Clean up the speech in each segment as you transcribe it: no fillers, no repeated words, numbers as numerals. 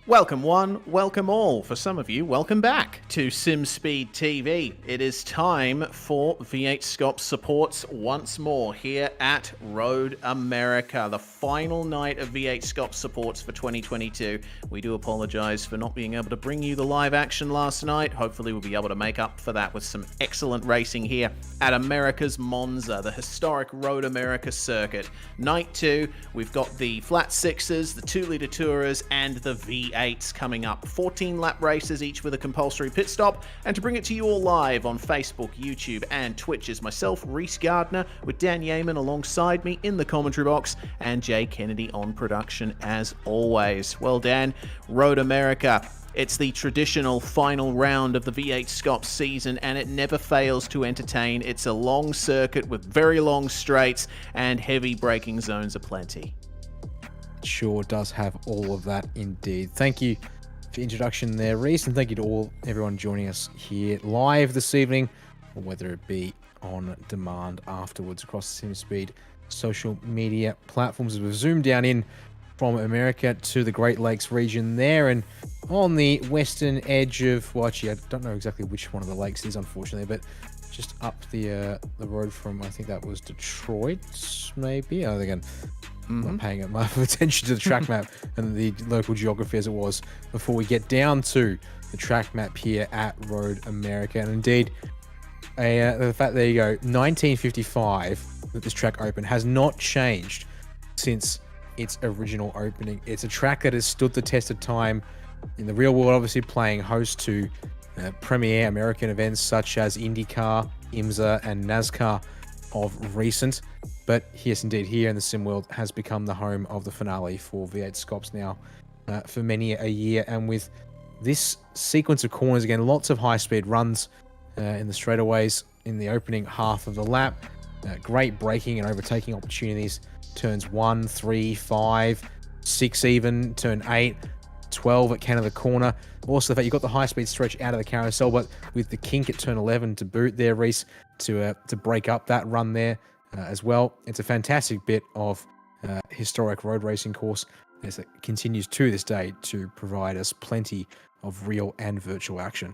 Welcome one, welcome all. For some of you, welcome back to SimSpeed TV. It is time for V8SCOPS Supports once more here at Road America, the final night of V8SCOPS Supports for 2022. We do apologize for not being able to bring you the live action last night. Hopefully we'll be able to make up for that with some excellent racing here at America's Monza, the historic Road America circuit. Night 2, we've got the flat sixes, the 2-litre Tourers, and the V8s coming up. 14 lap races, each with a compulsory pit stop. And to bring it to you all live on Facebook, YouTube, and Twitch is myself, Reese Gardner, with Dan Yeaman alongside me in the commentary box, and Jay Kennedy on production as always. Well, Dan, Road America. It's the traditional final round of the V8SCOPS season, and it never fails to entertain. It's a long circuit with very long straights, and heavy braking zones aplenty. Sure does have all of that indeed. Thank you for the introduction there, Reese, and thank you to everyone joining us here live this evening, or whether it be on demand afterwards across the SimSpeed social media platforms. As we've zoomed down in from America to the Great Lakes region there, and on the western edge of, well, actually, I don't know exactly which one of the lakes is, unfortunately, but just up the road from, I think that was Detroit, maybe. I think I'm not paying enough attention to the track map and the local geography as it was before we get down to the track map here at Road America. And indeed, the fact, there you go, 1955 that this track opened has not changed since its original opening. It's a track that has stood the test of time in the real world, obviously playing host to premier American events such as IndyCar, IMSA, and NASCAR of recent. But yes, indeed, here in the sim world has become the home of the finale for V8SCOPS now for many a year. And with this sequence of corners, again, lots of high-speed runs in the straightaways in the opening half of the lap. Great braking and overtaking opportunities. Turns 1, 3, 5, 6 even, turn 8, 12 at Canada corner. Also, the fact you've got the high-speed stretch out of the carousel, but with the kink at turn 11 to boot there, Reese, to break up that run there as well. It's a fantastic bit of historic road racing course as it continues to this day to provide us plenty of real and virtual action.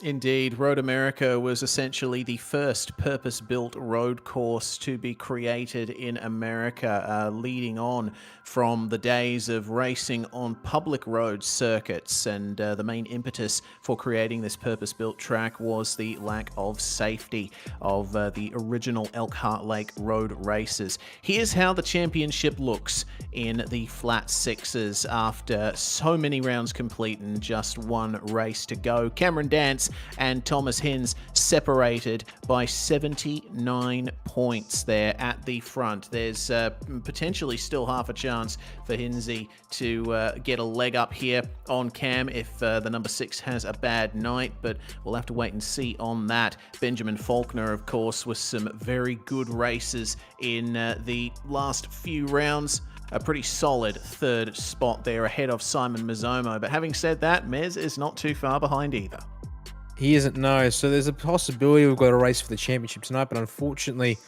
Indeed, Road America was essentially the first purpose-built road course to be created in America, leading on from the days of racing on public road circuits. And the main impetus for creating this purpose-built track was the lack of safety of the original Elkhart Lake road races. Here's how the championship looks in the flat sixes after so many rounds complete and just one race to go. Cameron Dance and Thomas Hinz separated by 79 points there at the front. There's potentially still half a chance for Hinzy to get a leg up here on Cam if the number 6 has a bad night, but we'll have to wait and see on that. Benjamin Faulkner, of course, with some very good races in the last few rounds. A pretty solid third spot there ahead of Simon Mezzomo. But having said that, Mez is not too far behind either. He isn't, no. So there's a possibility we've got a race for the championship tonight, but unfortunately,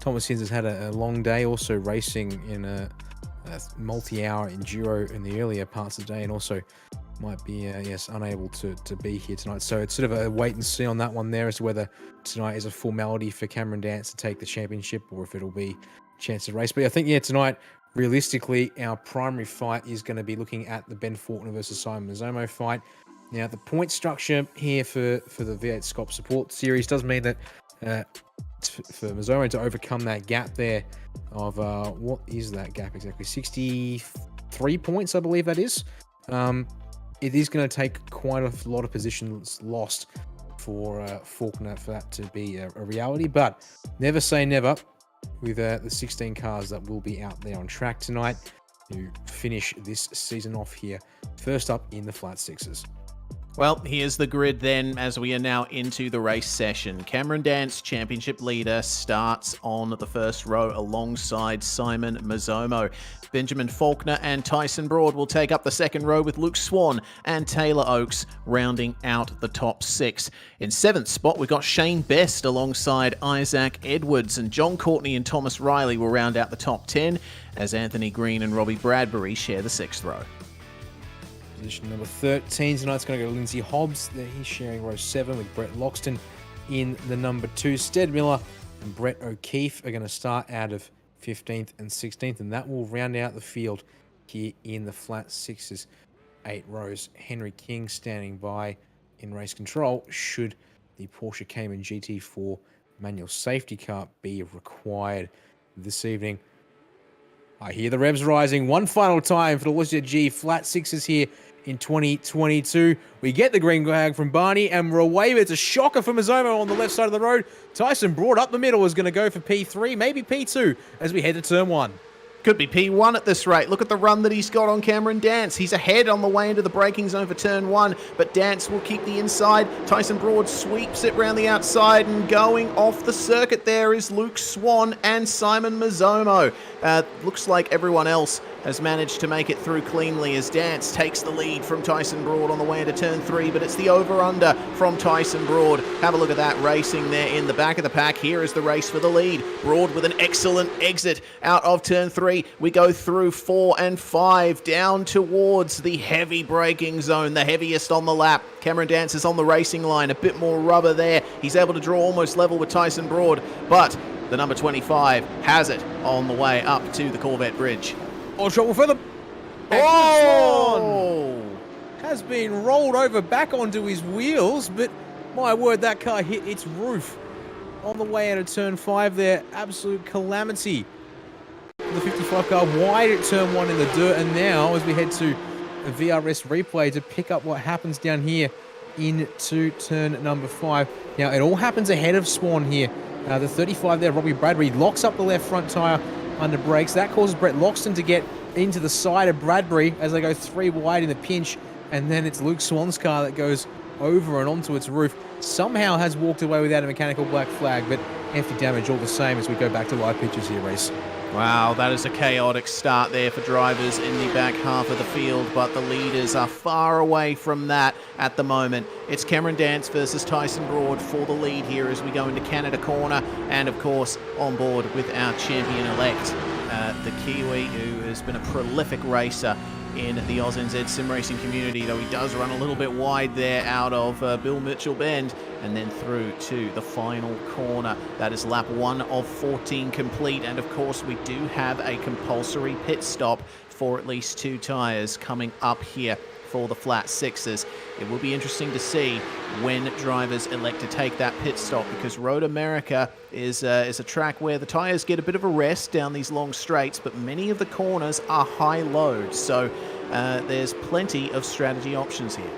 Thomas Hinz has had a long day also racing in a multi-hour enduro in the earlier parts of the day, and also might be, unable to be here tonight. So it's sort of a wait and see on that one there as to whether tonight is a formality for Cameron Dance to take the championship or if it'll be a chance to race. But I think, tonight, realistically, our primary fight is going to be looking at the Ben Faulkner versus Simon Mezzomo fight. Now, the point structure here for the V8SCOPS Support Series does mean that for Mezzomo to overcome that gap there of, what is that gap exactly? 63 points, I believe that is. It is going to take quite a lot of positions lost for Faulkner for that to be a reality, but never say never with the 16 cars that will be out there on track tonight to finish this season off here. First up in the flat sixes. Well, here's the grid then as we are now into the race session. Cameron Dance, championship leader, starts on the first row alongside Simon Mezzomo. Benjamin Faulkner and Tyson Broad will take up the second row with Luke Swan and Taylor Oakes rounding out the top 6. In 7th spot, we've got Shane Best alongside Isaac Edwards, and John Courtney and Thomas Riley will round out the top 10 as Anthony Green and Robbie Bradbury share the 6th row. Position number 13 tonight's going to go to Lindsay Hobbs. There he's sharing row 7 with Brett Loxton in the number 2. Stead Miller and Brett O'Keefe are going to start out of 15th and 16th, and that will round out the field here in the flat sixes. 8 rows. Henry King standing by in race control should the Porsche Cayman GT4 manual safety car be required this evening. I hear the revs rising. One final time for the Logitech G flat sixes here in 2022. We get the green flag from Barney, and we're away. It's a shocker for Mazzomo on the left side of the road. Tyson Broad up the middle is going to go for P3, maybe P2, as we head to turn 1. Could be P1 at this rate. Look at the run that he's got on Cameron Dance. He's ahead on the way into the braking zone for turn 1, but Dance will keep the inside. Tyson Broad sweeps it round the outside, and going off the circuit there is Luke Swan and Simon Mazzomo. Looks like everyone else has managed to make it through cleanly as Dance takes the lead from Tyson Broad on the way into turn 3, but it's the over-under from Tyson Broad. Have a look at that racing there in the back of the pack. Here is the race for the lead. Broad with an excellent exit out of turn 3. We go through 4 and 5 down towards the heavy braking zone, the heaviest on the lap. Cameron Dance is on the racing line, a bit more rubber there. He's able to draw almost level with Tyson Broad, but the number 25 has it on the way up to the Corvette Bridge. Oh, trouble for them. Oh! Has been rolled over back onto his wheels, but my word, that car hit its roof on the way out of turn 5 there. Absolute calamity. The 55 car wide at turn 1 in the dirt, and now as we head to a VRS replay to pick up what happens down here into turn number 5. Now, it all happens ahead of Swan here. The 35 there, Robbie Bradbury, locks up the left front tyre under brakes. That causes Brett Loxton to get into the side of Bradbury as they go 3 wide in the pinch, and then it's Luke Swan's car that goes over and onto its roof. Somehow has walked away without a mechanical black flag, but hefty damage all the same as we go back to live pictures here, Reese. Wow, that is a chaotic start there for drivers in the back half of the field, but the leaders are far away from that at the moment. It's Cameron Dance versus Tyson Broad for the lead here as we go into Canada Corner, and of course on board with our champion-elect, the Kiwi, who has been a prolific racer in the AusNZ sim racing community, though he does run a little bit wide there out of Bill Mitchell Bend and then through to the final corner. That is lap 1 of 14 complete, and of course we do have a compulsory pit stop for at least 2 tyres coming up here for the flat sixes. It will be interesting to see when drivers elect to take that pit stop, because Road America is a track where the tyres get a bit of a rest down these long straights, but many of the corners are high load, so there's plenty of strategy options here.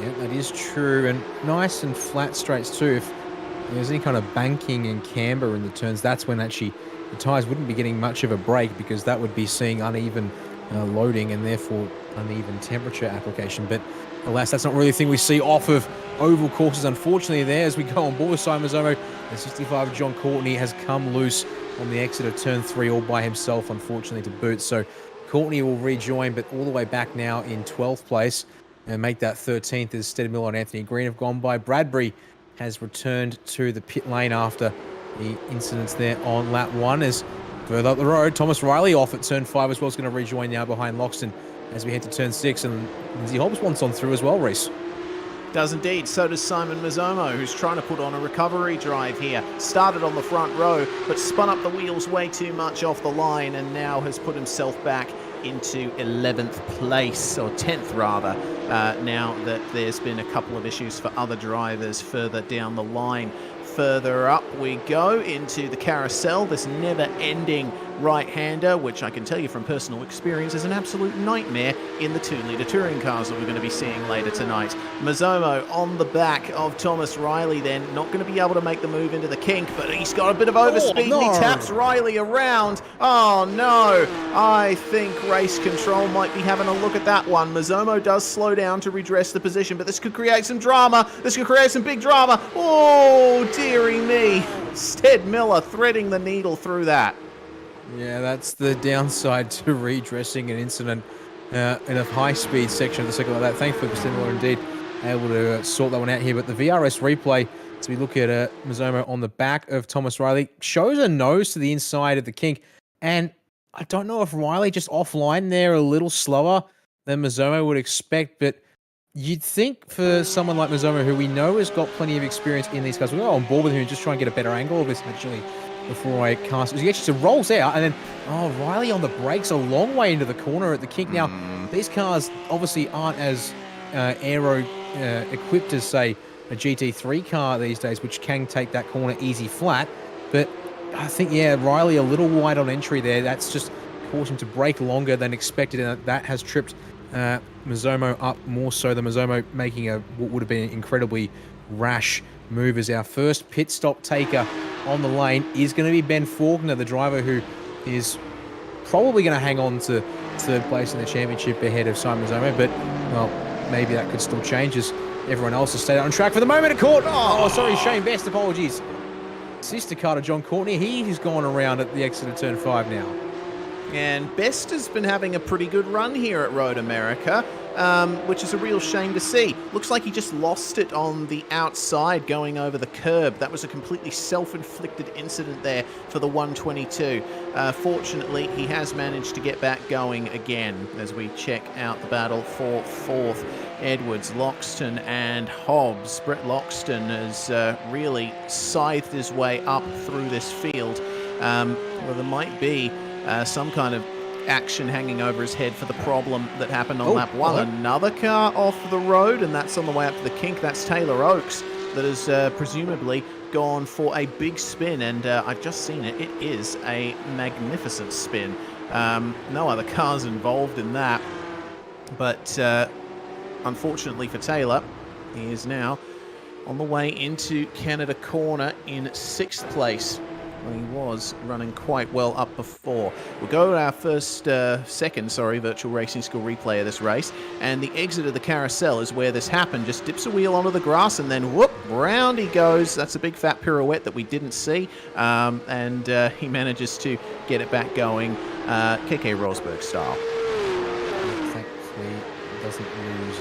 Yeah, that is true, and nice and flat straights too. If there's any kind of banking and camber in the turns, that's when actually the tyres wouldn't be getting much of a break, because that would be seeing uneven loading and therefore uneven temperature application. But alas, that's not really a thing we see off of oval courses, unfortunately, there as we go on board with Simon Mazzomo. The 65 John Courtney has come loose on the exit of turn 3 all by himself, unfortunately, to boot. So Courtney will rejoin, but all the way back now in 12th place and make that 13th as Stead Miller and Anthony Green have gone by. Bradbury has returned to the pit lane after the incidents there on lap 1. As further up the road, Thomas Riley off at turn 5 as well is going to rejoin now behind Loxton as we head to turn 6, and Lindsay Hobbs wants on through as well, Reese. Does indeed. So does Simon Mazzomo, who's trying to put on a recovery drive here. Started on the front row, but spun up the wheels way too much off the line, and now has put himself back into 11th place, or 10th rather, now that there's been a couple of issues for other drivers further down the line. Further up we go into the carousel, this never-ending right-hander, which I can tell you from personal experience is an absolute nightmare in the 2-litre touring cars that we're going to be seeing later tonight. Mazzomo on the back of Thomas Riley then, not going to be able to make the move into the kink, but he's got a bit of overspeed. Oh, no. And he taps Riley around. Oh no, I think race control might be having a look at that one. Mazzomo does slow down to redress the position, but this could create some drama. This could create some big drama. Oh dearie me, Stead Miller threading the needle through that. Yeah, that's the downside to redressing an incident in a high-speed section of the circuit like that. Thankfully, Stead Miller indeed able to sort that one out here. But the VRS replay, as we look at Mazzomo on the back of Thomas Riley, shows a nose to the inside of the kink. And I don't know if Riley just offline there a little slower than Mazomo would expect, but you'd think for someone like Mazomo, who we know has got plenty of experience in these cars, we'll go on board with him and just try and get a better angle of this actually before I cast. He actually rolls out, and then, oh, Riley on the brakes a long way into the corner at the kink. Now, these cars obviously aren't as aero equipped as, say, a GT3 car these days, which can take that corner easy flat. But I think, yeah, Riley a little wide on entry there. That's just caused him to brake longer than expected, and that has tripped Mazomo up more so than Mazomo making what would have been an incredibly rash move. As our first pit stop taker on the lane is going to be Ben Faulkner, the driver who is probably going to hang on to third place in the championship ahead of Simon Mazomo, but, well, maybe that could still change as everyone else has stayed on track for the moment. Of course, oh, sorry, Shane Best, apologies. Sister car to John Courtney, he's gone around at the exit of turn 5 now. And Best has been having a pretty good run here at Road America, which is a real shame to see. Looks like he just lost it on the outside going over the curb. That was a completely self-inflicted incident there for the 122. Fortunately, he has managed to get back going again as we check out the battle for fourth. Edwards, Loxton and Hobbs. Brett Loxton has really scythed his way up through this field. Well, there might be some kind of action hanging over his head for the problem that happened on lap 1. Hello. Another car off the road, and that's on the way up to the kink. That's Taylor Oakes that has presumably gone for a big spin, and I've just seen it. It is a magnificent spin. No other cars involved in that, but unfortunately for Taylor, he is now on the way into Canada Corner in 6th place. He was running quite well up before. We'll go to our second virtual racing school replay of this race, and the exit of the carousel is where this happened. Just dips a wheel onto the grass, and then whoop, round he goes. That's a big fat pirouette that we didn't see, and he manages to get it back going, KK Rosberg style. Thankfully, doesn't lose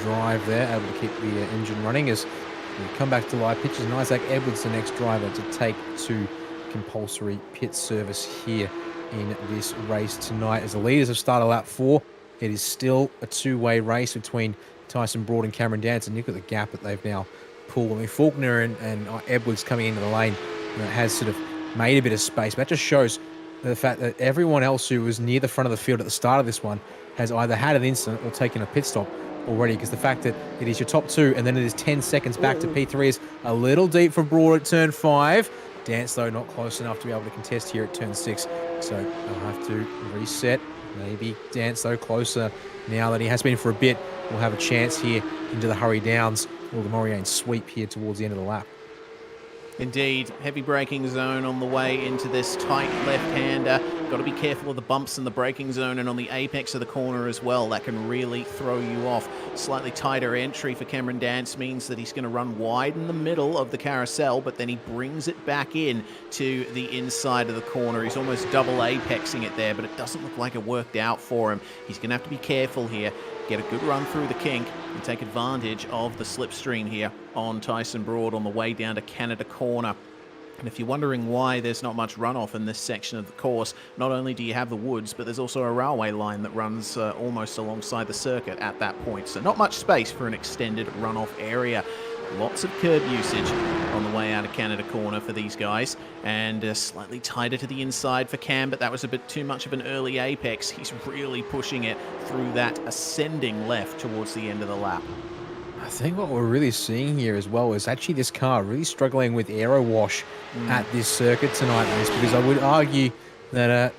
drive there, able to keep the engine running as we come back to live pitches, and Isaac Edwards, the next driver to take to compulsory pit service here in this race tonight. As the leaders have started lap 4, it is still a two-way race between Tyson Broad and Cameron Dance, and look at the gap that they've now pulled. I mean, Faulkner and Edwards coming into the lane, has sort of made a bit of space, but that just shows the fact that everyone else who was near the front of the field at the start of this one has either had an incident or taken a pit stop already, because the fact that it is your top 2 and then it is 10 seconds back to P3 is a little deep for Broad at turn 5. Dance, though, not close enough to be able to contest here at turn 6, so I'll have to reset. Maybe Dance, though, closer now that he has been for a bit, will have a chance here into the Hurry Downs or the Maurienne sweep here towards the end of the lap. Indeed, heavy braking zone on the way into this tight left-hander. Got to be careful of the bumps in the braking zone and on the apex of the corner as well. That can really throw you off. Slightly tighter entry for Cameron Dance means that he's going to run wide in the middle of the carousel, but then he brings it back in to the inside of the corner. He's almost double apexing it there, but it doesn't look like it worked out for him. He's going to have to be careful here, get a good run through the kink, and take advantage of the slipstream here on Tyson Broad on the way down to Canada Corner. And if you're wondering why there's not much runoff in this section of the course, not only do you have the woods, but there's also a railway line that runs almost alongside the circuit at that point. So not much space for an extended runoff area. Lots of curb usage on the way out of Canada Corner for these guys, and slightly tighter to the inside for Cam, but that was a bit too much of an early apex. He's really pushing it through that ascending left towards the end of the lap. I think what we're really seeing here as well is actually this car really struggling with aero wash at this circuit tonight, because I would argue that,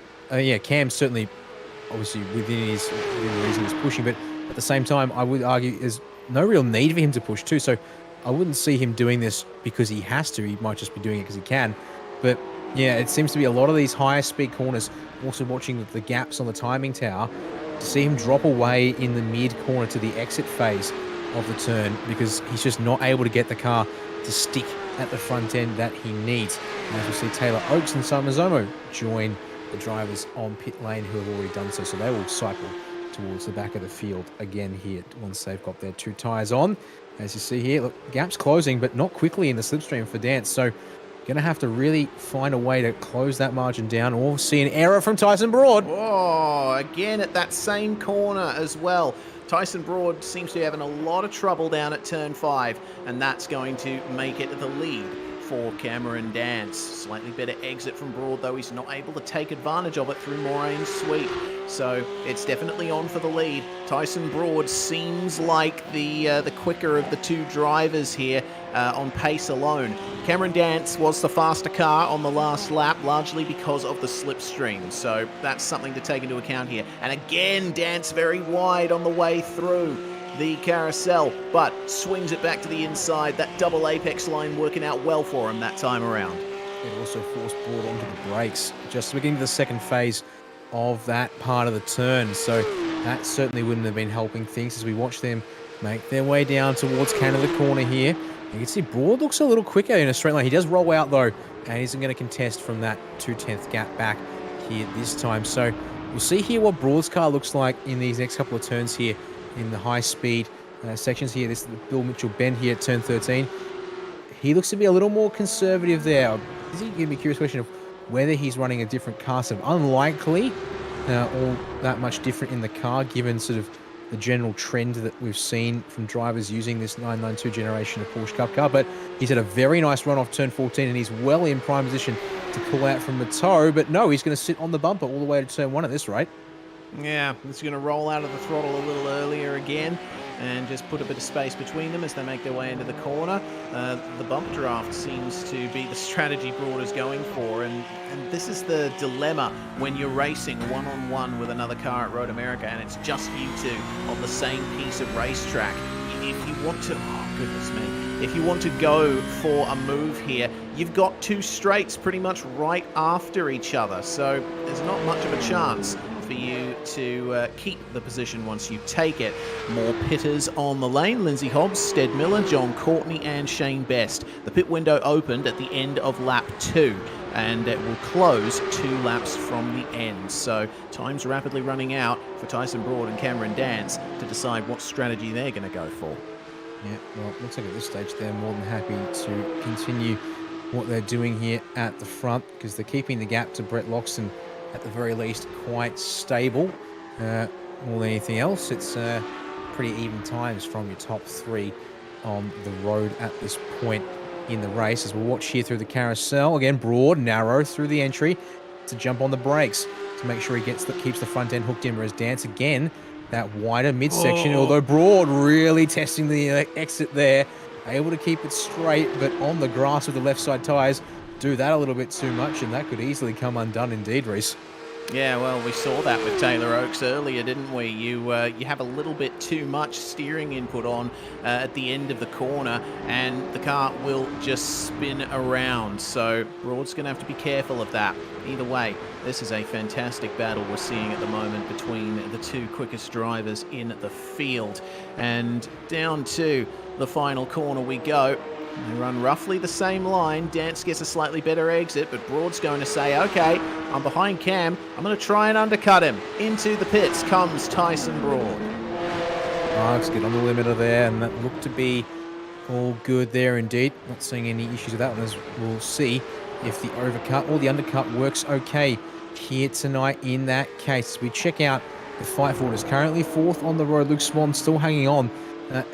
Cam's certainly obviously within the reason he's pushing, but at the same time, I would argue there's no real need for him to push too. So I wouldn't see him doing this because he has to. He might just be doing it because he can. But yeah, it seems to be a lot of these higher speed corners, also watching the gaps on the timing tower, to see him drop away in the mid corner to the exit phase of the turn, because he's just not able to get the car to stick at the front end that he needs. And as we see, Taylor Oakes and Simon Mazomo join the drivers on pit lane who have already done so. So they will cycle towards the back of the field again here once they've got their 2 tyres on. As you see here, look, gap's closing, but not quickly in the slipstream for Dance. So Going to have to really find a way to close that margin down, or see an error from Tyson Broad. Oh, again at that same corner as well. Tyson Broad seems to be having a lot of trouble down at turn 5, and that's going to make it the lead for Cameron Dance. Slightly better exit from Broad, though he's not able to take advantage of it through Moraine's sweep. So it's definitely on for the lead. Tyson Broad seems like the quicker of the two drivers here on pace alone. Cameron Dance was the faster car on the last lap, largely because of the slipstream. So that's something to take into account here. And again, Dance very wide on the way through the carousel, but swings it back to the inside. That double apex line working out well for him that time around. It also forced Broad onto the brakes, just beginning of the second phase of that part of the turn. So that certainly wouldn't have been helping things as we watch them make their way down towards Canada corner here. You can see Broad looks a little quicker in a straight line. He does roll out though, and isn't going to contest from that 2/10 gap back here this time. So we'll see here what Broad's car looks like in these next couple of turns here in the high speed sections here. This is the Bill Mitchell bend here at turn 13. He looks to be a little more conservative there. Is he going to be a curious question of whether he's running a different car? So unlikely all that much different in the car, given sort of the general trend that we've seen from drivers using this 992 generation of Porsche Cup car. But he's had a very nice run off turn 14, and he's well in prime position to pull out from the toe. But no, he's going to sit on the bumper all the way to turn 1 at this rate. Yeah, he's going to roll out of the throttle a little earlier again and just put a bit of space between them as they make their way into the corner. The bump draft seems to be the strategy Broad is going for, and this is the dilemma when you're racing one-on-one with another car at Road America and it's just you two on the same piece of racetrack. If you want to, oh goodness me, if you want to go for a move here, you've got two straights pretty much right after each other, so there's not much of a chance for you to keep the position once you take it. More pitters on the lane: Lindsay Hobbs, Stead Miller, John Courtney and Shane Best. The pit window opened at the end of lap 2 and it will close 2 laps from the end. So time's rapidly running out for Tyson Broad and Cameron Dance to decide what strategy they're going to go for. Yeah, well, looks like at this stage they're more than happy to continue what they're doing here at the front, because they're keeping the gap to Brett Loxton at the very least quite stable. More than anything else, it's pretty even times from your top 3 on the road at this point in the race. As we'll watch here through the carousel, again Broad narrow through the entry to jump on the brakes to make sure he keeps the front end hooked in, whereas Dance again that wider midsection. Although Broad really testing the exit there, able to keep it straight, but on the grass with the left side tyres do that a little bit too much, and that could easily come undone indeed, Reese. Yeah, well, we saw that with Taylor Oakes earlier, didn't we? You have a little bit too much steering input on at the end of the corner, and the car will just spin around. So Broad's going to have to be careful of that. Either way, this is a fantastic battle we're seeing at the moment between the two quickest drivers in the field. And down to the final corner we go. They run roughly the same line. Dance gets a slightly better exit, but Broad's going to say, okay, I'm behind Cam. I'm going to try and undercut him. Into the pits comes Tyson Broad. Marks get on the limiter there, and that looked to be all good there indeed. Not seeing any issues with that one, as we'll see if the overcut or the undercut works okay here tonight in that case. We check out the fight for it. Is currently 4th on the road. Luke Swan still hanging on.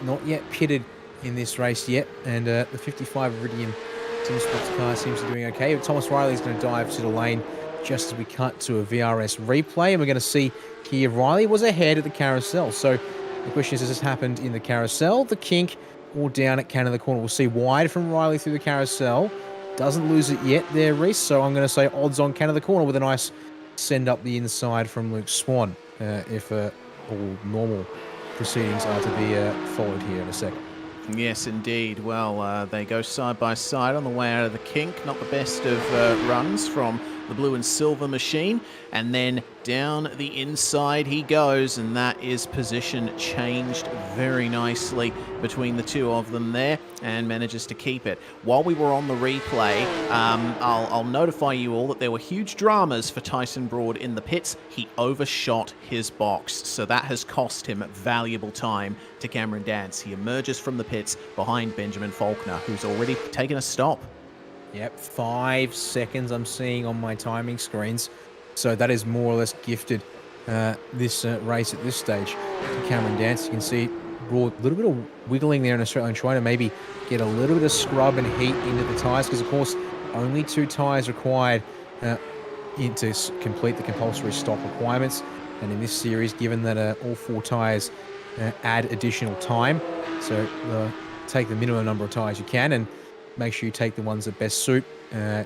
Not yet pitted in this race yet, and the 55 Iridium Team Sports car seems to be doing okay. But Thomas Riley is going to dive to the lane just as we cut to a VRS replay, and we're going to see here Riley was ahead at the carousel. So the question is, has this happened in the carousel, the kink, or down at Canada corner? We'll see. Wide from Riley through the carousel. Doesn't lose it yet there, Reese. So I'm going to say odds on Canada corner with a nice send up the inside from Luke Swan, if all normal proceedings are to be followed here in a second. Yes, indeed. Well, they go side by side on the way out of the kink. Not the best of runs from the blue and silver machine. And then down the inside he goes, and that is position changed very nicely between the two of them there, and manages to keep it. While we were on the replay, I'll notify you all that there were huge dramas for Tyson Broad in the pits. He overshot his box, so that has cost him valuable time to Cameron Dance. He emerges from the pits behind Benjamin Faulkner, who's already taken a stop. Yep, 5 seconds I'm seeing on my timing screens. So that is more or less gifted this race at this stage to Cameron Dance. You can see brought a little bit of wiggling there in Australia, trying to maybe get a little bit of scrub and heat into the tyres, because of course only 2 tyres required to complete the compulsory stock requirements. And in this series, given that all 4 tyres add additional time, so take the minimum number of tyres you can and make sure you take the ones that best suit the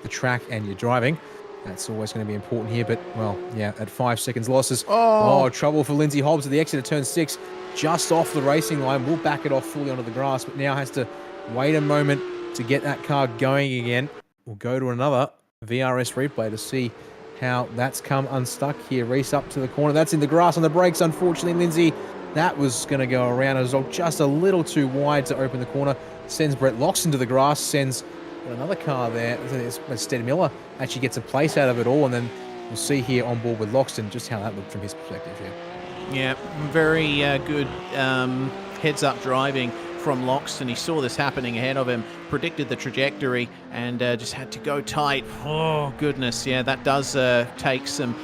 track and your driving. That's always going to be important here. But, well, yeah, at 5 seconds losses. Oh, trouble for Lindsay Hobbs at the exit of turn 6. Just off the racing line. Will back it off fully onto the grass, but now has to wait a moment to get that car going again. We'll go to another VRS replay to see how that's come unstuck here. Reese up to the corner. That's in the grass on the brakes, unfortunately, Lindsay. That was going to go around as well. Just a little too wide to open the corner. Sends Brett Locks into the grass. Sends another car there. Stead Miller actually gets a place out of it all. And then we'll see here on board with Loxton just how that looked from his perspective here. Yeah, very good heads-up driving from Loxton. He saw this happening ahead of him, predicted the trajectory, and just had to go tight. Oh, goodness. Yeah, that does take some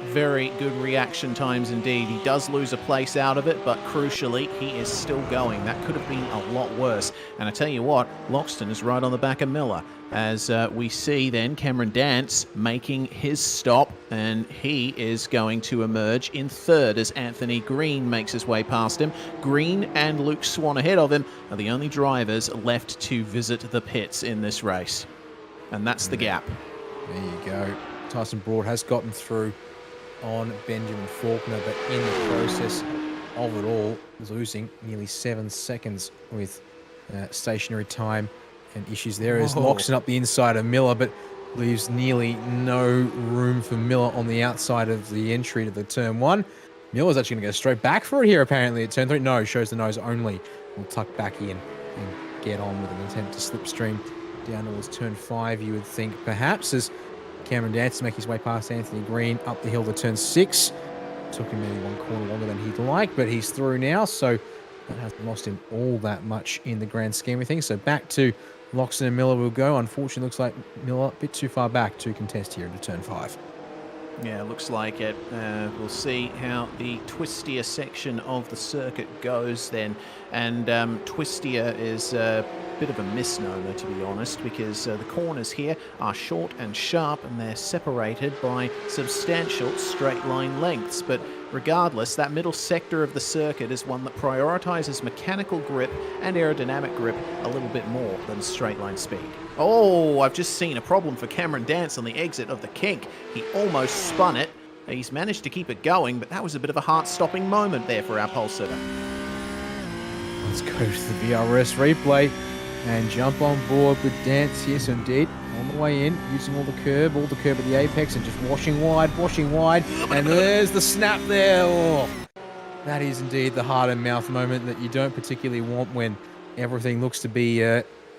very good reaction times indeed. He does lose a place out of it, but crucially, he is still going. That could have been a lot worse. And I tell you what, Loxton is right on the back of Miller. As we see then Cameron Dance making his stop, and he is going to emerge in third as Anthony Green makes his way past him. Green and Luke Swan ahead of him are the only drivers left to visit the pits in this race. And that's the gap. There you go. Tyson Broad has gotten through on Benjamin Faulkner, but in the process of it all, losing nearly 7 seconds with stationary time and issues there. Is Loxton up the inside of Miller, but leaves nearly no room for Miller on the outside of the entry to the turn 1. Miller's actually going to go straight back for it here, apparently, at turn 3. No, shows the nose only. Will tuck back in and get on with an attempt to slipstream down towards turn 5, you would think, perhaps, as Cameron Dance to make his way past Anthony Green up the hill to turn 6. Took him maybe 1 corner longer than he'd like, but he's through now, so that hasn't lost him all that much in the grand scheme of things. So back to Loxton and Miller will go. Unfortunately, looks like Miller a bit too far back to contest here into turn 5. Yeah, looks like it. We'll see how the twistier section of the circuit goes then. And twistier is a bit of a misnomer, to be honest, because the corners here are short and sharp, and they're separated by substantial straight line lengths. But regardless, that middle sector of the circuit is one that prioritizes mechanical grip and aerodynamic grip a little bit more than straight line speed. Oh, I've just seen a problem for Cameron Dance on the exit of the kink. He almost spun it. He's managed to keep it going, but that was a bit of a heart-stopping moment there for our pole sitter. Let's go to the VRS replay and jump on board with Dance. Yes, indeed. On the way in, using all the curb at the apex, and just washing wide. And there's the snap there. Oh, that is indeed the heart and mouth moment that you don't particularly want when everything looks to be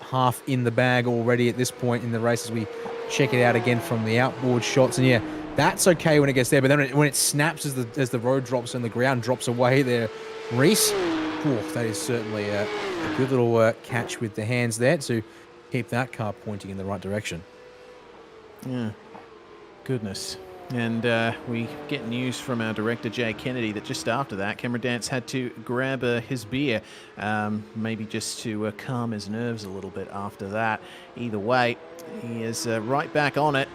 half in the bag already at this point in the race, as we check it out again from the outboard shots. And yeah, that's okay when it gets there, but then when it snaps as the road drops and the ground drops away there, Reese, that is certainly a good little catch with the hands there to keep that car pointing in the right direction. Yeah, goodness. And we get news from our director, Jay Kennedy, that just after that, Cameron Dance had to grab his beer, maybe just to calm his nerves a little bit after that. Either way, he is right back on it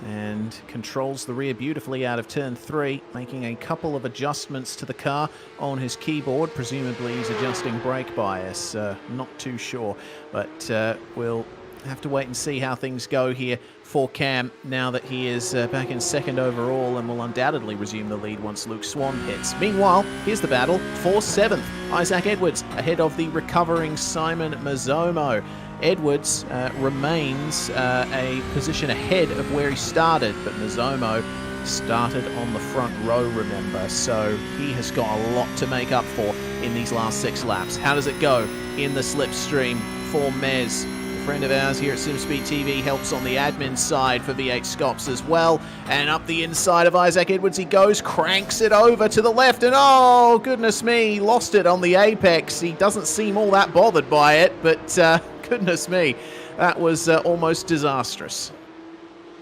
and controls the rear beautifully out of turn 3, making a couple of adjustments to the car on his keyboard. Presumably he's adjusting brake bias, not too sure, but we'll have to wait and see how things go here for Cam now that he is back in second overall, and will undoubtedly resume the lead once Luke Swan hits. Meanwhile, here's the battle for 7th. Isaac Edwards ahead of the recovering Simon Mazzomo. Edwards remains a position ahead of where he started, but Mazzomo started on the front row, remember, so he has got a lot to make up for in these last 6 laps. How does it go in the slipstream for Mez? A friend of ours here at SimSpeed TV helps on the admin side for V8SCOPS as well, and up the inside of Isaac Edwards he goes, cranks it over to the left, and oh goodness me, lost it on the apex. He doesn't seem all that bothered by it, but goodness me, That was almost disastrous.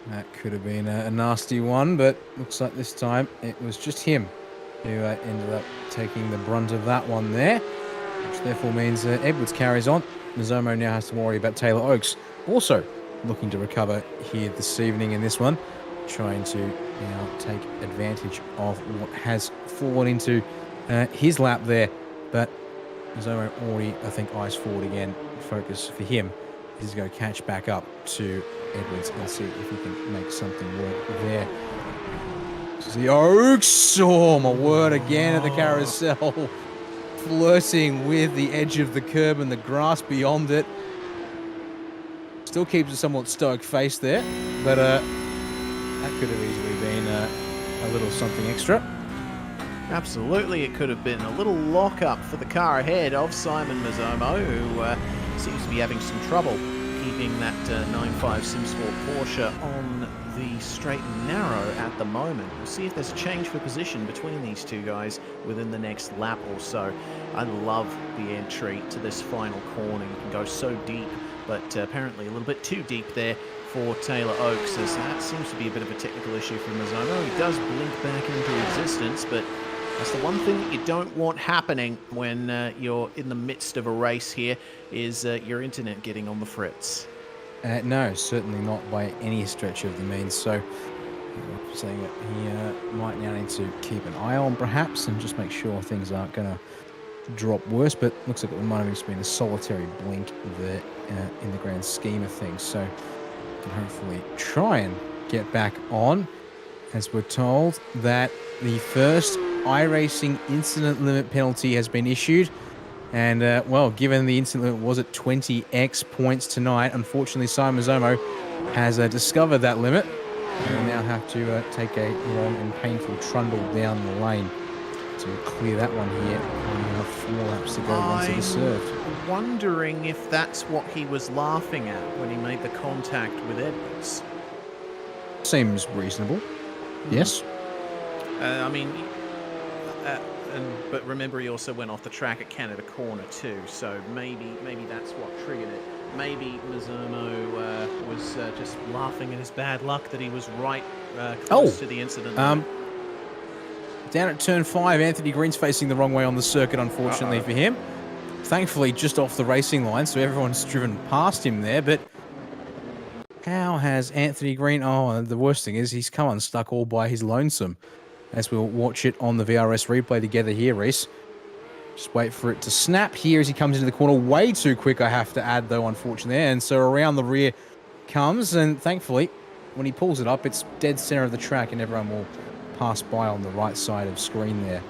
That could have been a nasty one, but looks like this time it was just him who ended up taking the brunt of that one there, which therefore means Edwards carries on. Mazomo now has to worry about Taylor Oakes, also looking to recover here this evening in this one, trying to now take advantage of what has fallen into his lap there. But Mazomo already, I think, eyes forward again. Focus for him is to go catch back up to Edwards and see if he can make something work there. This is the Oakes. Oh, my word, again at the carousel. Flirting with the edge of the curb and the grass beyond it. Still keeps a somewhat stoic face there, but that could have easily been a little something extra. Absolutely, it could have been a little lock-up for the car ahead of Simon Mazomo, who seems to be having some trouble keeping that 9.5 SimSport Porsche on the straight and narrow at the moment. We'll see if there's a change for position between these two guys within the next lap or so. I love the entry to this final corner. You can go so deep, but apparently a little bit too deep there for Taylor Oakes, as that seems to be a bit of a technical issue for Mazomo. He does blink back into existence, but that's the one thing that you don't want happening when you're in the midst of a race here, is your internet getting on the fritz. No, certainly not by any stretch of the means. So, saying that he might now need to keep an eye on, perhaps, and just make sure things aren't going to drop worse. But looks like it might have just been a solitary blink there in the grand scheme of things. So, can hopefully try and get back on, as we're told that the first iRacing incident limit penalty has been issued. And, well, given the incident limit was at 20x points tonight, unfortunately, Simon Mazomo has discovered that limit and will now have to take a long and painful trundle down the lane to clear that one here. We have 4 laps to go once it is served. I'm wondering if that's what he was laughing at when he made the contact with Edwards. Seems reasonable. Yes. I mean... but remember, he also went off the track at Canada Corner too, so maybe that's what triggered it. Maybe Mazomo was just laughing at his bad luck that he was right close to the incident. Down at turn 5, Anthony Green's facing the wrong way on the circuit, unfortunately for him. Thankfully, just off the racing line, so everyone's driven past him there, but how has Anthony Green... Oh, the worst thing is he's come unstuck all by his lonesome. As we'll watch it on the VRS replay together here, Reese. Just wait for it to snap here as he comes into the corner. Way too quick, I have to add, though, unfortunately. And so around the rear comes, and thankfully, when he pulls it up, it's dead center of the track, and everyone will pass by on the right side of screen there.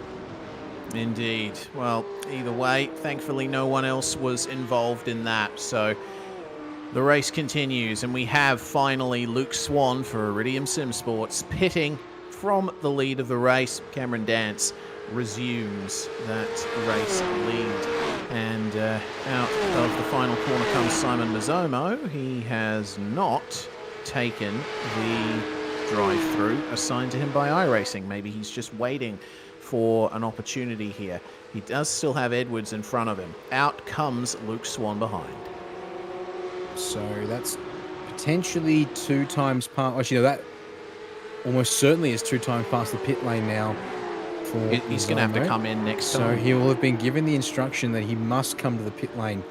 Indeed. Well, either way, thankfully no one else was involved in that. So the race continues, and we have finally Luke Swan for Iridium SimSports pitting from the lead of the race. Cameron Dance resumes that race lead. And out of the final corner comes Simon Mazomo. He has not taken the drive-through assigned to him by iRacing. Maybe he's just waiting for an opportunity here. He does still have Edwards in front of him. Out comes Luke Swan behind. So that's potentially 2 times past... Actually, no, that almost certainly is 2 times past the pit lane now. He's going to have to come in next time. So he will have been given the instruction that he must come to the pit lane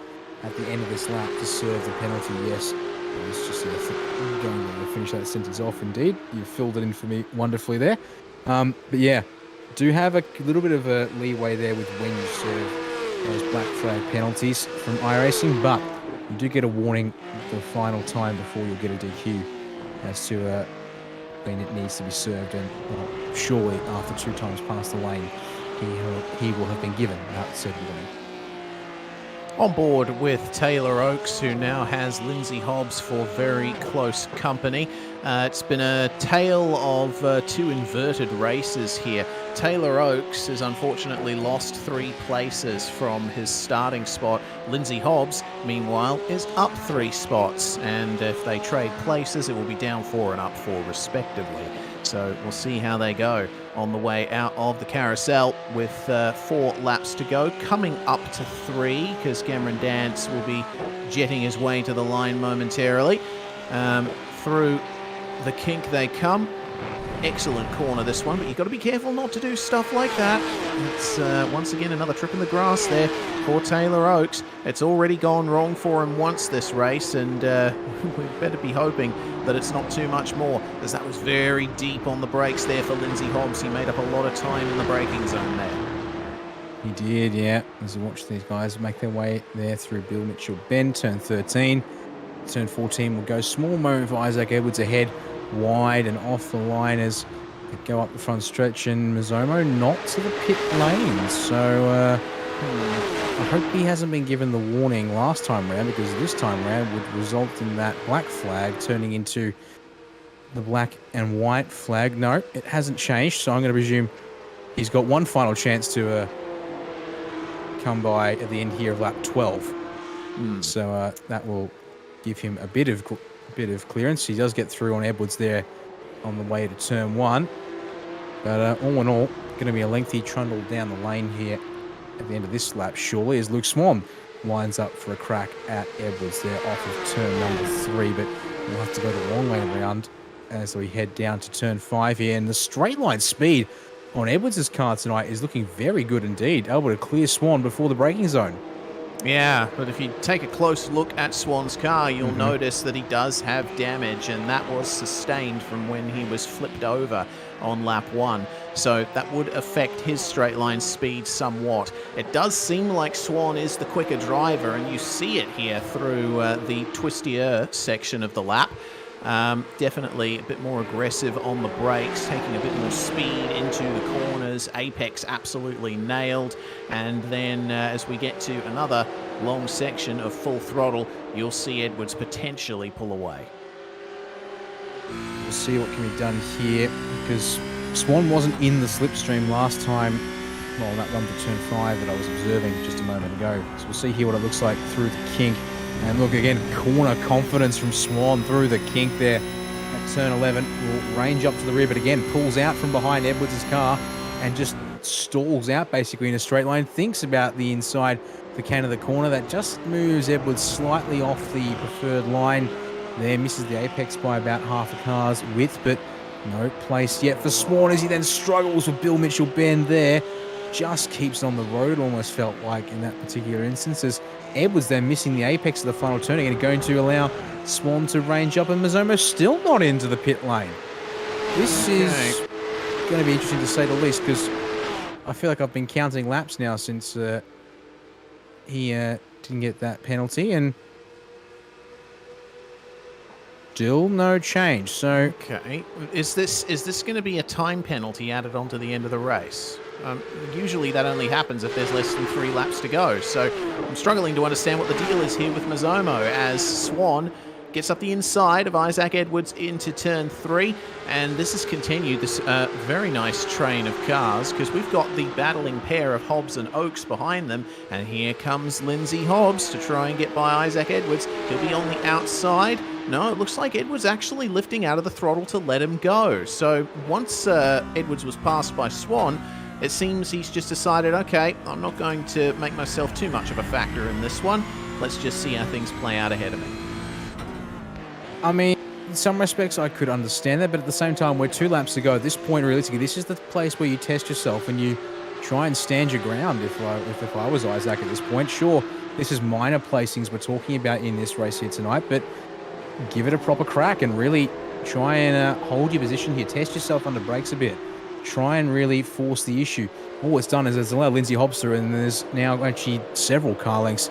at the end of this lap to serve the penalty. Yes, I was just going to finish that sentence off. Indeed, you filled it in for me wonderfully there. But yeah, do have a little bit of a leeway there with when you serve those black flag penalties from iRacing, but you do get a warning the final time before you'll get a DQ as to when it needs to be served, and well, surely after 2 times past the lane, he will have been given that said warning. On board with Taylor Oakes, who now has Lindsay Hobbs for very close company. It's been a tale of 2 inverted races here. Taylor Oakes has unfortunately lost 3 places from his starting spot. Lindsay Hobbs, meanwhile, is up 3 spots, and if they trade places, it will be down 4 and up 4 respectively. So we'll see how they go on the way out of the carousel with 4 laps to go. Coming up to 3, because Cameron Dance will be jetting his way to the line momentarily. Through the kink they come. Excellent corner, this one, but you've got to be careful not to do stuff like that. It's once again another trip in the grass there for Taylor Oakes. It's already gone wrong for him once this race, and we better be hoping that it's not too much more, as that was very deep on the brakes there for Lindsay Hobbs. He made up a lot of time in the braking zone there. He did, yeah. As we watch these guys make their way there through Bill Mitchell Bend, turn 13. Turn 14 will go small moment for Isaac Edwards ahead, wide and off the line as they go up the front stretch, and Mazzomo not to the pit lane. So I hope he hasn't been given the warning last time round, because this time round would result in that black flag turning into the black and white flag. No, it hasn't changed, so I'm going to presume he's got one final chance to come by at the end here of lap 12. So that will give him a bit of clearance. He does get through on Edwards there on the way to turn 1. But all in all, going to be a lengthy trundle down the lane here at the end of this lap, surely, as Luke Swan lines up for a crack at Edwards there off of turn number 3. But we'll have to go the long way around as we head down to turn 5 here. And the straight line speed on Edwards' car tonight is looking very good indeed, able to clear Swan before the braking zone. Yeah, but if you take a close look at Swan's car, you'll notice that he does have damage, and that was sustained from when he was flipped over on lap 1. So that would affect his straight line speed somewhat. It does seem like Swan is the quicker driver, and you see it here through the twistier section of the lap. Definitely a bit more aggressive on the brakes, taking a bit more speed into the corners. Apex absolutely nailed. And then as we get to another long section of full throttle, you'll see Edwards potentially pull away. We'll see what can be done here, because Swan wasn't in the slipstream last time. Well, that run to turn 5 that I was observing just a moment ago. So we'll see here what it looks like through the kink. And look again, corner confidence from Swan through the kink there at turn 11. Will range up to the rear, but again pulls out from behind Edwards' car and just stalls out basically in a straight line. Thinks about the inside, the can of the corner. That just moves Edwards slightly off the preferred line there. Misses the apex by about half a car's width, but no place yet for Swan as he then struggles with Bill Mitchell Bend there. Just keeps on the road, almost felt like in that particular instance, as Edwards then missing the apex of the final turning and going to allow Swan to range up, and Mazzomo still not into the pit lane. This is going to be interesting to say the least, because I feel like I've been counting laps now since he didn't get that penalty, and still no change. So okay, is this going to be a time penalty added onto the end of the race? Usually that only happens if there's less than 3 laps to go. So I'm struggling to understand what the deal is here with Mazzomo, as Swan gets up the inside of Isaac Edwards into turn 3. And this has continued, this very nice train of cars, because we've got the battling pair of Hobbs and Oakes behind them. And here comes Lindsay Hobbs to try and get by Isaac Edwards. He'll be on the outside. No, it looks like Edwards actually lifting out of the throttle to let him go. So once Edwards was passed by Swan, it seems he's just decided, okay, I'm not going to make myself too much of a factor in this one. Let's just see how things play out ahead of me. I mean, in some respects I could understand that, but at the same time, we're 2 laps to go. At this point, realistically, this is the place where you test yourself and you try and stand your ground. If I was Isaac at this point, sure, this is minor placings we're talking about in this race here tonight, but give it a proper crack and really try and hold your position here. Test yourself under brakes a bit. Try and really force the issue. All it's done is it's allowed Lindsay Hobbs through, and there's now actually several car lengths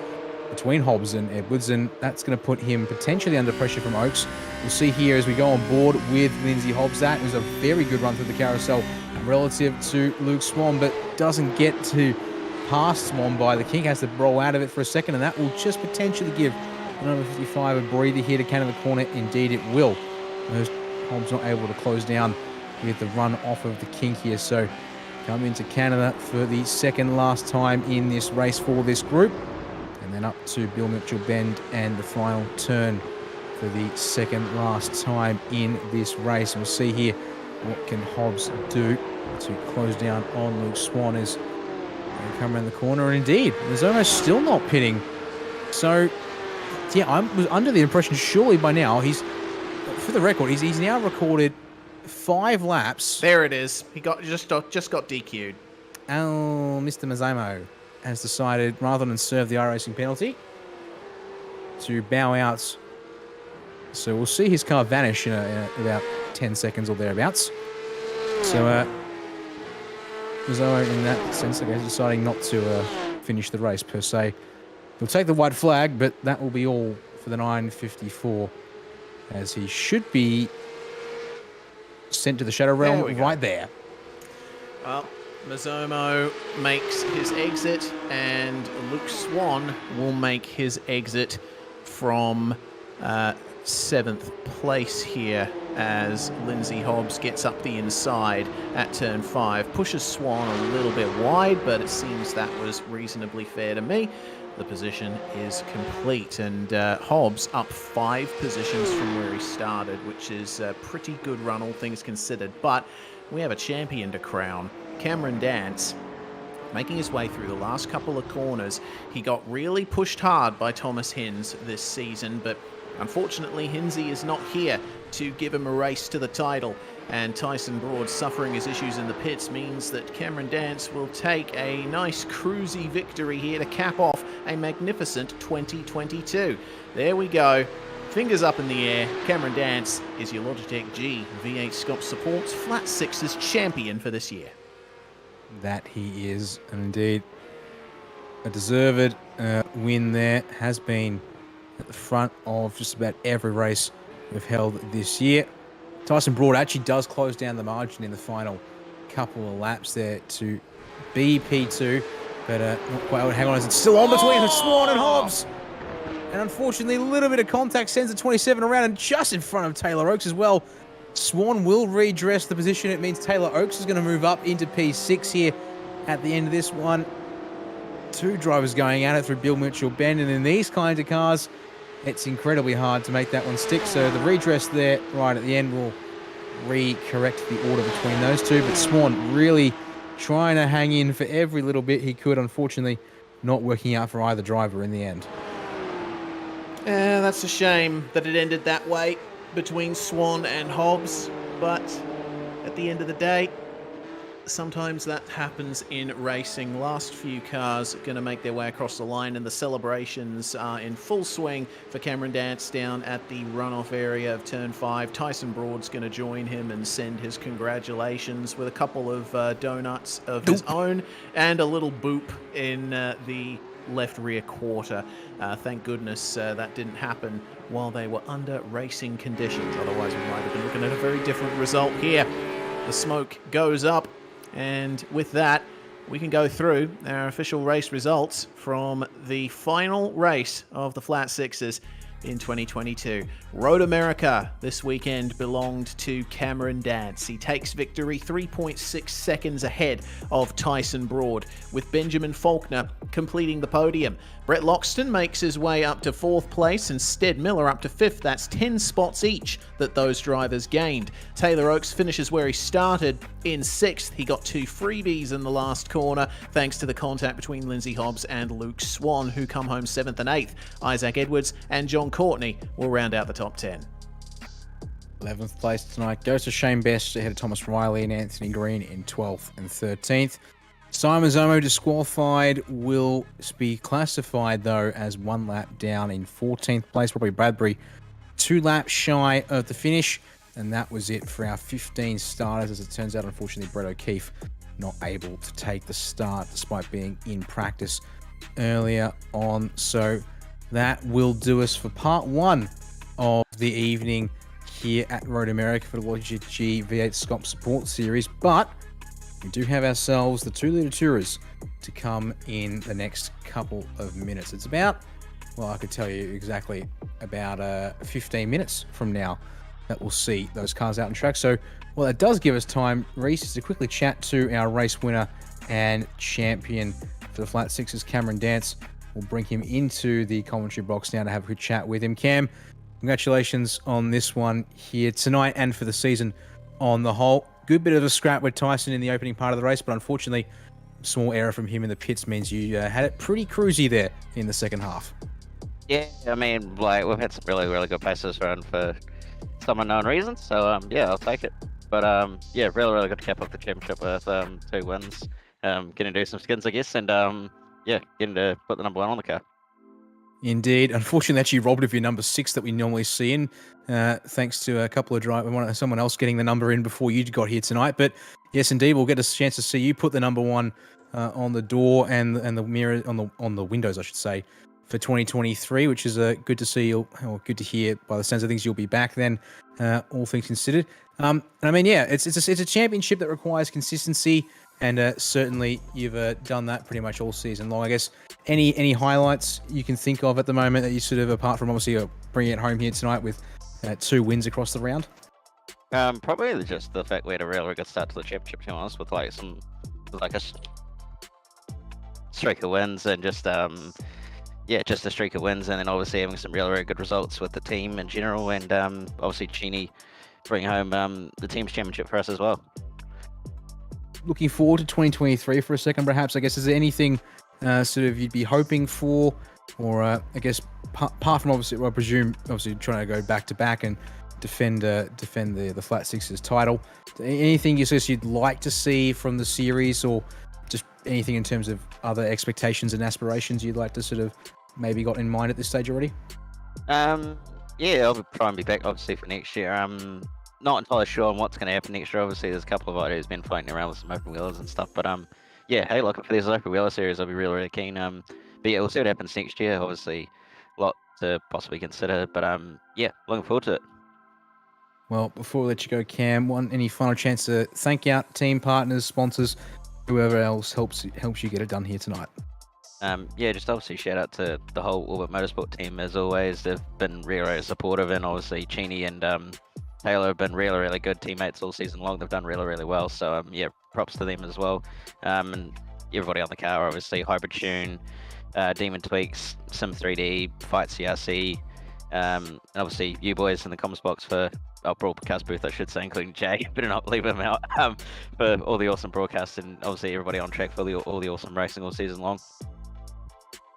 between Hobbs and Edwards, and that's going to put him potentially under pressure from Oakes. We'll see here as we go on board with Lindsay Hobbs. That was a very good run through the carousel relative to Luke Swan, but doesn't get to pass Swan by the kink. Has to roll out of it for a second, and that will just potentially give number 55 a breather here to can of the corner. Indeed it will. Hobbs not able to close down with the run off of the kink here. So come into Canada for the second last time in this race for this group. And then up to Bill Mitchell Bend and the final turn for the second last time in this race. And we'll see here what can Hobbs do to close down on Luke Swan as they come around the corner. And indeed, Mazomo's still not pitting. So, yeah, I was under the impression surely by now for the record, he's now recorded 5 laps. There it is. He just got DQ'd. Oh, Mr. Mazomo has decided, rather than serve the iRacing penalty, to bow out. So we'll see his car vanish in about 10 seconds or thereabouts. So Mazomo, in that sense, I guess, deciding not to finish the race per se. He'll take the white flag, but that will be all for the 954, as he should be sent to the Shadow Realm right there. Well, Mazomo makes his exit, and Luke Swan will make his exit from 7th place here as Lindsay Hobbs gets up the inside at turn 5. Pushes Swan a little bit wide, but it seems that was reasonably fair to me. The position is complete, and Hobbs up 5 positions from where he started, which is a pretty good run, all things considered. But we have a champion to crown. Cameron Dance, making his way through the last couple of corners. He got really pushed hard by Thomas Hinz this season, but unfortunately Hinsey is not here to give him a race to the title, and Tyson Broad suffering his issues in the pits means that Cameron Dance will take a nice cruisy victory here to cap off a magnificent 2022. There we go. Fingers up in the air. Cameron Dance is your Logitech G V8SCOPS Support Flat Sixes champion for this year. That he is, and indeed a deserved win there. Has been at the front of just about every race we've held this year. Tyson Broad actually does close down the margin in the final couple of laps there to be P2, but not quite able to hang on as it's still on between Swan and Hobbs. And unfortunately, a little bit of contact sends the 27 around and just in front of Taylor Oakes as well. Swan will redress the position. It means Taylor Oakes is going to move up into P6 here at the end of this one. 2 drivers going at it through Bill Mitchell Bend, and in these kinds of cars, it's incredibly hard to make that one stick. So the redress there right at the end will re-correct the order between those two. But Swan really trying to hang in for every little bit he could. Unfortunately, not working out for either driver in the end. Yeah, that's a shame that it ended that way between Swan and Hobbs, but at the end of the day, sometimes that happens in racing. Last few cars are going to make their way across the line, and the celebrations are in full swing for Cameron Dance down at the runoff area of turn 5. Tyson Broad's going to join him and send his congratulations with a couple of donuts of his own and a little boop in the left rear quarter. Thank goodness that didn't happen while they were under racing conditions. Otherwise, we might have been looking at a very different result here. The smoke goes up, and with that, we can go through our official race results from the final race of the Flat Sixes in 2022. Road America this weekend belonged to Cameron Dance. He takes victory 3.6 seconds ahead of Tyson Broad, with Benjamin Faulkner completing the podium. Brett Loxton makes his way up to 4th place and Stead Miller up to 5th. That's 10 spots each that those drivers gained. Taylor Oakes finishes where he started in 6th. He got 2 freebies in the last corner thanks to the contact between Lindsay Hobbs and Luke Swan, who come home 7th and 8th. Isaac Edwards and John Courtney will round out the top 10. 11th place tonight goes to Shane Best ahead of Thomas Riley and Anthony Green in 12th and 13th. Simon Zomo disqualified, will be classified though as 1 lap down in 14th place. Probably Bradbury 2 laps shy of the finish, and that was it for our 15 starters. As it turns out, unfortunately, Brett O'Keefe not able to take the start despite being in practice earlier on. So that will do us for part 1 of the evening here at Road America for the Logitech G V8SCOPS Support Series. But we do have ourselves the 2-litre Tourers to come in the next couple of minutes. It's about, well, I could tell you exactly about 15 minutes from now that we'll see those cars out on track. So, well, it does give us time, Reese, to quickly chat to our race winner and champion for the Flat Sixes, Cameron Dance. We'll bring him into the commentary box now to have a quick chat with him. Cam, congratulations on this one here tonight and for the season on the whole. good bit of a scrap with Tyson in the opening part of the race, but unfortunately, small error from him in the pits means you had it pretty cruisy there in the second half. Yeah, I mean, like, we've had some really, really good paces around for some unknown reasons, so, yeah, I'll take it. But, yeah, really, really good to cap off the championship with 2 wins. Getting to do some skins, I guess, and, yeah, getting to put the number 1 on the car. Indeed. Unfortunately, actually robbed of your number 6 that we normally see in, thanks to a couple of someone else getting the number in before you got here tonight. But yes, indeed, we'll get a chance to see you put the number 1 on the door and the mirror on the windows, I should say, for 2023, which is good to see, or good to hear. By the sense of things, you'll be back then, all things considered. And I mean, yeah, it's a championship that requires consistency. And certainly you've done that pretty much all season long. I guess any highlights you can think of at the moment that you sort of, apart from obviously bringing it home here tonight with 2 wins across the round? Probably just the fact we had a really good start to the championship, to be honest, with like a streak of wins and just yeah, just a streak of wins, and then obviously having some really, really good results with the team in general, and obviously Cheney bring home the team's championship for us as well. Looking forward to 2023 for a second, perhaps. I guess, is there anything sort of you'd be hoping for, or I guess apart from obviously, I presume obviously trying to go back to back and defend the Flat Sixes title. Anything you'd like to see from the series, or just anything in terms of other expectations and aspirations you'd like to sort of maybe got in mind at this stage already? Yeah, I'll try and be back obviously for next year. Not entirely sure on what's going to happen next year. Obviously, there's a couple of ideas been floating around with some open wheelers and stuff. But yeah, hey, look, for this open wheeler series, I'll be really, really keen. But yeah, we'll see what happens next year. Obviously, a lot to possibly consider. But yeah, looking forward to it. Well, before we let you go, Cam, any final chance to thank out team partners, sponsors, whoever else helps you get it done here tonight? Yeah, just obviously shout out to the whole Orbit Motorsport team as always. They've been really, really supportive, and obviously Cheney and Taylor have been really, really good teammates all season long. They've done really, really well. So yeah, props to them as well. And everybody on the car, obviously Hybrid Tune, Demon Tweaks, Sim3D, Fight CRC, and obviously you boys in the comms box for our broadcast booth, I should say, including Jay. Better not leave him out. For all the awesome broadcasts, and obviously everybody on track for all the awesome racing all season long.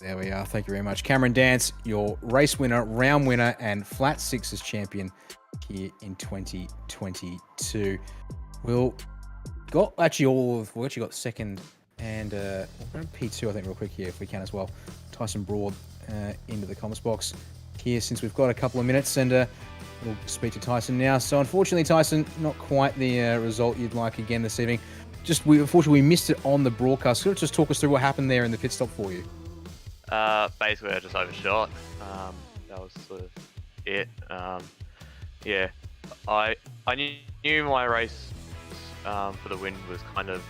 There we are. Thank you very much. Cameron Dance, your race winner, round winner, and Flat Sixes champion here in 2022. We've actually got second and P2, I think, real quick here, if we can as well. Tyson Broad into the comments box here, since we've got a couple of minutes, and we'll speak to Tyson now. So unfortunately, Tyson, not quite the result you'd like again this evening. Unfortunately, we missed it on the broadcast. Could you just talk us through what happened there in the pit stop for you? Basically, I just overshot. That was sort of it. Yeah, I knew my race for the win was kind of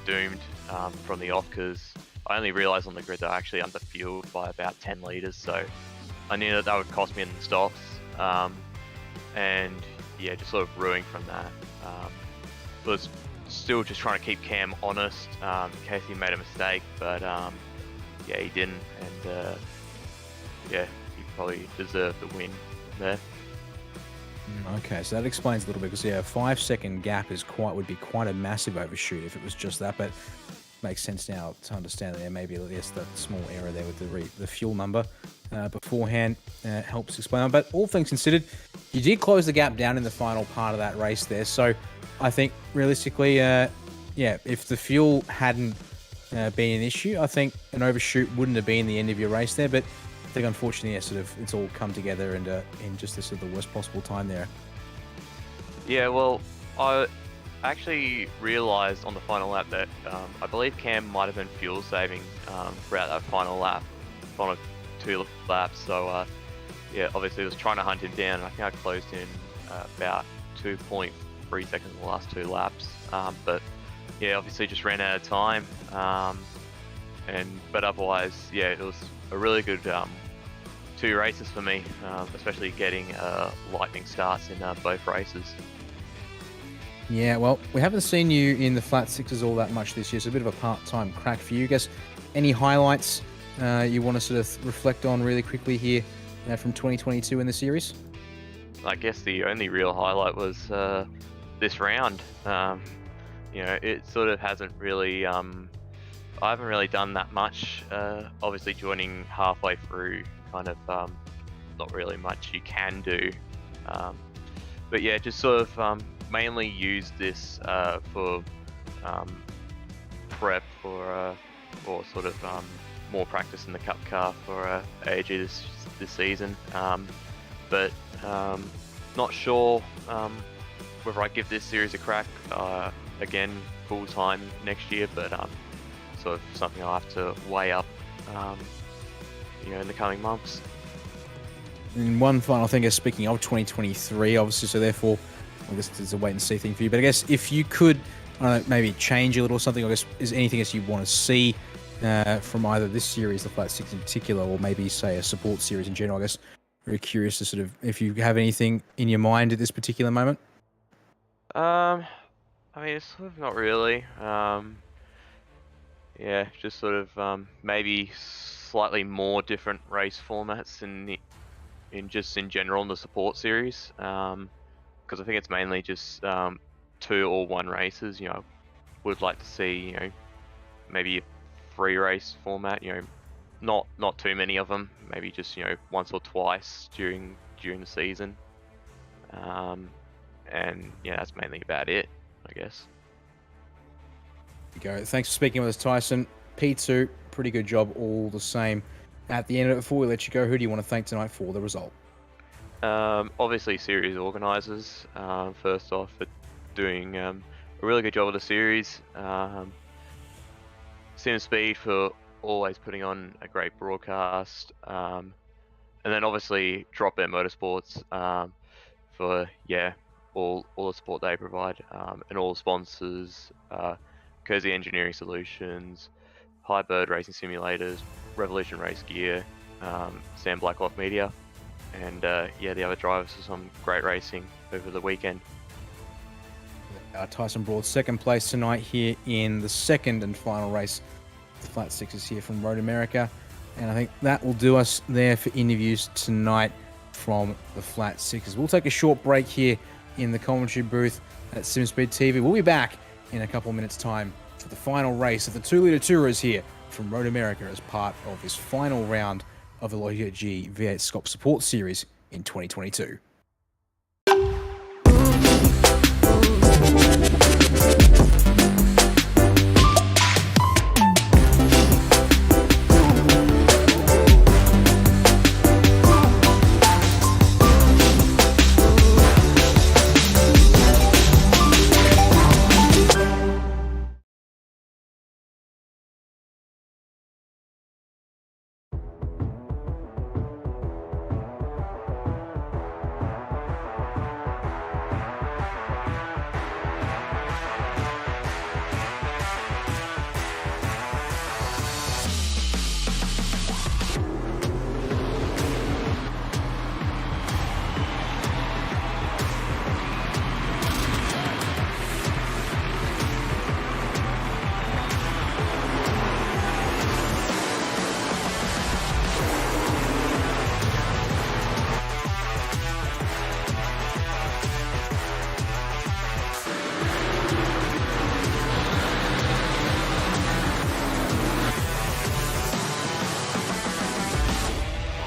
doomed from the off, because I only realised on the grid that I actually underfueled by about 10 litres, so I knew that would cost me in the stops. And yeah, just sort of ruining from that. Was still just trying to keep Cam honest in case he made a mistake, but yeah, he didn't, and yeah, he probably deserved the win there. Okay, so that explains a little bit, because yeah, a 5-second gap would be quite a massive overshoot if it was just that, but makes sense now to understand that there maybe at least that small error there with the fuel number beforehand helps explain. But all things considered, you did close the gap down in the final part of that race there, so I think realistically, yeah, if the fuel hadn't been an issue, I think an overshoot wouldn't have been the end of your race there, but I think unfortunately, yeah, sort of it's all come together and in just the sort of the worst possible time there. Yeah, well, I actually realised on the final lap that I believe Cam might have been fuel saving throughout that final lap, final 2 laps. So yeah, obviously I was trying to hunt him down, and I think I closed in about 2.3 seconds in the last 2 laps. But yeah, obviously just ran out of time. But otherwise, yeah, it was a really good 2 races for me, especially getting lightning starts in both races. Yeah, well, we haven't seen you in the Flat Sixes all that much this year, so a bit of a part-time crack for you. I guess any highlights you want to sort of reflect on really quickly here from 2022 in the series? I guess the only real highlight was this round. You know, it sort of hasn't really. I haven't really done that much. Obviously, joining halfway through, kind of not really much you can do. But yeah, just sort of mainly use this for prep or sort of more practice in the Cup car for AG this season. But not sure whether I give this series a crack again full time next year, but sort of something I'll have to weigh up, you know, in the coming months. And one final thing is, speaking of 2023, obviously, so therefore, I guess it's a wait and see thing for you. But I guess if you could, I don't know, maybe change a little something, I guess, is anything else you want to see from either this series, the Flat 6 in particular, or maybe, say, a support series in general? I guess very curious to sort of, if you have anything in your mind at this particular moment. I mean, it's sort of not really. Yeah, just sort of maybe slightly more different race formats in general in the support series. Because I think it's mainly just 2 or 1 races. You know, would like to see, you know, maybe a 3 race format. You know, not too many of them. Maybe just, you know, once or twice during the season. And yeah, that's mainly about it, I guess. Go. Thanks for speaking with us, Tyson. P2, pretty good job all the same. At the end of it, before we let you go, who do you want to thank tonight for the result? Obviously, series organisers, first off, for doing a really good job of the series. Sim Speed for always putting on a great broadcast. And then obviously Drop Bear Motorsports for, yeah, all the support they provide, and all the sponsors, Cozy Engineering Solutions, High Bird Racing Simulators, Revolution Race Gear, Sam Blacklock Media, and yeah, the other drivers for some great racing over the weekend. Tyson Broad, second place tonight here in the second and final race. The Flat 6s here from Road America. And I think that will do us there for interviews tonight from the Flat 6s. We'll take a short break here in the commentary booth at SimSpeed TV. We'll be back in a couple of minutes' time for the final race of the 2-litre Tourers here from Road America as part of this final round of the Logitech G V8SCOPS Support Series in 2022.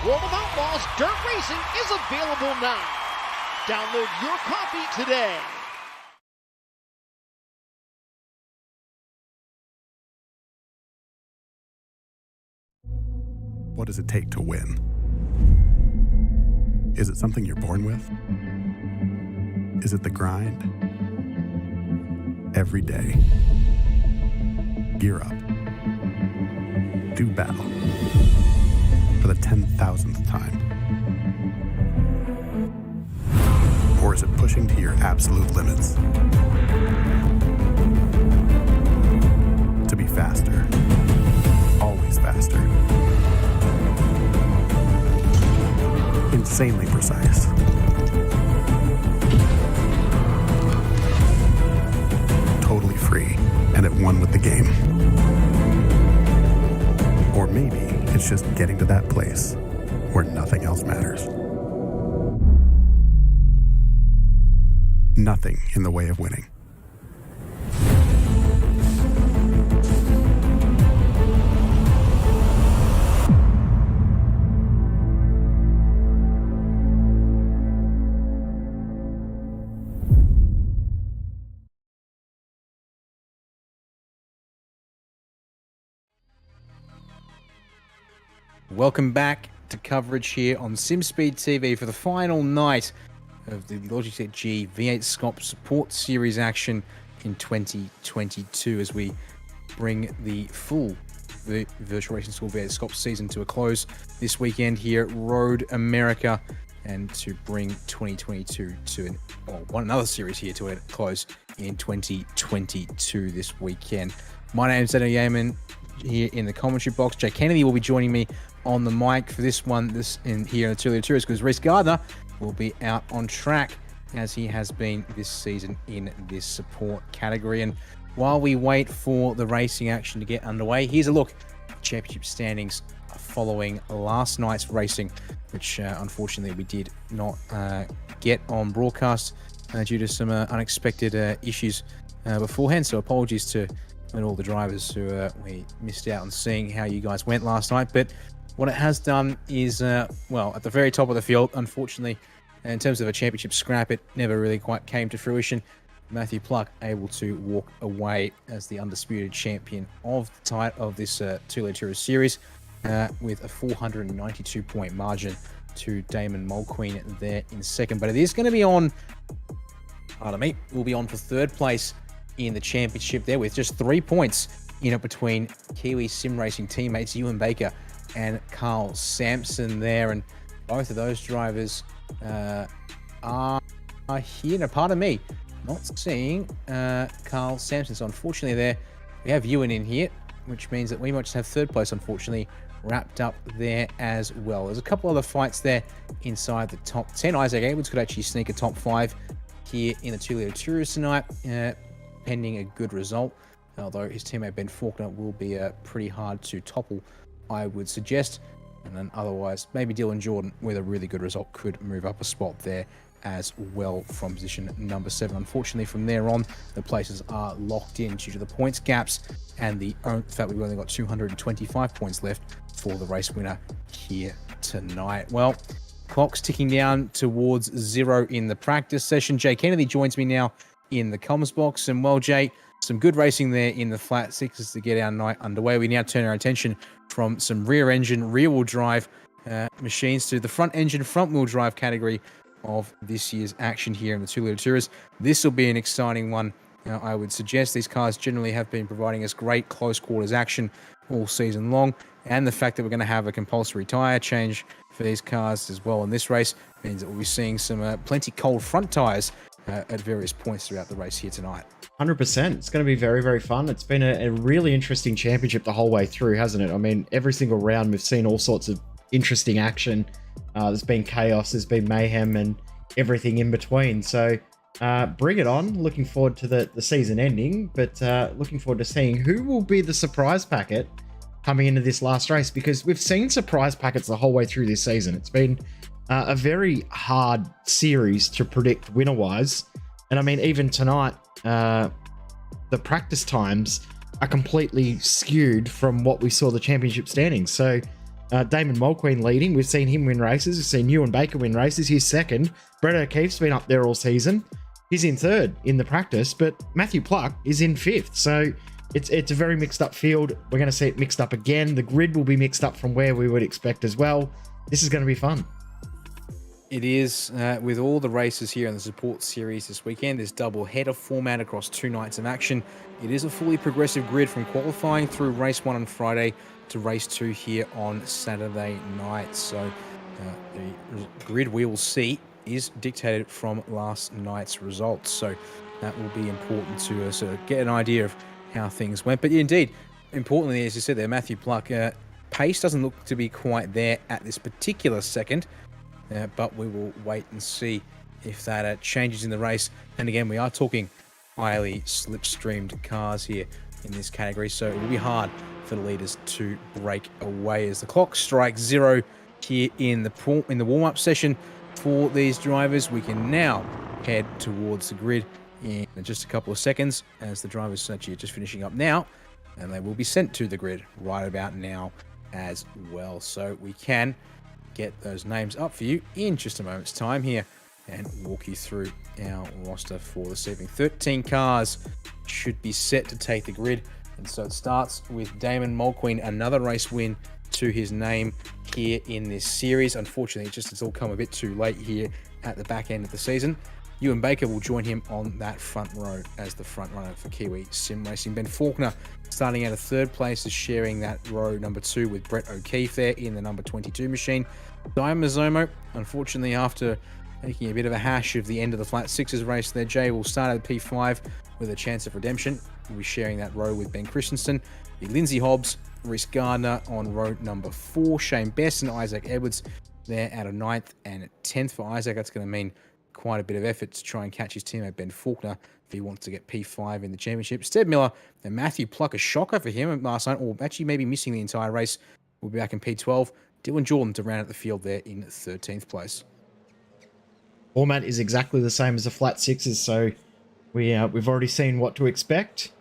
World of Outlaws Dirt Racing is available now. Download your copy today. What does it take to win? Is it something you're born with? Is it the grind? Every day. Gear up. Do battle. For the 10,000th time? Or is it pushing to your absolute limits? To be faster. Always faster. Insanely precise. Totally free and at one with the game. Or maybe it's just getting to that place where nothing else matters. nothing in the way of winning. Welcome back to coverage here on SimSpeed TV for the final night of the Logitech G V8SCOPS Support Series action in 2022 as we bring the full Virtual Racing School V8SCOPS season to a close this weekend here at Road America, and to bring 2022 to another series here to a close in 2022 this weekend. My name is Daniel Yeaman here in the commentary box. Jay Kennedy will be joining me on the mic for this one, here in the Tulia Tourist, because Reese Gardner will be out on track as he has been this season in this support category. And while we wait for the racing action to get underway, here's a look at championship standings following last night's racing, which unfortunately we did not get on broadcast due to some unexpected issues beforehand. So apologies to all the drivers who we missed out on seeing how you guys went last night. But what it has done is, well, at the very top of the field, unfortunately, in terms of a championship scrap, it never really quite came to fruition. Matthew Pluck able to walk away as the undisputed champion of this two-lane tourist series with a 492-point margin to Damon Mulqueen there in second. But it is going to be on, will be on for third place in the championship there with just 3 points between Kiwi sim racing teammates Ewan Baker and Carl Sampson there, and both of those drivers are here. Now, pardon me, not seeing Carl Sampson. So unfortunately there, we have Ewan in here, which means that we might just have third place, unfortunately, wrapped up there as well. There's a couple other fights there inside the top 10. Isaac Edwards could actually sneak a top 5 here in the Tulia Tourist tonight, pending a good result, although his teammate Ben Faulkner will be pretty hard to topple, I would suggest. And then otherwise, maybe Dylan Jordan with a really good result could move up a spot there as well from position number 7. Unfortunately, from there on, the places are locked in due to the points gaps and the fact we've only got 225 points left for the race winner here tonight. Well, clock's ticking down towards 0 in the practice session. Jay Kennedy joins me now in the comms box. And well, Jay, some good racing there in the flat sixes to get our night underway. We now turn our attention from some rear engine, rear wheel drive machines to the front engine, front wheel drive category of this year's action here in the Two-Liter Tourist. This will be an exciting one. I would suggest these cars generally have been providing us great close quarters action all season long, and the fact that we're going to have a compulsory tyre change for these cars as well in this race means that we'll be seeing some plenty cold front tyres at various points throughout the race here tonight. 100%. It's going to be very, very fun. It's been a really interesting championship the whole way through, hasn't it? I mean, every single round we've seen all sorts of interesting action. There's been chaos, there's been mayhem, and everything in between. So bring it on. Looking forward to the season ending, but looking forward to seeing who will be the surprise packet coming into this last race, because we've seen surprise packets the whole way through this season. It's been a very hard series to predict winner-wise. And I mean, even tonight, the practice times are completely skewed from what we saw the championship standings. So Damon Mulqueen leading. We've seen him win races. We've seen Ewan Baker win races. He's second. Brett O'Keefe's been up there all season. He's in third in the practice, but Matthew Pluck is in fifth. So it's a very mixed up field. We're going to see it mixed up again. The grid will be mixed up from where we would expect as well. This is going to be fun. It is, with all the races here in the support series this weekend, this double header format across 2 nights of action. It is a fully progressive grid from qualifying through race 1 on Friday to race 2 here on Saturday night. So the grid we will see is dictated from last night's results. So that will be important to sort of get an idea of how things went. But indeed, importantly, as you said there, Matthew Pluck, pace doesn't look to be quite there at this particular second. But we will wait and see if that changes in the race. And again, we are talking highly slipstreamed cars here in this category, so it will be hard for the leaders to break away as the clock strikes 0 here in the warm-up session for these drivers. We can now head towards the grid in just a couple of seconds, as the drivers actually are just finishing up now, and they will be sent to the grid right about now as well. So we can get those names up for you in just a moment's time here and walk you through our roster for this evening. 13 cars should be set to take the grid, and so it starts with Damon Mulqueen, another race win to his name here in this series. Unfortunately, it's all come a bit too late here at the back end of the season. Ewan Baker will join him on that front row as the front runner for Kiwi Sim Racing. Ben Faulkner starting out of third place is sharing that row number 2 with Brett O'Keefe there in the number 22 machine. Diane Mazzomo, unfortunately, after making a bit of a hash of the end of the flat sixes race there, Jay will start at P5 with a chance of redemption. We'll be sharing that row with Ben Christensen. Lindsay Hobbs, Rhys Gardner on row number 4. Shane Best and Isaac Edwards there out of 9th and 10th for Isaac. That's going to mean quite a bit of effort to try and catch his teammate Ben Faulkner if he wants to get P5 in the championship. Steb Miller and Matthew Pluck, a shocker for him last night, or actually maybe missing the entire race. We'll be back in P12. Dylan Jordan to round out the field there in 13th place. Format is exactly the same as the flat sixes, so we've already seen what to expect.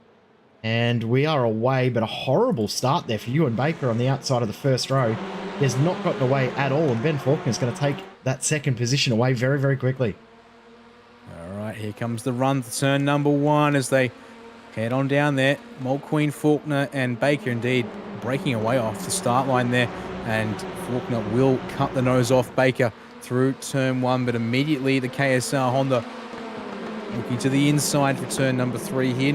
And we are away, but a horrible start there for Ewan Baker on the outside of the first row. He has not gotten away at all, and Ben Faulkner is going to take that second position away very, very quickly. All right, here comes the run to turn number 1 as they head on down there. Mulqueen, Faulkner and Baker indeed breaking away off the start line there, and Faulkner will cut the nose off Baker through turn 1, but immediately the KSR Honda looking to the inside for turn number 3 here.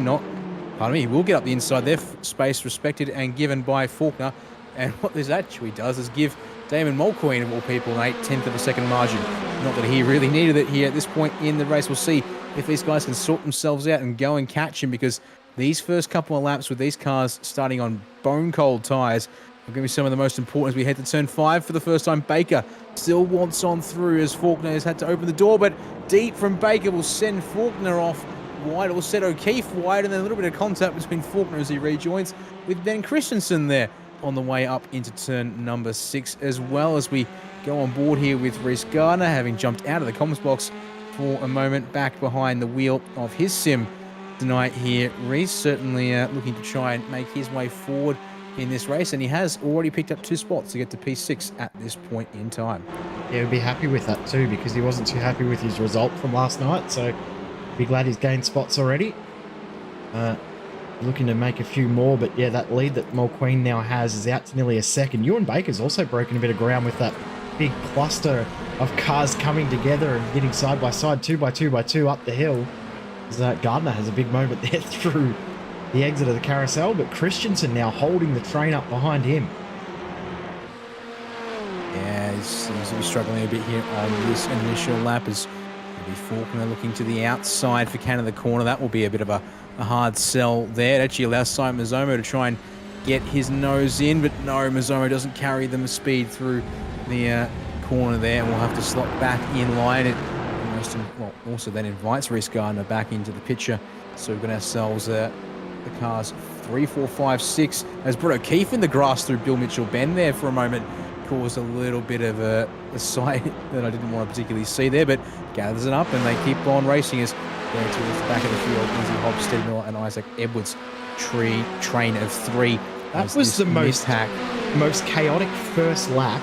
He will get up the inside there. Space respected and given by Faulkner. And what this actually does is give Damon Mulqueen, of all people, an 8/10 of a second margin. Not that he really needed it here at this point in the race. We'll see if these guys can sort themselves out and go and catch him, because these first couple of laps with these cars starting on bone-cold tyres are going to be some of the most important as we head to turn 5 for the first time. Baker still wants on through as Faulkner has had to open the door, but deep from Baker will send Faulkner off wide. It will set O'Keefe wide, and then a little bit of contact between Faulkner as he rejoins with Ben Christensen there on the way up into turn number 6, as well as we go on board here with Rhys Gardner, having jumped out of the comms box for a moment back behind the wheel of his sim tonight here. Rhys certainly looking to try and make his way forward in this race, and he has already picked up 2 spots to get to P6 at this point in time. Yeah, he'll be happy with that too, because he wasn't too happy with his result from last night, so be glad he's gained spots already. Looking to make a few more, but yeah, that lead that Mulqueen now has is out to nearly a second. Ewan Baker's also broken a bit of ground with that big cluster of cars coming together and getting side by side, 2 by 2 by 2 up the hill. Gardner has a big moment there through the exit of the carousel, but Christensen now holding the train up behind him. Yeah, he seems to be struggling a bit here on this initial lap as Faulkner looking to the outside for Canada corner. That will be a bit of a hard sell there. It actually allows Simon Mazzomo to try and get his nose in, but no, Mazzomo doesn't carry the speed through the corner there, and we'll have to slot back in line. It also then invites Rhys Gardner back into the picture. So we've got ourselves the cars 3, 4, 5, 6 as Brett O'Keefe in the grass through Bill Mitchell Bend there for a moment. Caused a little bit of a sight that I didn't want to particularly see there, but gathers it up and they keep on racing as going towards the back of the field. Lindsay Hobbs, Steve Miller and Isaac Edwards train of 3. That was the most chaotic first lap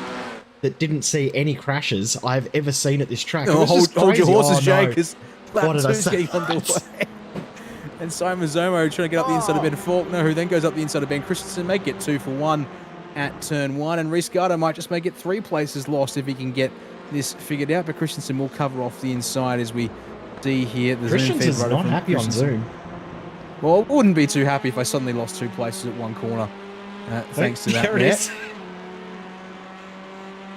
that didn't see any crashes I've ever seen at this track. Hold your horses, Jay, because lap 2's getting underway. And Simon Zomo trying to get up the inside of Ben Faulkner, who then goes up the inside of Ben Christensen, make it 2 for 1 at turn 1, and Rhys Gardner might just make it 3 places lost if he can get this figured out, but Christensen will cover off the inside as we see here. The Christensen's not happy on Zoom. Well, I wouldn't be too happy if I suddenly lost 2 places at one corner, thanks to that. There it is.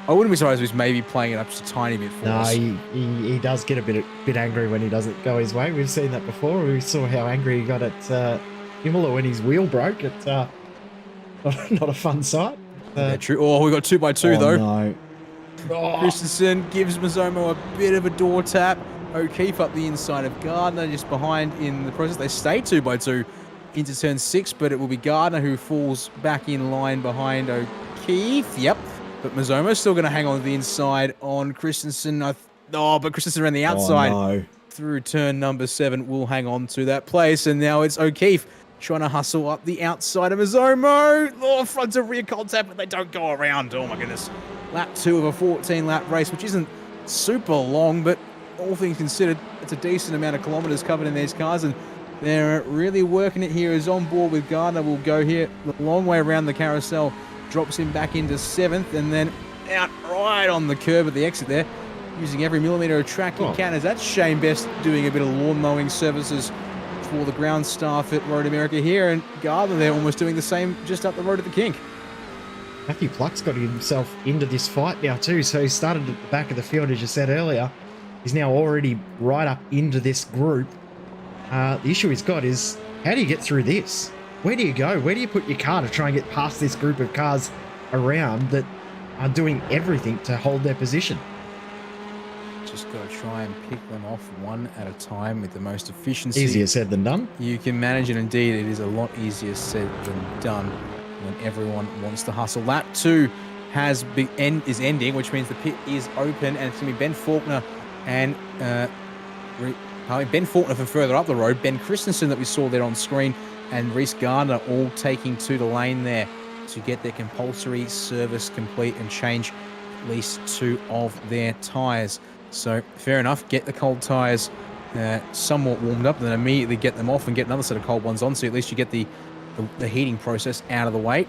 I wouldn't be surprised if he's maybe playing it up just a tiny bit for us. No, he does get a bit angry when he doesn't go his way. We've seen that before. We saw how angry he got at Imola when his wheel broke. It's not a fun sight. Yeah, true. Oh, we got 2 by 2 though. No. Christensen gives Mazzomo a bit of a door tap. O'Keefe up the inside of Gardner, just behind in the process. They stay 2 by 2 into turn 6, but it will be Gardner who falls back in line behind O'Keefe. Yep. But Mazzomo's still going to hang on to the inside on Christensen. But Christensen around the outside. Oh, no. through turn number 7 will hang on to that place. And now it's O'Keefe trying to hustle up the outside of Mazomo. Oh, front to rear contact, but they don't go around. Oh my goodness. Lap 2 of a 14-lap race, which isn't super long, but all things considered, it's a decent amount of kilometers covered in these cars, and they're really working it here. Is on board with Gardner. Will go here the long way around the carousel, drops him back into 7th, and then out right on the curb at the exit there, using every millimeter of track he can. As that's Shane Best doing a bit of lawn mowing services for the ground staff at Road America here, and Gardner there almost doing the same just up the road at the kink. Matthew Pluck's got himself into this fight now too, so he started at the back of the field, as you said earlier. He's now already right up into this group. The issue he's got is, how do you get through this? Where do you go? Where do you put your car to try and get past this group of cars around that are doing everything to hold their position? Just got to try and pick them off one at a time with the most efficiency. Easier said than done. You can manage it. Indeed, it is a lot easier said than done when everyone wants to hustle. Lap 2 is ending, which means the pit is open, and it's going to be Ben Faulkner and Ben Faulkner from further up the road, Ben Christensen that we saw there on screen, and Reese Gardner all taking to the lane there to get their compulsory service complete and change at least 2 of their tyres. So fair enough, get the cold tyres somewhat warmed up, and then immediately get them off and get another set of cold ones on, so at least you get the heating process out of the way.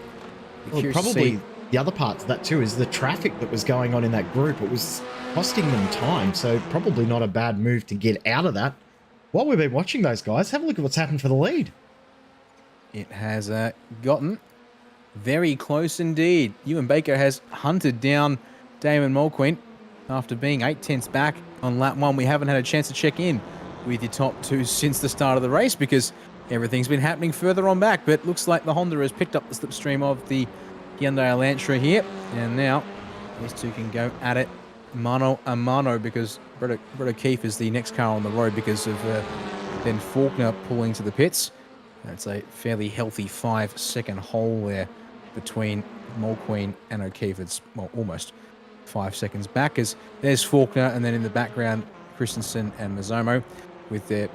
Well, probably the other part of that too is the traffic that was going on in that group. It was costing them time, so probably not a bad move to get out of that. While we've been watching those guys, have a look at what's happened for the lead. It has gotten very close indeed. Ewan Baker has hunted down Damon Mulqueen after being 8/10 back on lap 1. We haven't had a chance to check in with your top 2 since the start of the race because everything's been happening further on back, but looks like the Honda has picked up the slipstream of the Hyundai Elantra here, and now these two can go at it mano a mano because Brett O'Keefe is the next car on the road because of Ben Faulkner pulling to the pits. That's a fairly healthy 5-second hole there between Mulqueen and O'Keefe. It's almost 5 seconds back as there's Faulkner, and then in the background Christensen and Mazomo with their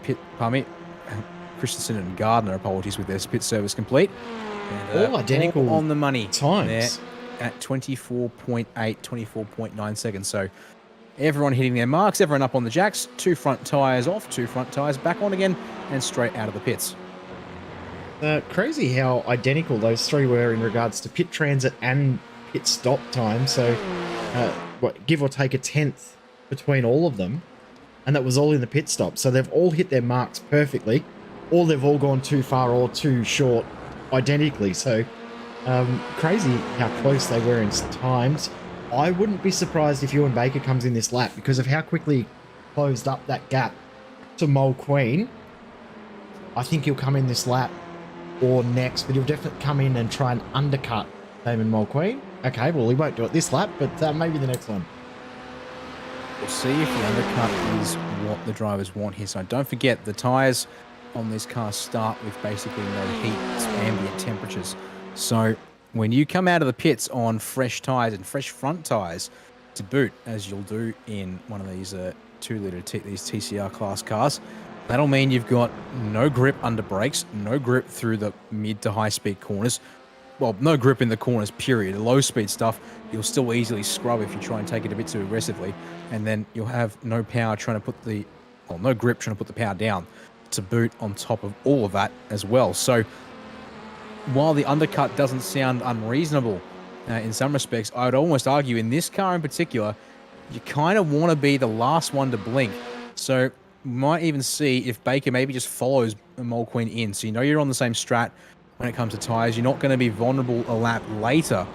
Christensen and Gardner, apologies, with their pit service complete. And, all identical all on the money times there at 24.8, 24.9 seconds. So everyone hitting their marks, everyone up on the jacks, 2 front tyres off, 2 front tyres back on again, and straight out of the pits. Crazy how identical those 3 were in regards to pit transit and pit stop time. So, give or take a 10th between all of them, and that was all in the pit stop. So they've all hit their marks perfectly, or they've all gone too far or too short identically. So, crazy how close they were in times. I wouldn't be surprised if Ewan Baker comes in this lap because of how quickly he closed up that gap to Mulqueen. I think he'll come in this lap or next, but he'll definitely come in and try and undercut Damon Mulqueen. Okay, well, he won't do it this lap, but maybe the next one. We'll see if the undercut is what the drivers want here. So don't forget, the tyres on this car start with basically no heat, it's ambient temperatures. So when you come out of the pits on fresh tyres and fresh front tyres to boot, as you'll do in one of these 2-litre these TCR class cars, that'll mean you've got no grip under brakes, no grip through the mid to high speed corners. Well, no grip in the corners, period. The low speed stuff, you'll still easily scrub if you try and take it a bit too aggressively. And then you'll have no power trying to put no grip trying to put the power down to boot on top of all of that as well. So while the undercut doesn't sound unreasonable in some respects, I would almost argue in this car in particular, you kind of want to be the last one to blink. So you might even see if Baker maybe just follows Mulqueen in. So you know you're on the same strat when it comes to tyres. You're not going to be vulnerable a lap later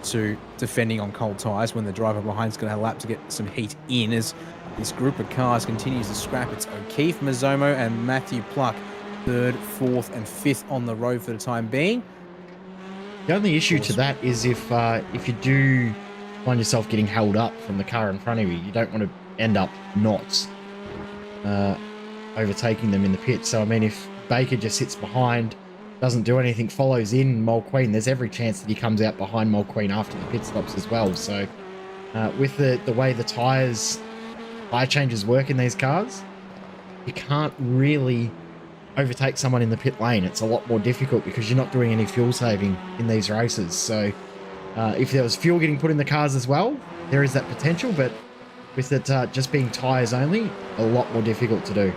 to defending on cold tyres when the driver behind is going to have a lap to get some heat in as this group of cars continues to scrap. It's O'Keefe, Mazomo and Matthew Pluck, 3rd, 4th and 5th on the road for the time being. The only issue to that is if you do find yourself getting held up from the car in front of you, you don't want to end up not overtaking them in the pit. So, I mean, if Baker just sits behind, doesn't do anything, follows in Mulqueen, there's every chance that he comes out behind Mulqueen after the pit stops as well. So, with the way the tyre changes work in these cars, you can't really overtake someone in the pit lane. It's a lot more difficult because you're not doing any fuel saving in these races. So if there was fuel getting put in the cars as well, there is that potential, but with it just being tyres only, a lot more difficult to do.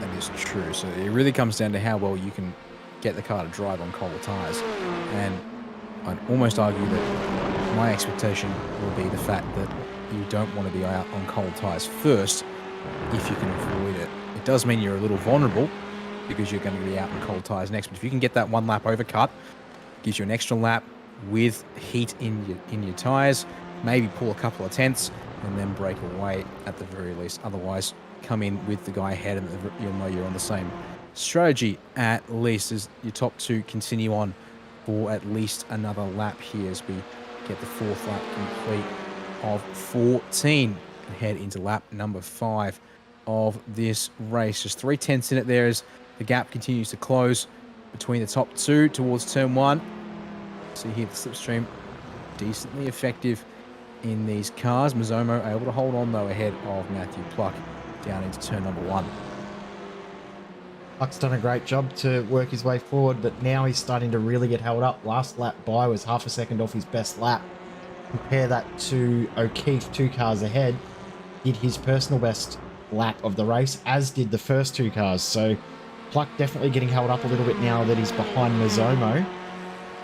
That is true. So it really comes down to how well you can get the car to drive on cold tyres. And I'd almost argue that my expectation will be the fact that you don't want to be out on cold tyres first if you can avoid it. It does mean you're a little vulnerable because you're going to be out on cold tyres next. But if you can get that one lap overcut, gives you an extra lap with heat in your tyres, maybe pull a couple of tenths and then break away at the very least. Otherwise, come in with the guy ahead and you'll know you're on the same strategy at least as your top two continue on for at least another lap here as we get the fourth lap complete of 14 and head into lap number 5 of this race. Just 3 tenths in it there as the gap continues to close between the top two towards turn 1. So here the slipstream decently effective in these cars. Mazomo able to hold on though ahead of Matthew Pluck down into turn number 1. Pluck's done a great job to work his way forward, but now he's starting to really get held up. Last lap by was half a second off his best lap. Compare that to O'Keefe, 2 cars ahead, did his personal best lap of the race, as did the first 2 cars. So Pluck definitely getting held up a little bit now that he's behind Mazomo.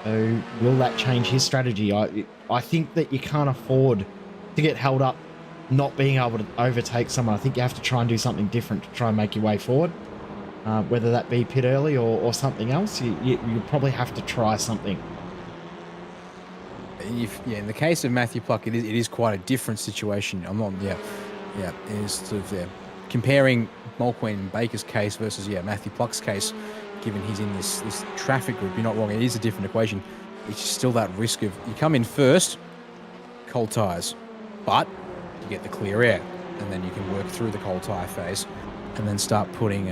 So will that change his strategy? I think that you can't afford to get held up not being able to overtake someone. I think you have to try and do something different to try and make your way forward. Whether that be pit early or something else, you probably have to try something. In the case of Matthew Pluck, it is quite a different situation. I'm not, it is sort of comparing Mulqueen and Baker's case versus Matthew Pluck's case. Given he's in this traffic group, you're not wrong. It is a different equation. It's still that risk of you come in first, cold tyres, but you get the clear air, and then you can work through the cold tyre phase, and then start putting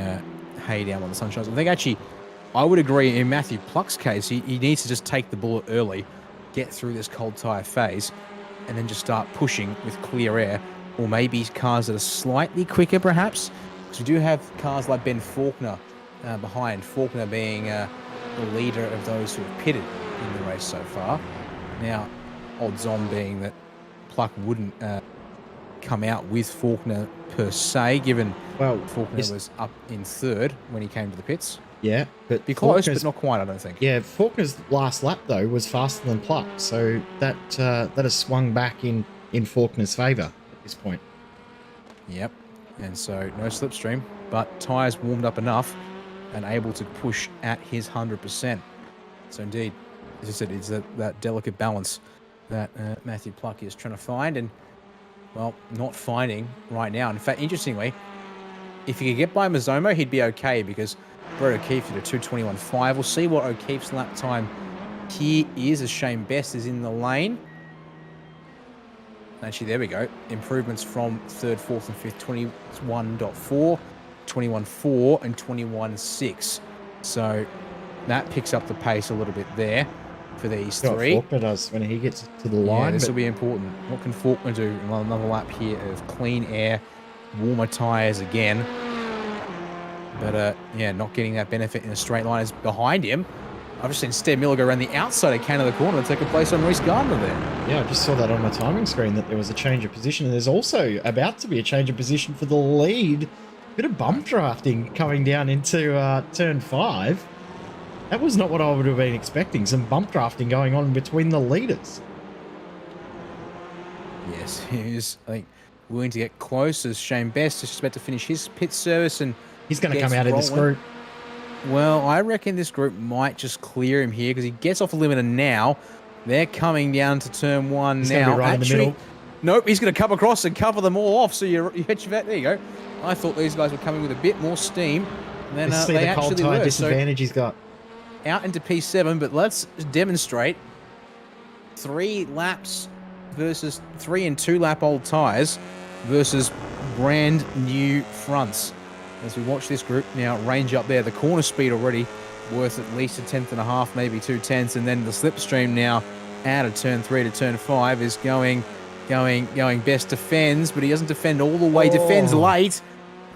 hay down when the sun shines. I think actually, I would agree in Matthew Pluck's case, he needs to just take the bullet early, get through this cold tyre phase, and then just start pushing with clear air, or maybe cars that are slightly quicker perhaps, because we do have cars like Ben Faulkner behind, Faulkner being the leader of those who have pitted in the race so far. Now, odds on being that Pluck wouldn't come out with Faulkner per se, given Faulkner was up in 3rd when he came to the pits. Yeah, but be close, but not quite, I don't think. Yeah, Faulkner's last lap though was faster than Pluck, so that has swung back in Faulkner's favour at this point. Yep, and so no slipstream, but tyres warmed up enough and able to push at his 100%. So indeed, as I said, it's that delicate balance that Matthew Pluck is trying to find, and well, not finding right now. In fact, interestingly, if he could get by Mazomo, he'd be okay because Brett O'Keefe did a 2:21.5. We'll see what O'Keefe's lap time here is as Shane Best is in the lane. Actually, there we go. Improvements from 3rd, 4th, and 5th, 21.4, 21.4, and 21.6. So that picks up the pace a little bit there for these three. What Faulkner does when he gets to the line. Yeah, this will be important. What can Faulkner do? Another lap here of clean air, warmer tyres again. But not getting that benefit in a straight line is behind him. I've just seen Stead Miller go around the outside of Canada corner and take a place on Reece Gardner there. Yeah, I just saw that on my timing screen that there was a change of position, and there's also about to be a change of position for the lead. Bit of bump drafting coming down into turn 5. That was not what I would have been expecting. Some bump drafting going on between the leaders. Yes, he is, I think, willing to get close as Shane Best is just about to finish his pit service, and he's going to come out of this group. Well, I reckon this group might just clear him here because he gets off the limiter now. They're coming down to turn 1 he's now. Right in the middle. Nope, he's going to come across and cover them all off. So you hit your vet. There you go. I thought these guys were coming with a bit more steam than see they the cold actually tire were. disadvantage he's got. Out into P7, but let's demonstrate 3 laps versus 3 and 2 lap old tyres versus brand new fronts. As we watch this group now range up there, the corner speed already worth at least 1.5 tenths, maybe 2 tenths, and then the slipstream now out of turn 3 to turn 5 is going. Best defends, but he doesn't defend all the way. Defends late.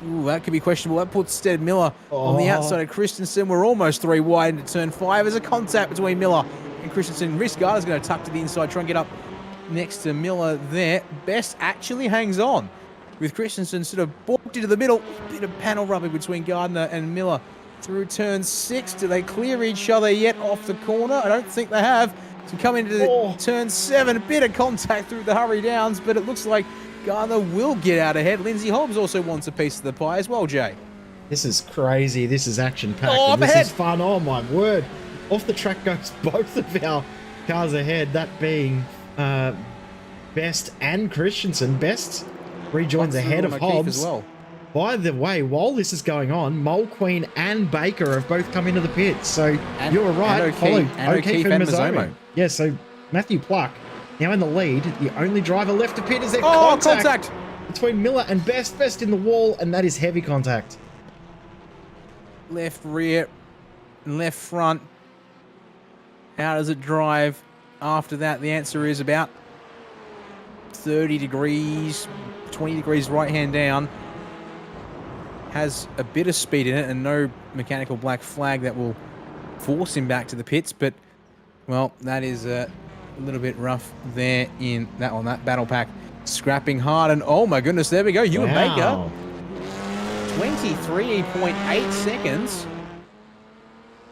Ooh, that could be questionable. That puts Stead Miller on the outside of Christensen. We're almost 3 wide into turn 5. There's a contact between Miller and Christensen. Risgarda's going to tuck to the inside, try and get up next to Miller there. Best actually hangs on with Christensen sort of balked into the middle. Bit of panel rubbing between Gardner and Miller through turn 6. Do they clear each other yet off the corner? I don't think they have. So come into turn 7, a bit of contact through the hurry downs, but it looks like Gardner will get out ahead. Lindsay Hobbs also wants a piece of the pie as well, Jay. This is crazy. This is action-packed. Oh, and this ahead. is fun. Oh, my word. Off the track goes both of our cars ahead, that being Best and Christensen. Best rejoins ahead of Hobbs. As well. By the way, while this is going on, Mole Queen and Baker have both come into the pits. So you're right. O'Keefe and Mazomo. Yeah, so Matthew Pluck now in the lead. The only driver left to pit is their contact between Miller and Best. Best in the wall, and that is heavy contact. Left rear, left front. How does it drive after that? The answer is about 30 degrees, 20 degrees right hand down. Has a bit of speed in it and no mechanical black flag that will force him back to the pits, but well, that is a little bit rough there in that one. That battle pack scrapping hard, and oh my goodness, there we go. Ewan Baker, 23.8 seconds.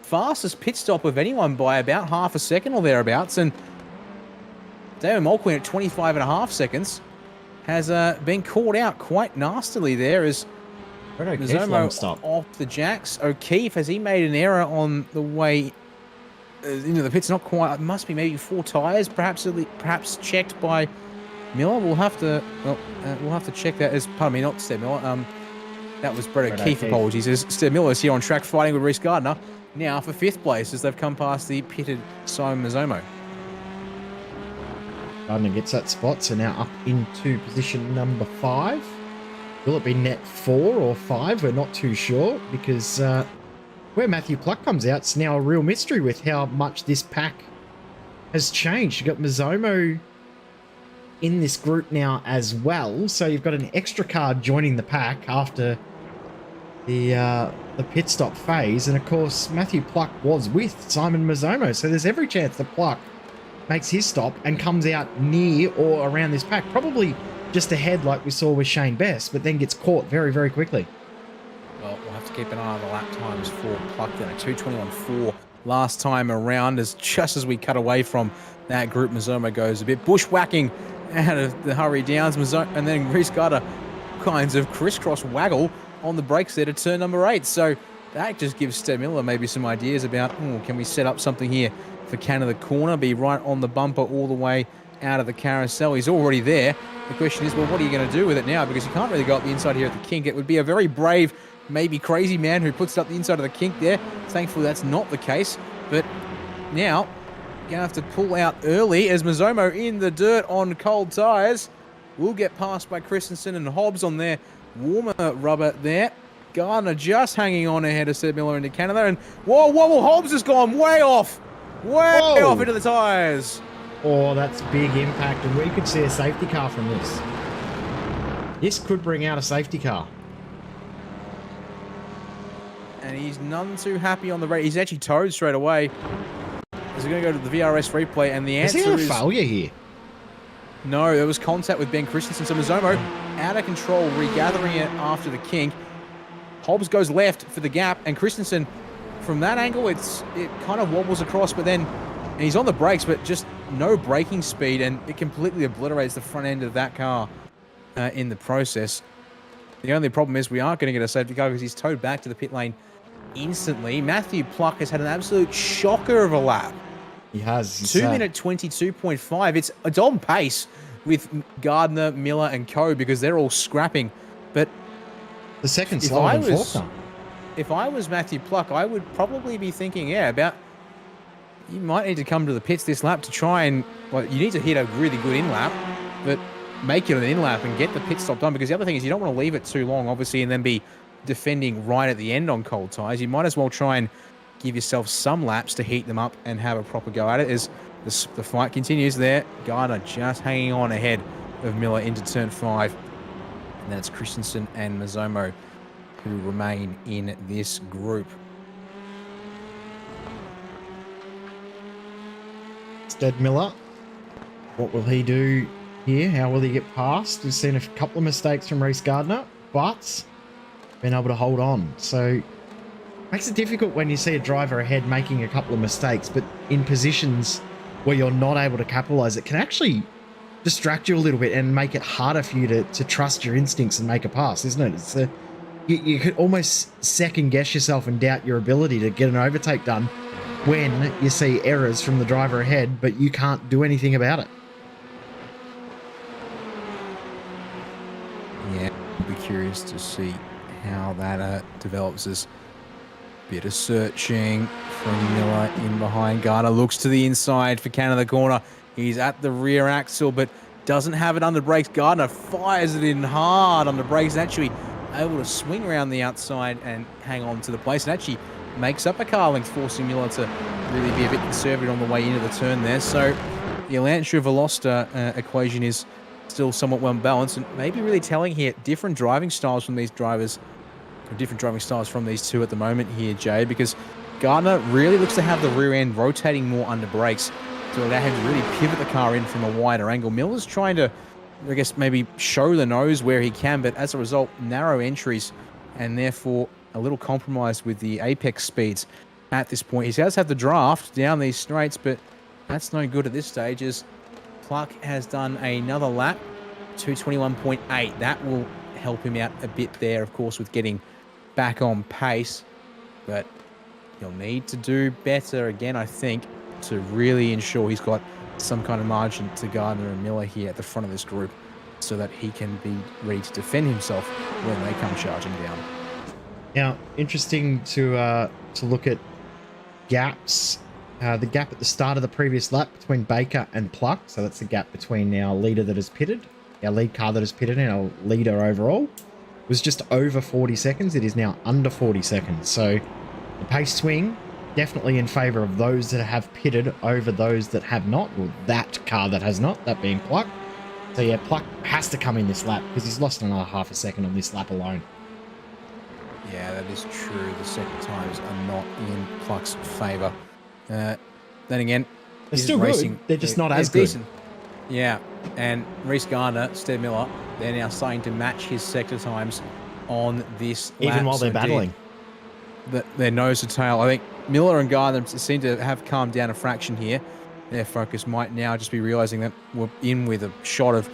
Fastest pit stop of anyone by about half a second or thereabouts, and David Mulqueen at 25.5 seconds has been caught out quite nastily there as Mazomo off the jacks. O'Keefe, has he made an error on the way into the pits? Not quite. It must be maybe 4 tyres, perhaps checked by Miller. We'll have to check that. As pardon me, not Steve Miller. That was Brett O'Keefe. Apologies. As Steve Miller is here on track fighting with Reece Gardner now for 5th place as they've come past the pitted Simon Mazomo. Gardner gets that spot, so now up into position number 5. Will it be net 4 or 5? We're not too sure, because where Matthew Pluck comes out, it's now a real mystery with how much this pack has changed. You've got Mazomo in this group now as well, so you've got an extra car joining the pack after the pit stop phase, and of course Matthew Pluck was with Simon Mazomo, so there's every chance that Pluck makes his stop and comes out near or around this pack, probably just ahead like we saw with Shane Best, but then gets caught very, very quickly. Well, we'll have to keep an eye on the lap times for Pluck then. A 2:21.4 last time around, as just as we cut away from that group, Mazomo goes a bit bushwhacking out of the hurry downs, and then Reece Gardner kinds of crisscross waggle on the brakes there to turn number 8. So that just gives Steve Miller maybe some ideas about, can we set up something here for Canada corner, be right on the bumper all the way out of the carousel. He's already there. The question is, well, what are you going to do with it now? Because you can't really go up the inside here at the kink. It would be a very brave, maybe crazy man who puts it up the inside of the kink there. Thankfully, that's not the case. But now, you're going to have to pull out early as Mazomo in the dirt on cold tyres. Will get passed by Christensen and Hobbs on their warmer rubber there. Gardner just hanging on ahead of Seb Miller into Canada. And whoa, Hobbs has gone way off. Way off into the tyres. Oh, that's big impact, and we could see a safety car from this. This could bring out a safety car. And he's none too happy on the rate. He's actually towed straight away. Is he going to go to the VRS replay? And the answer is a failure here. No, there was contact with Ben Christensen. So Mazomo out of control, regathering it after the kink. Hobbs goes left for the gap, and Christensen, from that angle, it kind of wobbles across, but then and he's on the brakes, but just no braking speed, and it completely obliterates the front end of that car in the process. The only problem is we aren't going to get a safety car because he's towed back to the pit lane instantly. Matthew Pluck has had an absolute shocker of a lap. He has. 2-minute 22.5. It's on pace with Gardner, Miller, and Co. because they're all scrapping. But the second slower than Falcon. If I was Matthew Pluck, I would probably be thinking, you might need to come to the pits this lap to try and, you need to hit a really good in-lap, but make it an in-lap and get the pit stop done, because the other thing is you don't want to leave it too long, obviously, and then be defending right at the end on cold tyres. You might as well try and give yourself some laps to heat them up and have a proper go at it as the fight continues there. Gardner just hanging on ahead of Miller into turn 5. And that's Christensen and Mazomo who remain in this group. Stead Miller, what will he do here? How will he get past? We've seen a couple of mistakes from Reece Gardner, but been able to hold on. So makes it difficult when you see a driver ahead making a couple of mistakes, but in positions where you're not able to capitalize, it can actually distract you a little bit and make it harder for you to trust your instincts and make a pass, isn't it? You could almost second guess yourself and doubt your ability to get an overtake done when you see errors from the driver ahead, but you can't do anything about it. Yeah, I'll be curious to see how that develops. As bit of searching from Miller in behind. Gardner looks to the inside for Canada corner. He's at the rear axle, but doesn't have it under brakes. Gardner fires it in hard under brakes, actually able to swing around the outside and hang on to the place, and actually makes up a car length, forcing Miller to really be a bit conservative on the way into the turn there. So the Elantra-Veloster equation is still somewhat well balanced, and maybe really telling here different driving styles from these drivers, different driving styles from these two at the moment here, Jay, because Gardner really looks to have the rear end rotating more under brakes to allow him to really pivot the car in from a wider angle. Miller's trying to, I guess, maybe show the nose where he can, but as a result, narrow entries and therefore a little compromised with the apex speeds at this point. He does have the draft down these straights, but that's no good at this stage as Pluck has done another lap, 221.8. That will help him out a bit there, of course, with getting back on pace, but he'll need to do better again, I think, to really ensure he's got some kind of margin to Gardner and Miller here at the front of this group so that he can be ready to defend himself when they come charging down. Now, interesting to look at gaps. The gap at the start of the previous lap between Baker and Pluck, so that's the gap between our leader that has pitted, our lead car that has pitted, and our leader overall, was just over 40 seconds. It is now under 40 seconds. So the pace swing definitely in favor of those that have pitted over those that have not, or that car that has not, that being Pluck. So yeah, Pluck has to come in this lap because he's lost another half a second on this lap alone. Yeah, that is true. The second times are not in Pluck's favour. Then again, they're still racing. Good. They're just not as good. Decent. Yeah, and Reece Gardner, Stead Miller, they're now starting to match his sector times on this lap. Even while they're battling. Their nose to tail. I think Miller and Gardner seem to have calmed down a fraction here. Their focus might now just be realising that we're in with a shot of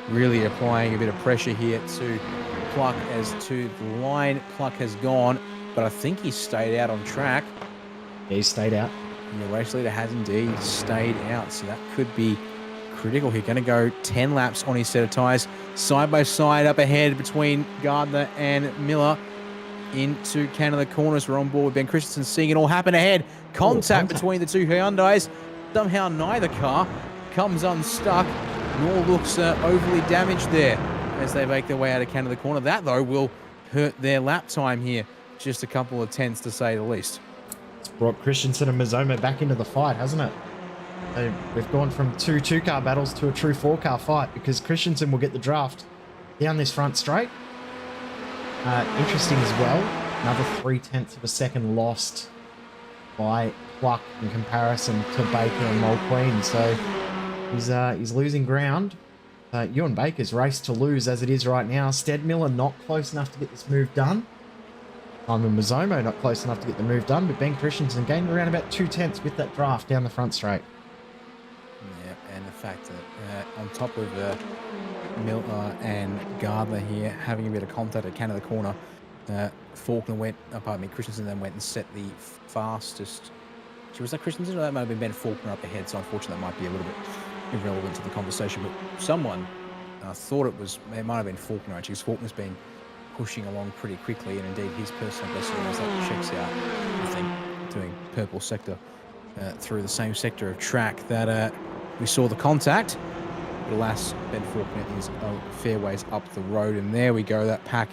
really applying a bit of pressure here to Pluck as to the line. Pluck has gone, but I think he's stayed out on track. Yeah, he's stayed out. And the race leader has indeed stayed out, so that could be critical. He's going to go 10 laps on his set of tyres, side by side up ahead between Gardner and Miller into Canada corners. We're on board with Ben Christensen, seeing it all happen ahead. Contact between the two Hyundais. Somehow neither car comes unstuck, nor looks overly damaged there as they make their way out of Canada corner. That, though, will hurt their lap time here. Just a couple of tenths, to say the least. It's brought Christensen and Mazoma back into the fight, hasn't it? We've gone from two two-car battles to a true four-car fight because Christensen will get the draft down this front straight. Interesting as well, another 0.3 of a second lost by Pluck in comparison to Baker and Mulqueen. So he's losing ground. Ewan Baker's race to lose as it is right now. Stead Miller not close enough to get this move done. Simon Mazzomo not close enough to get the move done, but Ben Christensen gained around about 0.2 with that draft down the front straight. Yeah, and the fact that on top of Miller and Gardner here having a bit of contact at Canada corner, Christensen then went and set the fastest. Was that Christensen, or that might have been Ben Faulkner up ahead? So unfortunately, that might be a little bit irrelevant to the conversation. But someone thought it might have been Faulkner actually, because Faulkner's been pushing along pretty quickly, and indeed his personal best as that checks out, I think, doing purple sector through the same sector of track that we saw the contact. But alas, Ben Faulkner is a fair ways up the road, and there we go, that pack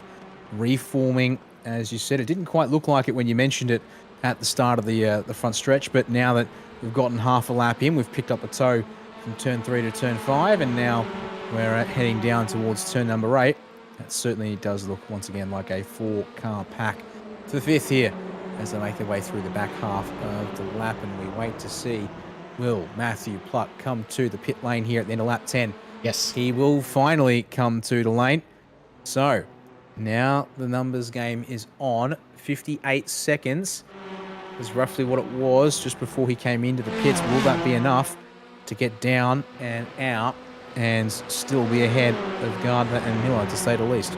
reforming. As you said, it didn't quite look like it when you mentioned it at the start of the front stretch, but now that we've gotten half a lap in, we've picked up a tow from turn 3 to turn 5, and now we're heading down towards turn number 8. That certainly does look, once again, like a 4-car pack for 5th here as they make their way through the back half of the lap, and we wait to see, will Matthew Pluck come to the pit lane here at the end of lap 10? Yes. He will finally come to the lane. So now the numbers game is on. 58 seconds is roughly what it was just before he came into the pits. Will that be enough to get down and out and still be ahead of Gardner and Miller, to say the least?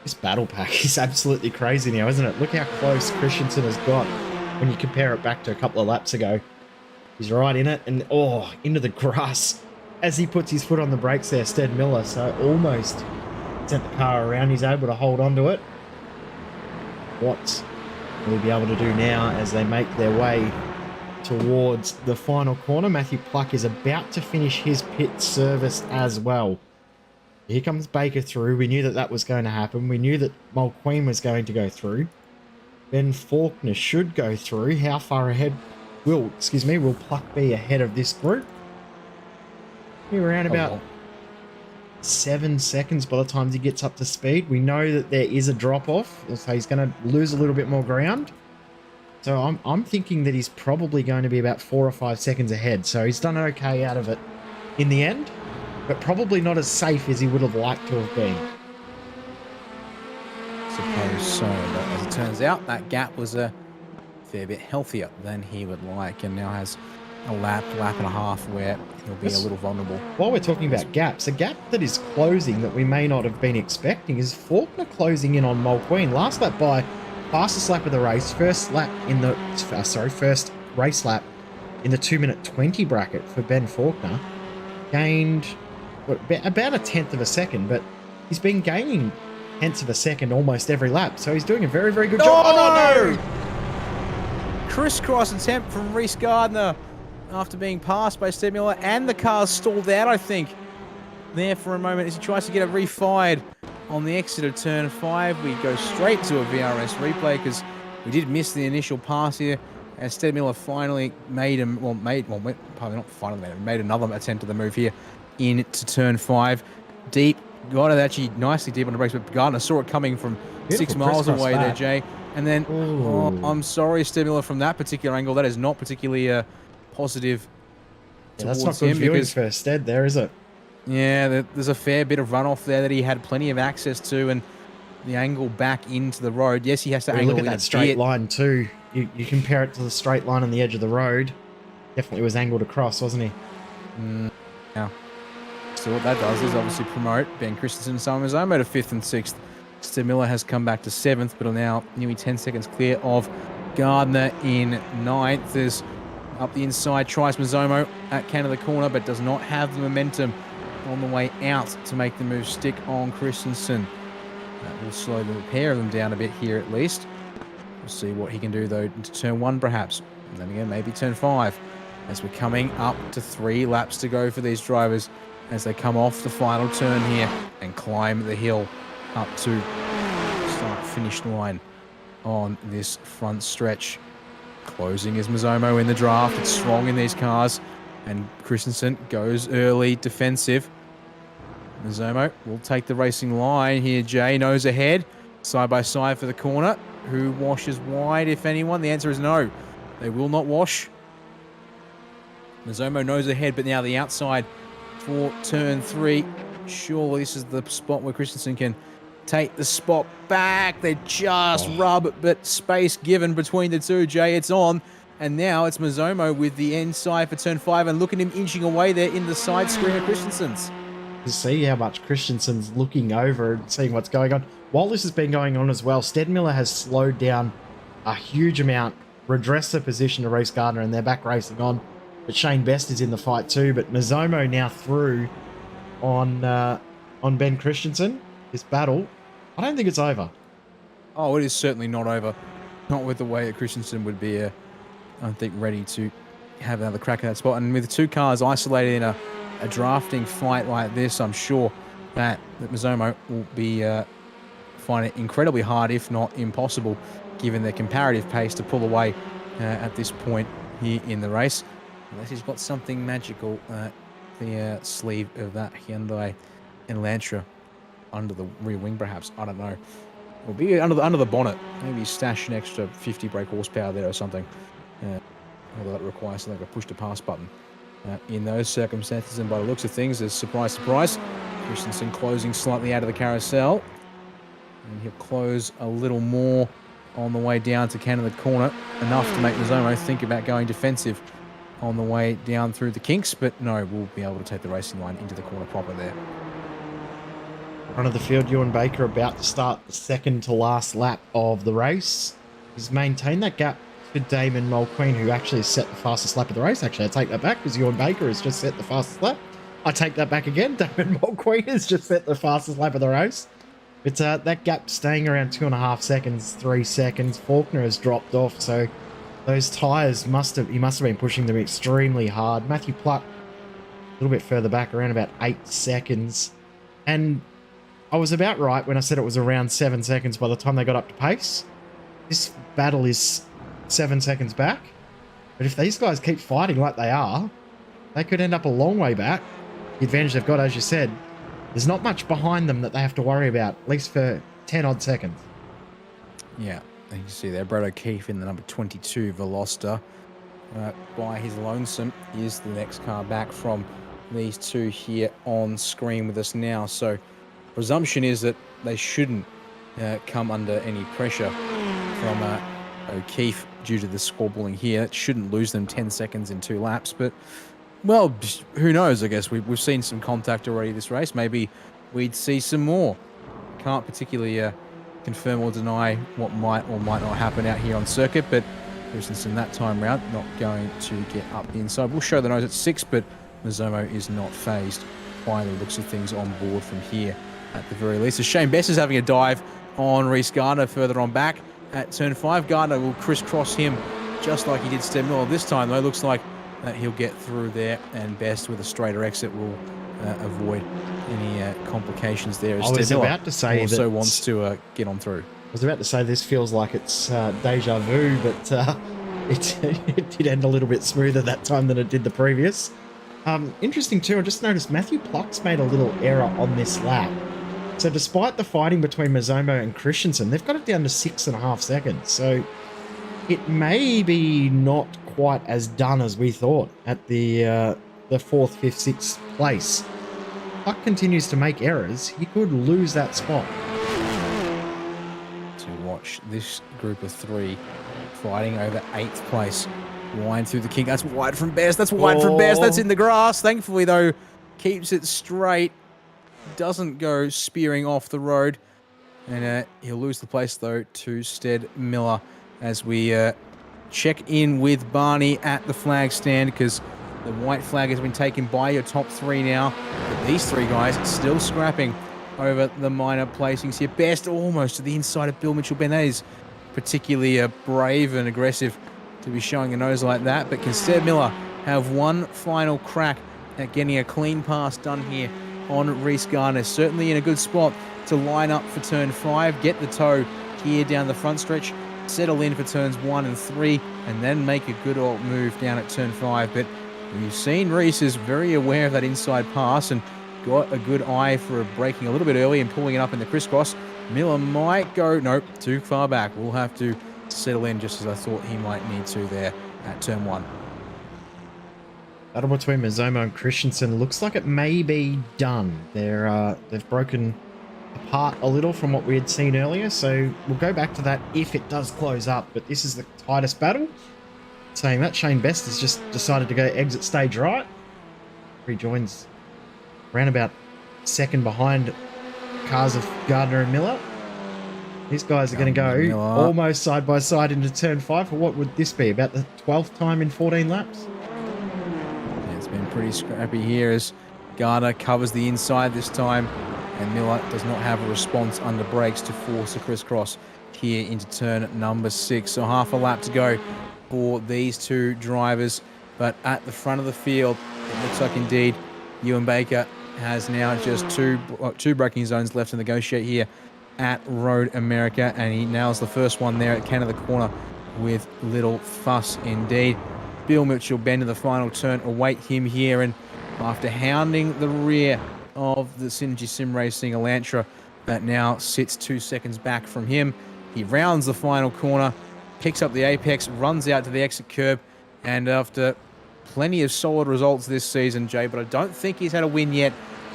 This battle pack is absolutely crazy now, isn't it? Look how close Christensen has got when you compare it back to a couple of laps ago. He's right in it, and into the grass as he puts his foot on the brakes there, Stead Miller. So almost sent the car around. He's able to hold on to it. What will he be able to do now as they make their way towards the final corner? Matthew Pluck is about to finish his pit service as well. Here comes Baker through. We knew that that was going to happen. We knew that Mulqueen was going to go through. Ben Faulkner should go through. How far ahead will Pluck be ahead of this group? We're around about 7 seconds by the time he gets up to speed. We know that there is a drop-off, so he's going to lose a little bit more ground. So I'm thinking that he's probably going to be about 4 or 5 seconds ahead. So he's done okay out of it in the end, but probably not as safe as he would have liked to have been. Suppose so, but as it turns out, that gap was a fair bit healthier than he would like, and now has a lap and a half where he'll be a little vulnerable. While we're talking about gaps, a gap that is closing that we may not have been expecting is Faulkner closing in on Mulqueen. Last lap by fastest lap of the race, first race lap in the 2-minute 20 bracket for Ben Faulkner. Gained about a tenth of a second, but he's been gaining tenths of a second almost every lap, so he's doing a very, very good job. Oh no! Crisscross attempt from Reece Gardner after being passed by Stead Miller, and the car's stalled out, I think, there for a moment as he tries to get it refired on the exit of turn 5. We go straight to a VRS replay because we did miss the initial pass here, as Stead Miller finally made another attempt at the move here into turn 5. Deep, got it actually nicely deep on the brakes, but Gardner saw it coming from Beautiful 6 miles away back there, Jay. And then, I'm sorry, Stead Miller, from that particular angle, that is not particularly positive. Yeah, that's not good viewing for Stead there, is it? Yeah, there's a fair bit of runoff there that he had plenty of access to, and the angle back into the road. Yes, he has to angle. Look at that straight line too. You compare it to the straight line on the edge of the road. Definitely was angled across, wasn't he? Yeah. So what that does is obviously promote Ben Christensen and Simon Zomo to 5th and 6th. Stead Miller has come back to 7th, but are now nearly 10 seconds clear of Gardner in 9th. There's up the inside, tries Mazomo at Canada corner, but does not have the momentum on the way out to make the move stick on Christensen. That will slow the pair of them down a bit here at least. We'll see what he can do though into turn 1 perhaps. And then again, maybe turn 5. As we're coming up to 3 laps to go for these drivers as they come off the final turn here and climb the hill up to start-finish line on this front stretch. Closing is Mazomo in the draft. It's strong in these cars. And Christensen goes early defensive. Mazomo will take the racing line here. Jay nose ahead. Side by side for the corner. Who washes wide, if anyone? The answer is no. They will not wash. Mazomo nose ahead, but now the outside for turn 3. Surely this is the spot where Christensen can take the spot back. They just rub, but space given between the two. Jay, it's on. And now it's Mazomo with the inside for turn 5. And look at him inching away there in the side screen of Christensen's. To see how much Christensen's looking over and seeing what's going on. While this has been going on as well, Stead Miller has slowed down a huge amount, redressed the position to Reece Gardner, and they're back racing on. But Shane Best is in the fight too. But Mazomo now through on Ben Christensen. This battle, I don't think it's over. Oh, it is certainly not over. Not with the way that Christensen would be, I think, ready to have another crack at that spot. And with 2 cars isolated in a drafting fight like this, I'm sure that Mazomo will be find it incredibly hard, if not impossible, given their comparative pace to pull away at this point here in the race. Unless he's got something magical at the sleeve of that Hyundai Elantra under the rear wing, perhaps. I don't know. Or be under the bonnet. Maybe stash an extra 50 brake horsepower there or something. Although that requires something like a push-to-pass button. In those circumstances, and by the looks of things, there's surprise, surprise. Christensen closing slightly out of the carousel. And he'll close a little more on the way down to Canada corner. Enough to make Mazomo think about going defensive on the way down through the kinks. But no, we'll be able to take the racing line into the corner proper there. Front of the field, Ewan Baker about to start the second to last lap of the race. He's maintained that gap to Damon Mulqueen, who actually has set the fastest lap of the race. Actually, I take that back because Ewan Baker has just set the fastest lap. I take that back again. Damon Mulqueen has just set the fastest lap of the race. But that gap staying around 2.5 seconds, 3 seconds. Faulkner has dropped off, so those tyres he must have been pushing them extremely hard. Matthew Pluck a little bit further back, around about 8 seconds. And I was about right when I said it was around 7 seconds by the time they got up to pace. This battle is 7 seconds back. But if these guys keep fighting like they are, they could end up a long way back. The advantage they've got, as you said, there's not much behind them that they have to worry about, at least for 10 odd seconds. Yeah, you can see there, Brad O'Keefe in the number 22 Veloster. By his lonesome is the next car back from these two here on screen with us now. So presumption is that they shouldn't come under any pressure from O'Keefe due to the squabbling here. It shouldn't lose them 10 seconds in 2 laps, but well, who knows, I guess. We've seen some contact already this race. Maybe we'd see some more. Can't particularly confirm or deny what might or might not happen out here on circuit, but Christensen that time round not going to get up the inside. We'll show the nose at 6, but Mazomo is not phased by the looks of things on board from here at the very least. So Shane Best is having a dive on Reece Gardner further on back at turn 5. Gardner will crisscross him just like he did Steb Miller. This time, though, looks like he'll get through there, and Best with a straighter exit will avoid any complications there. I was about to say also wants to get on through. I was about to say this feels like it's deja vu, but it did end a little bit smoother that time than it did the previous. Interesting too, I just noticed Matthew Pluck's made a little error on this lap. So despite the fighting between Mazomo and Christensen, they've got it down to 6.5 seconds. So it may be not quite as done as we thought at the 4th, 5th, 6th place. Pluck continues to make errors. He could lose that spot. To watch this group of 3 fighting over 8th place. Wind through the kink. That's wide from Best. That's wide from Best. That's in the grass. Thankfully, though, keeps it straight. Doesn't go spearing off the road. And he'll lose the place, though, to Steb Miller as we check in with Barney at the flag stand, because the white flag has been taken by your top 3 now. But these 3 guys still scrapping over the minor placings here. Best almost to the inside of Bill Mitchell-Ben. That is particularly brave and aggressive to be showing a nose like that. But can Steb Miller have one final crack at getting a clean pass done here on Reece Gardner? Certainly in a good spot to line up for turn 5, get the toe here down the front stretch, settle in for turns 1 and 3, and then make a good old move down at turn 5. But we've seen Reece is very aware of that inside pass and got a good eye for braking a little bit early and pulling it up in the crisscross. Miller might go, nope, too far back. We'll have to settle in just as I thought he might need to there at turn 1. Battle between Mazomo and Christensen looks like it may be done. They've broken apart a little from what we had seen earlier, so we'll go back to that if it does close up. But this is the tightest battle. Saying that, Shane Best has just decided to go exit stage right. Rejoins around about second behind cars of Gardner and Miller. These guys are going to go almost side by side into turn 5 for what would this be? About the 12th time in 14 laps? Yeah, it's been pretty scrappy here as Gardner covers the inside this time, and Miller does not have a response under brakes to force a crisscross here into turn number 6. So half a lap to go for these 2 drivers. But at the front of the field, it looks like indeed Ewan Baker has now just two braking zones left to negotiate here at Road America, and he nails the first one there at Canada Corner with little fuss indeed. Bill Mitchell-Ben in the final turn await him here, and after hounding the rear of the Synergy Sim Racing Elantra that now sits 2 seconds back from him. He rounds the final corner, picks up the apex, runs out to the exit curb, and after plenty of solid results this season, Jay, but I don't think he's had a win yet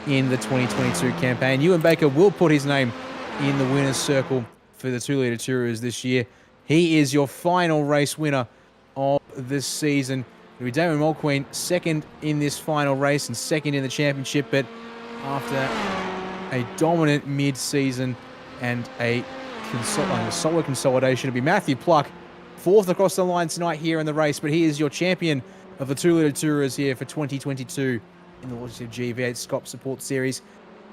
in the 2022 campaign. Ewan Baker will put his name in the winner's circle for the 2-litre Tourers this year. He is your final race winner of this season. It'll be Damon Mulqueen, second in this final race and second in the championship, but after a dominant mid-season and a solid consolidation, it'll be Matthew Pluck, fourth across the line tonight here in the race, but he is your champion of the 2-litre Tourers here for 2022 in the Logitech G V8SCOPS Support Series.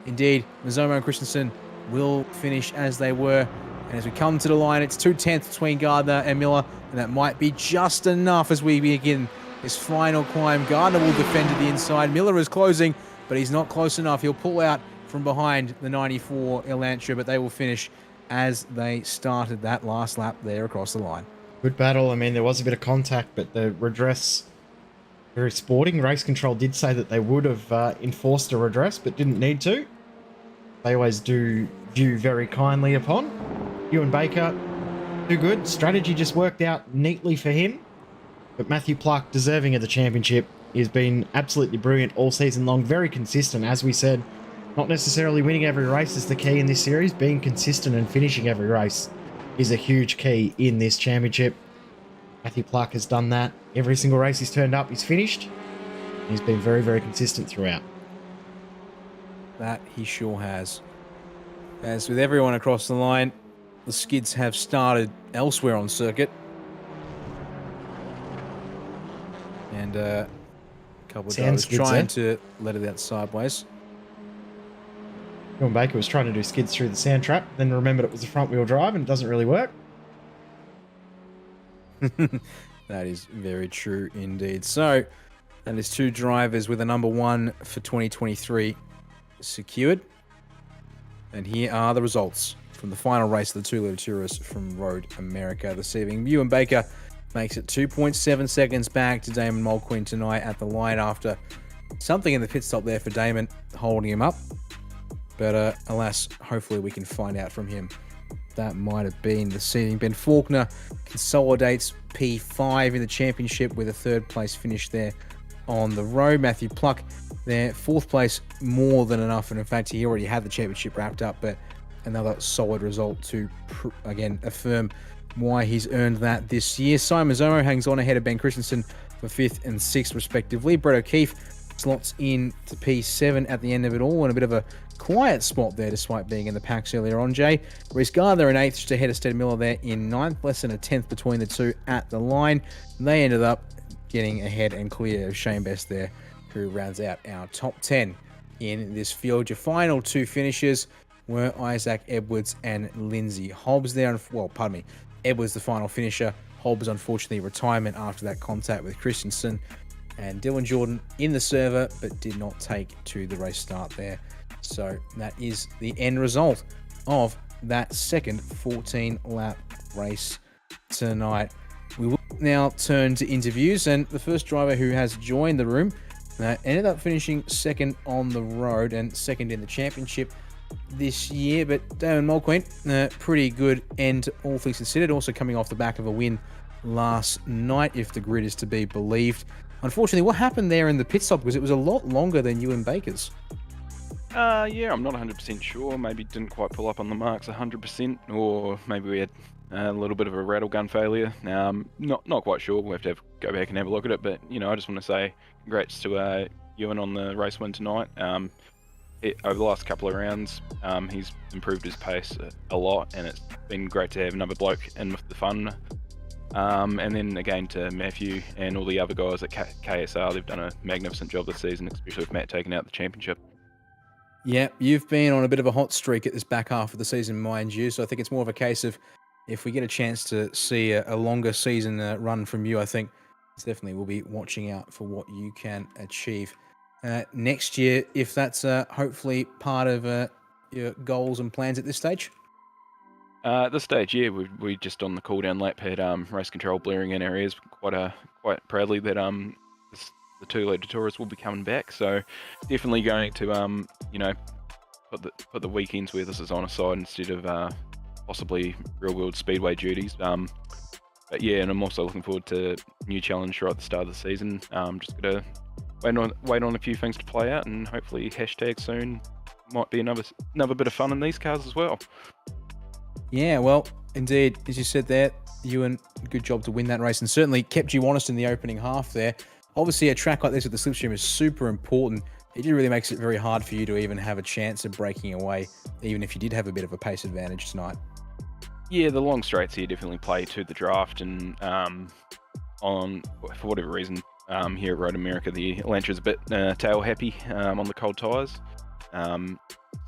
Indeed, Mazomo and Christensen will finish as they were. And as we come to the line, it's 2/10 between Gardner and Miller, and that might be just enough as we begin this final climb. Gardner will defend to the inside. Miller is closing, but he's not close enough. He'll pull out from behind the 94 Elantra, but they will finish as they started that last lap there across the line. Good battle. I mean, there was a bit of contact, but the redress, very sporting. Race Control did say that they would have enforced a redress, but didn't need to. They always do view very kindly upon. Ewan Baker, too good. Strategy just worked out neatly for him. But Matthew Pluck, deserving of the championship, has been absolutely brilliant all season long. Very consistent, as we said. Not necessarily winning every race is the key in this series. Being consistent and finishing every race is a huge key in this championship. Matthew Pluck has done that. Every single race he's turned up, he's finished. He's been very, very consistent throughout. That he sure has. As with everyone across the line, the skids have started elsewhere on circuit. And a couple of drivers trying to let it out sideways. Ewan Baker was trying to do skids through the sand trap, then remembered it was a front-wheel drive and it doesn't really work. That is very true indeed. So, that is two drivers with a number one for 2023 secured. And here are the results from the final race of the 2-litre Tourers from Road America this evening. Ewan Baker makes it 2.7 seconds back to Damon Mulqueen tonight at the line after something in the pit stop there for Damon holding him up. But alas, hopefully we can find out from him. That might have been the seeding. Ben Faulkner consolidates P5 in the championship with a third place finish there on the road. Matthew Pluck there, fourth place, more than enough. And in fact, he already had the championship wrapped up, but another solid result to, again, affirm why he's earned that this year. Simon Zomo hangs on ahead of Ben Christensen for 5th and 6th, respectively. Brett O'Keefe slots in to P7 at the end of it all, and a bit of a quiet spot there despite being in the packs earlier on, Jay. Reece Gardner in 8th, just ahead of Stead Miller there in 9th, less than a 10th between the two at the line. They ended up getting ahead and clear of Shane Best there, who rounds out our top 10 in this field. Your final two finishers were Isaac Edwards and Lindsay Hobbs there. Well, pardon me, Edwards the final finisher. Hobbs, unfortunately, retirement after that contact with Christensen. And Dylan Jordan in the server, but did not take to the race start there. So that is the end result of that second 14-lap race tonight. We will now turn to interviews, and the first driver who has joined the room ended up finishing second on the road and second in the championship this year. But Damon Mulqueen, pretty good end, all things considered, also coming off the back of a win last night, if the grid is to be believed. Unfortunately, what happened there in the pit stop was it was a lot longer than Ewan Baker's. Yeah, I'm not 100% sure. Maybe didn't quite pull up on the marks 100%, or maybe we had a little bit of a rattle gun failure. Not quite sure. We'll have to go back and have a look at it. But I just want to say congrats to Ewan on the race win tonight. Over the last couple of rounds, he's improved his pace a lot, and it's been great to have another bloke in with the fun. And then again to Matthew and all the other guys at KSR, they've done a magnificent job this season, especially with Matt taking out the championship. Yeah, you've been on a bit of a hot streak at this back half of the season, mind you, so I think it's more of a case of if we get a chance to see a longer season run from you, I think definitely we'll be watching out for what you can achieve next year, if that's hopefully part of your goals and plans at this stage. At this stage, yeah, we just on the cool down lap had race control blaring in our ears quite proudly that the 2-litre Taurus will be coming back. So definitely going to put put the weekends where this is on aside instead of possibly real world speedway duties. But yeah, and I'm also looking forward to new challenge right at the start of the season. Just gotta wait on a few things to play out, and hopefully hashtag soon might be another bit of fun in these cars as well. Yeah, well, indeed, as you said there, Ewan, good job to win that race, and certainly kept you honest in the opening half there. Obviously, a track like this with the slipstream is super important. It really makes it very hard for you to even have a chance of breaking away, even if you did have a bit of a pace advantage tonight. Yeah, the long straights here definitely play to the draft, and for whatever reason, here at Road America, the Elantra's a bit tail happy on the cold tyres.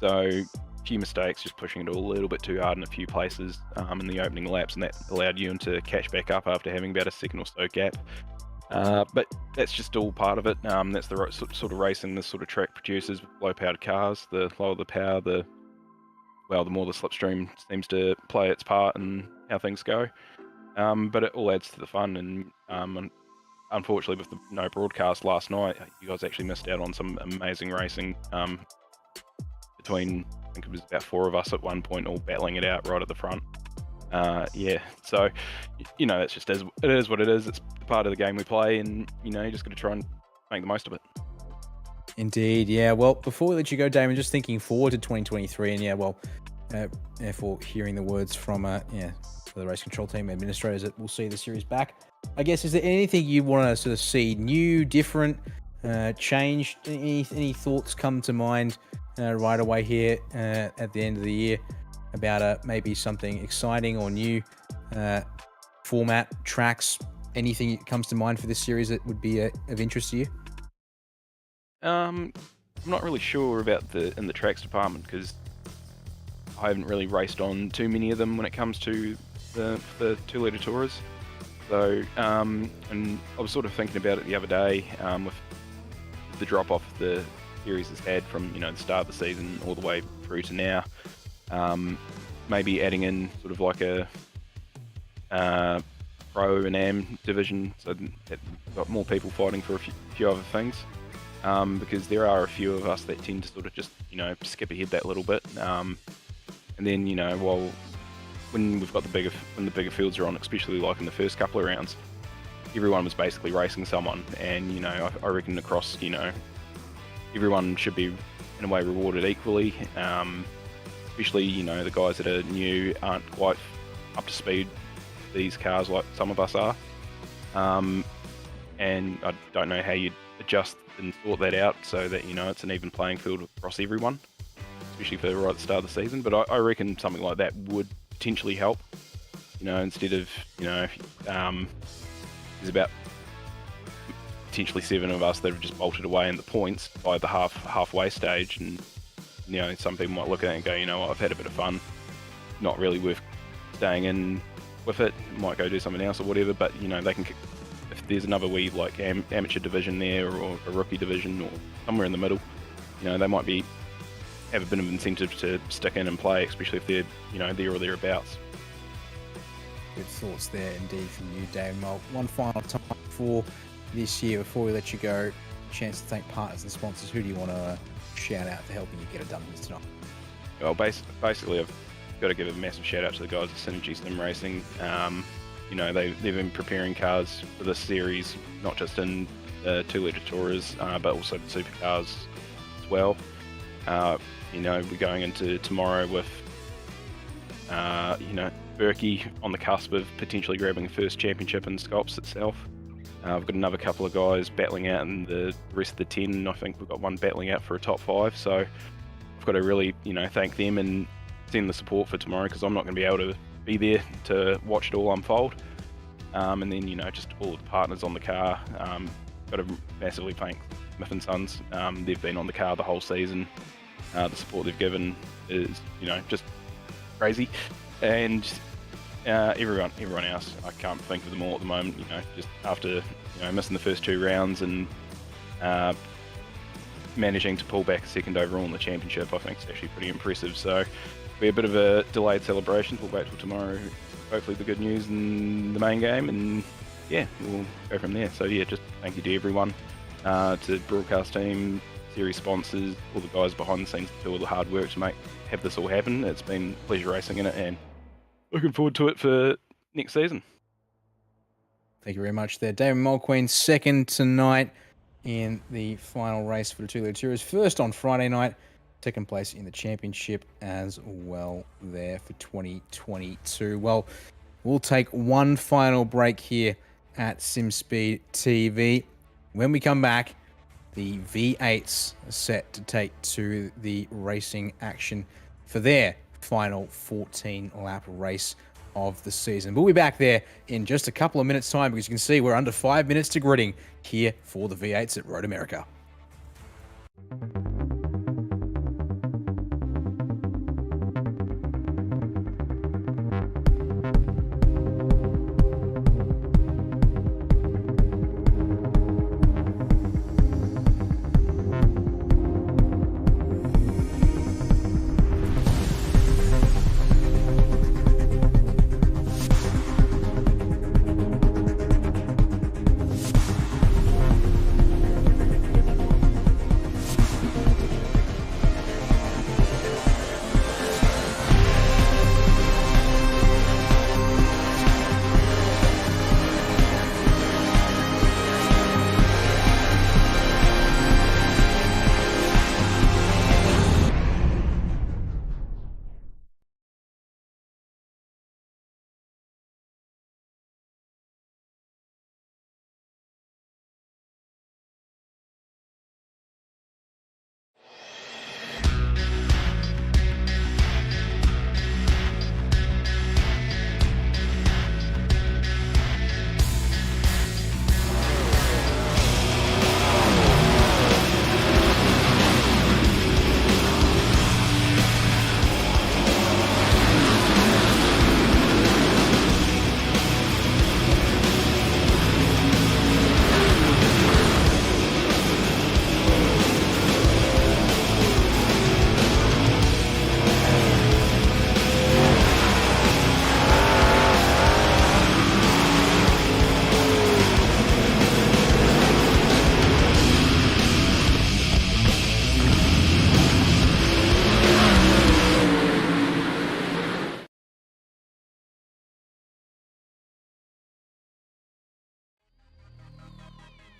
So a few mistakes, just pushing it a little bit too hard in a few places in the opening laps, and that allowed Ewan to catch back up after having about a second or so gap. But that's just all part of it. That's the sort of racing this sort of track produces with low-powered cars. The lower the power, the more the slipstream seems to play its part in how things go. But it all adds to the fun, and unfortunately with the no broadcast last night, you guys actually missed out on some amazing racing between, I think it was about 4 of us at one point, all battling it out right at the front. Yeah, so it's just it is what it is. It's part of the game we play, and you just got to try and make the most of it. Indeed, yeah. Well, before we let you go, Damon, just thinking forward to 2023, and for hearing the words from for the race control team administrators that will see the series back, I guess, is there anything you want to sort of see new, different, change? Any thoughts come to mind right away here at the end of the year about maybe something exciting or new format, tracks, anything that comes to mind for this series that would be of interest to you? I'm not really sure about in the tracks department, because I haven't really raced on too many of them when it comes to the 2-litre Tourers. So, and I was sort of thinking about it the other day with the drop off the series has had from the start of the season all the way through to now. Maybe adding in sort of like a Pro and Am division, so that we've got more people fighting for a few other things. Because there are a few of us that tend to sort of just skip ahead that little bit, and then when we've got the bigger fields are on, especially like in the first couple of rounds, everyone was basically racing someone, and I reckon across everyone should be in a way rewarded equally, especially the guys that are new aren't quite up to speed with these cars like some of us are, and I don't know how you'd adjust and sort that out so that it's an even playing field across everyone, especially for right at the start of the season. But I reckon something like that would potentially help, instead of there's about potentially 7 of us that have just bolted away in the points by the halfway stage, and some people might look at it and go, I've had a bit of fun, not really worth staying in with it, might go do something else or whatever. But they can, if there's another wee like amateur division there, or a rookie division, or somewhere in the middle, they might have a bit of incentive to stick in and play, especially if they're there or thereabouts. Good thoughts there indeed from you, Dave. Well, one final time for this year before we let you go, chance to thank partners and sponsors. Who do you want to shout out for helping you get it done this tonight? Well, basically I've got to give a massive shout out to the guys at Synergy simracing. They've been preparing cars for this series, not just in the 2-litre Tourers, but also the supercars as well. We're going into tomorrow with Berkey on the cusp of potentially grabbing the first championship in SCOPS itself. We've got another couple of guys battling out in the rest of the 10. I think we've got one battling out for a top 5. So I've got to really, thank them and send the support for tomorrow, because I'm not going to be able to be there to watch it all unfold. And then, just all the partners on the car. Got to massively thank Smith & Sons. They've been on the car the whole season. The support they've given is, just crazy. And everyone else, I can't think of them all at the moment. Just after missing the first 2 rounds and managing to pull back a second overall in the championship, I think it's actually pretty impressive. So it'll be a bit of a delayed celebration. We'll wait till tomorrow, hopefully the good news in the main game, and yeah, we'll go from there. So yeah, just thank you to everyone, to the broadcast team, series sponsors, all the guys behind the scenes do all the hard work to have this all happen. It's been a pleasure racing in it, and looking forward to it for next season. Thank you very much there. David Mulqueen, second tonight in the final race for the 2 Litre Tours. First on Friday night, second place in the championship as well there for 2022. Well, we'll take one final break here at SimSpeed TV. When we come back, the V8s are set to take to the racing action for their final 14-lap race of the season. We'll be back there in just a couple of minutes' time, because you can see we're under 5 minutes to gridding here for the V8s at Road America.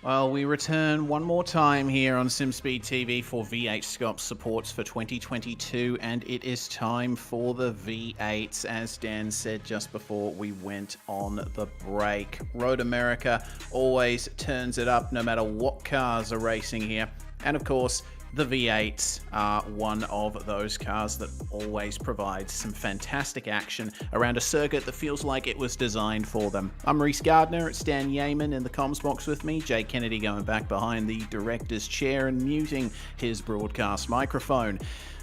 Well, we return one more time here on SimSpeed TV for V8SCOPS Supports for 2022, and it is time for the V8s, as Dan said just before we went on the break. Road America always turns it up no matter what cars are racing here, and of course, the V8s are one of those cars that always provides some fantastic action around a circuit that feels like it was designed for them. I'm Reese Gardner, it's Dan Yeaman in the comms box with me, Jay Kennedy going back behind the director's chair and muting his broadcast microphone.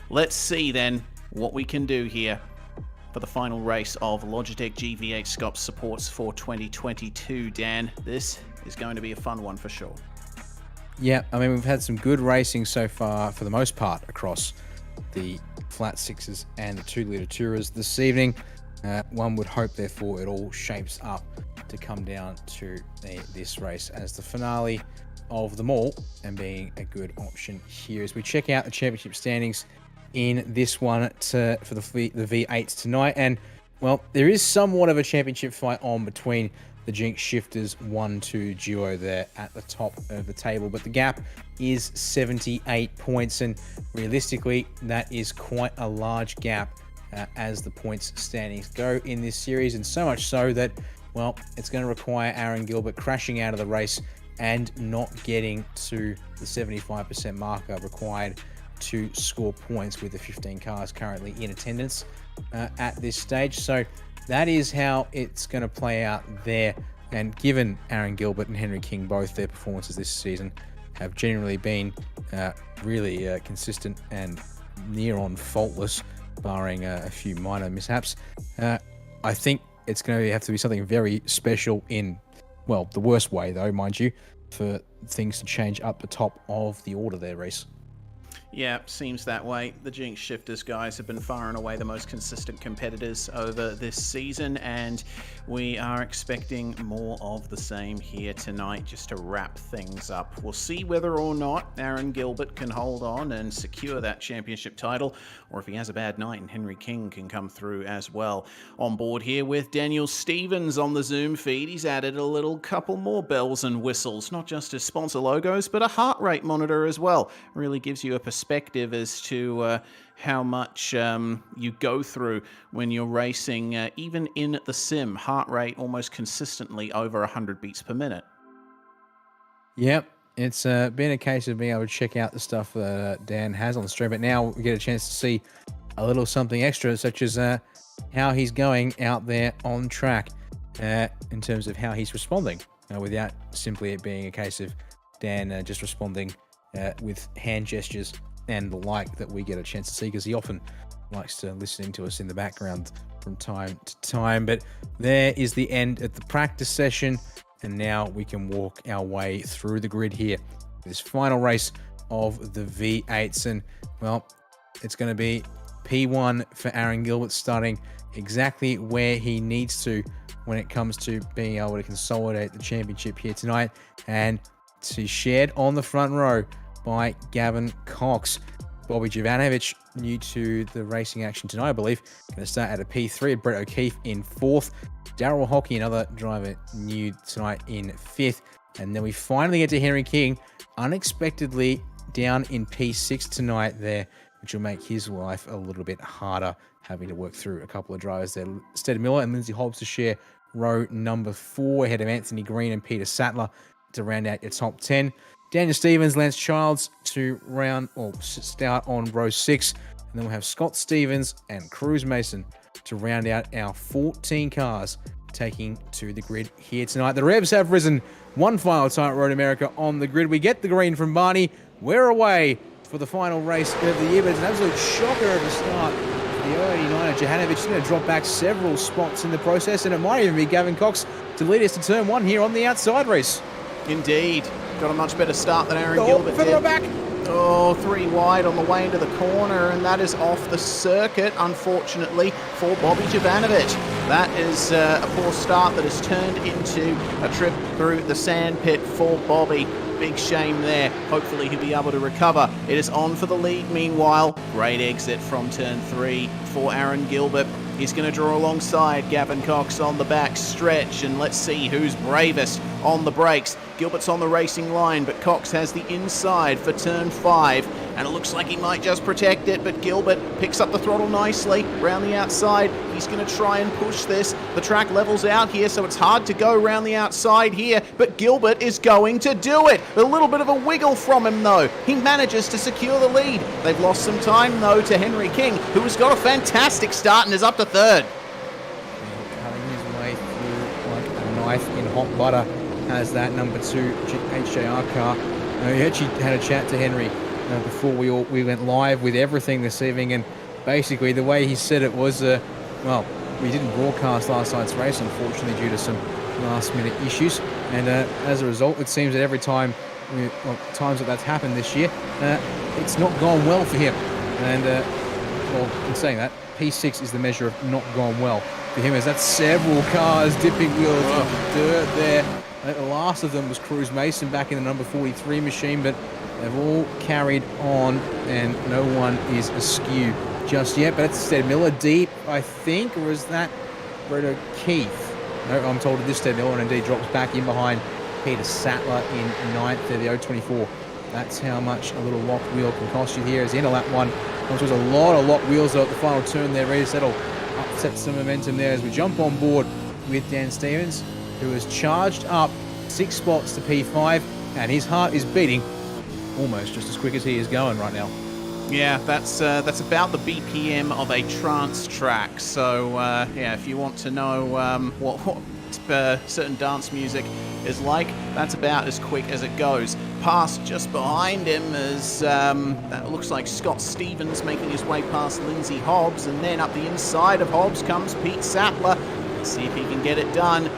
Let's see then what we can do here for the final race of Logitech G V8SCOPS Supports for 2022. Dan, this is going to be a fun one for sure. Yeah, I mean, we've had some good racing so far, for the most part, across the flat sixes and the 2 Litre Tourers this evening. One would hope, therefore, it all shapes up to come down to this race as the finale of them all, and being a good option here as we check out the championship standings in this one for the V8s tonight. And, well, there is somewhat of a championship fight on between the Jinx Shifters 1-2 duo there at the top of the table, but the gap is 78 points, and realistically that is quite a large gap as the points standings go in this series, and so much so that, well, it's going to require Aaron Gilbert crashing out of the race and not getting to the 75% marker required to score points with the 15 cars currently in attendance at this stage. So that is how it's going to play out there. And given Aaron Gilbert and Henry King, both their performances this season have generally been really consistent and near on faultless, barring a few minor mishaps, I think it's going to have to be something very special in, well, the worst way though, mind you, for things to change up the top of the order there, Reese. Yeah, seems that way. The Jinx Shifters guys have been far and away the most consistent competitors over this season, and we are expecting more of the same here tonight just to wrap things up. We'll see whether or not Aaron Gilbert can hold on and secure that championship title, or if he has a bad night and Henry King can come through as well. On board here with Daniel Stevens on the Zoom feed, he's added a little couple more bells and whistles, not just his sponsor logos, but a heart rate monitor as well. Really gives you a perspective as to how much you go through when you're racing, even in the sim. Heart rate almost consistently over 100 beats per minute. Yep, it's been a case of being able to check out the stuff that Dan has on the stream, but now we get a chance to see a little something extra, such as how he's going out there on track in terms of how he's responding, without simply it being a case of Dan just responding with hand gestures and the like that we get a chance to see, because he often likes to listen to us in the background from time to time. But there is the end of the practice session, and now we can walk our way through the grid here. This final race of the V8s, and well, it's going to be P1 for Aaron Gilbert, starting exactly where he needs to when it comes to being able to consolidate the championship here tonight, and to shared on the front row by Gavin Cox. Bobby Jovanovic, new to the racing action tonight, I believe, going to start at a P3. Brett O'Keefe in 4th. Darryl Hockey, another driver new tonight, in 5th. And then we finally get to Henry King, unexpectedly down in P6 tonight there, which will make his life a little bit harder, having to work through a couple of drivers there. Stead Miller and Lindsay Hobbs to share row number 4, ahead of Anthony Green and Peter Sattler to round out your top 10. Daniel Stevens, Lance Childs to start on row 6. And then we'll have Scott Stevens and Cruz Mason to round out our 14 cars taking to the grid here tonight. The revs have risen. One final time at Road America on the grid. We get the green from Barney. We're away for the final race of the year, but it's an absolute shocker of a start. The 089 Johanovic is going to drop back several spots in the process, and it might even be Gavin Cox to lead us to turn 1 here on the outside race. Indeed. Got a much better start than Aaron Gilbert did. Back. Oh, 3 wide on the way into the corner, and that is off the circuit, unfortunately, for Bobby Jovanovic. That is a poor start that has turned into a trip through the sandpit for Bobby. Big shame there. Hopefully he'll be able to recover. It is on for the lead meanwhile. Great exit from turn 3 for Aaron Gilbert. He's going to draw alongside Gavin Cox on the back stretch, and let's see who's bravest on the brakes. Gilbert's on the racing line, but Cox has the inside for turn 5, and it looks like he might just protect it, but Gilbert picks up the throttle nicely around the outside. He's going to try and push this. The track levels out here, so it's hard to go around the outside here, but Gilbert is going to do it. A little bit of a wiggle from him, though. He manages to secure the lead. They've lost some time, though, to Henry King, who has got a fantastic start and is up to 3rd. Cutting his way through like a knife in hot butter as that number 2 HJR car. He actually had a chat to Henry before we went live with everything this evening, and basically the way he said it was, well, we didn't broadcast last night's race, unfortunately, due to some last-minute issues, and as a result, it seems that every time, times that that's happened this year, it's not gone well for him. And, well, in saying that, P6 is the measure of not gone well for him, as that's several cars dipping wheels of dirt there. The last of them was Cruz Mason back in the number 43 machine, but they've all carried on, and no one is askew just yet. But that's Stead Miller deep, I think, or is that Brett O'Keefe? No, I'm told that this Stead Miller, and indeed drops back in behind Peter Sattler in 9th there, the 024. That's how much a little locked wheel can cost you here. As the end of lap 1, which was a lot of locked wheels at the final turn there. Ready to settle, upset some momentum there as we jump on board with Dan Stevens, who has charged up 6 spots to P5, and his heart is beating almost just as quick as he is going right now. Yeah, that's about the BPM of a trance track. So yeah, if you want to know what certain dance music is like, that's about as quick as it goes. Past just behind him is that looks like Scott Stevens making his way past Lindsay Hobbs, and then up the inside of Hobbs comes Pete Sattler. Let's see if he can get it done.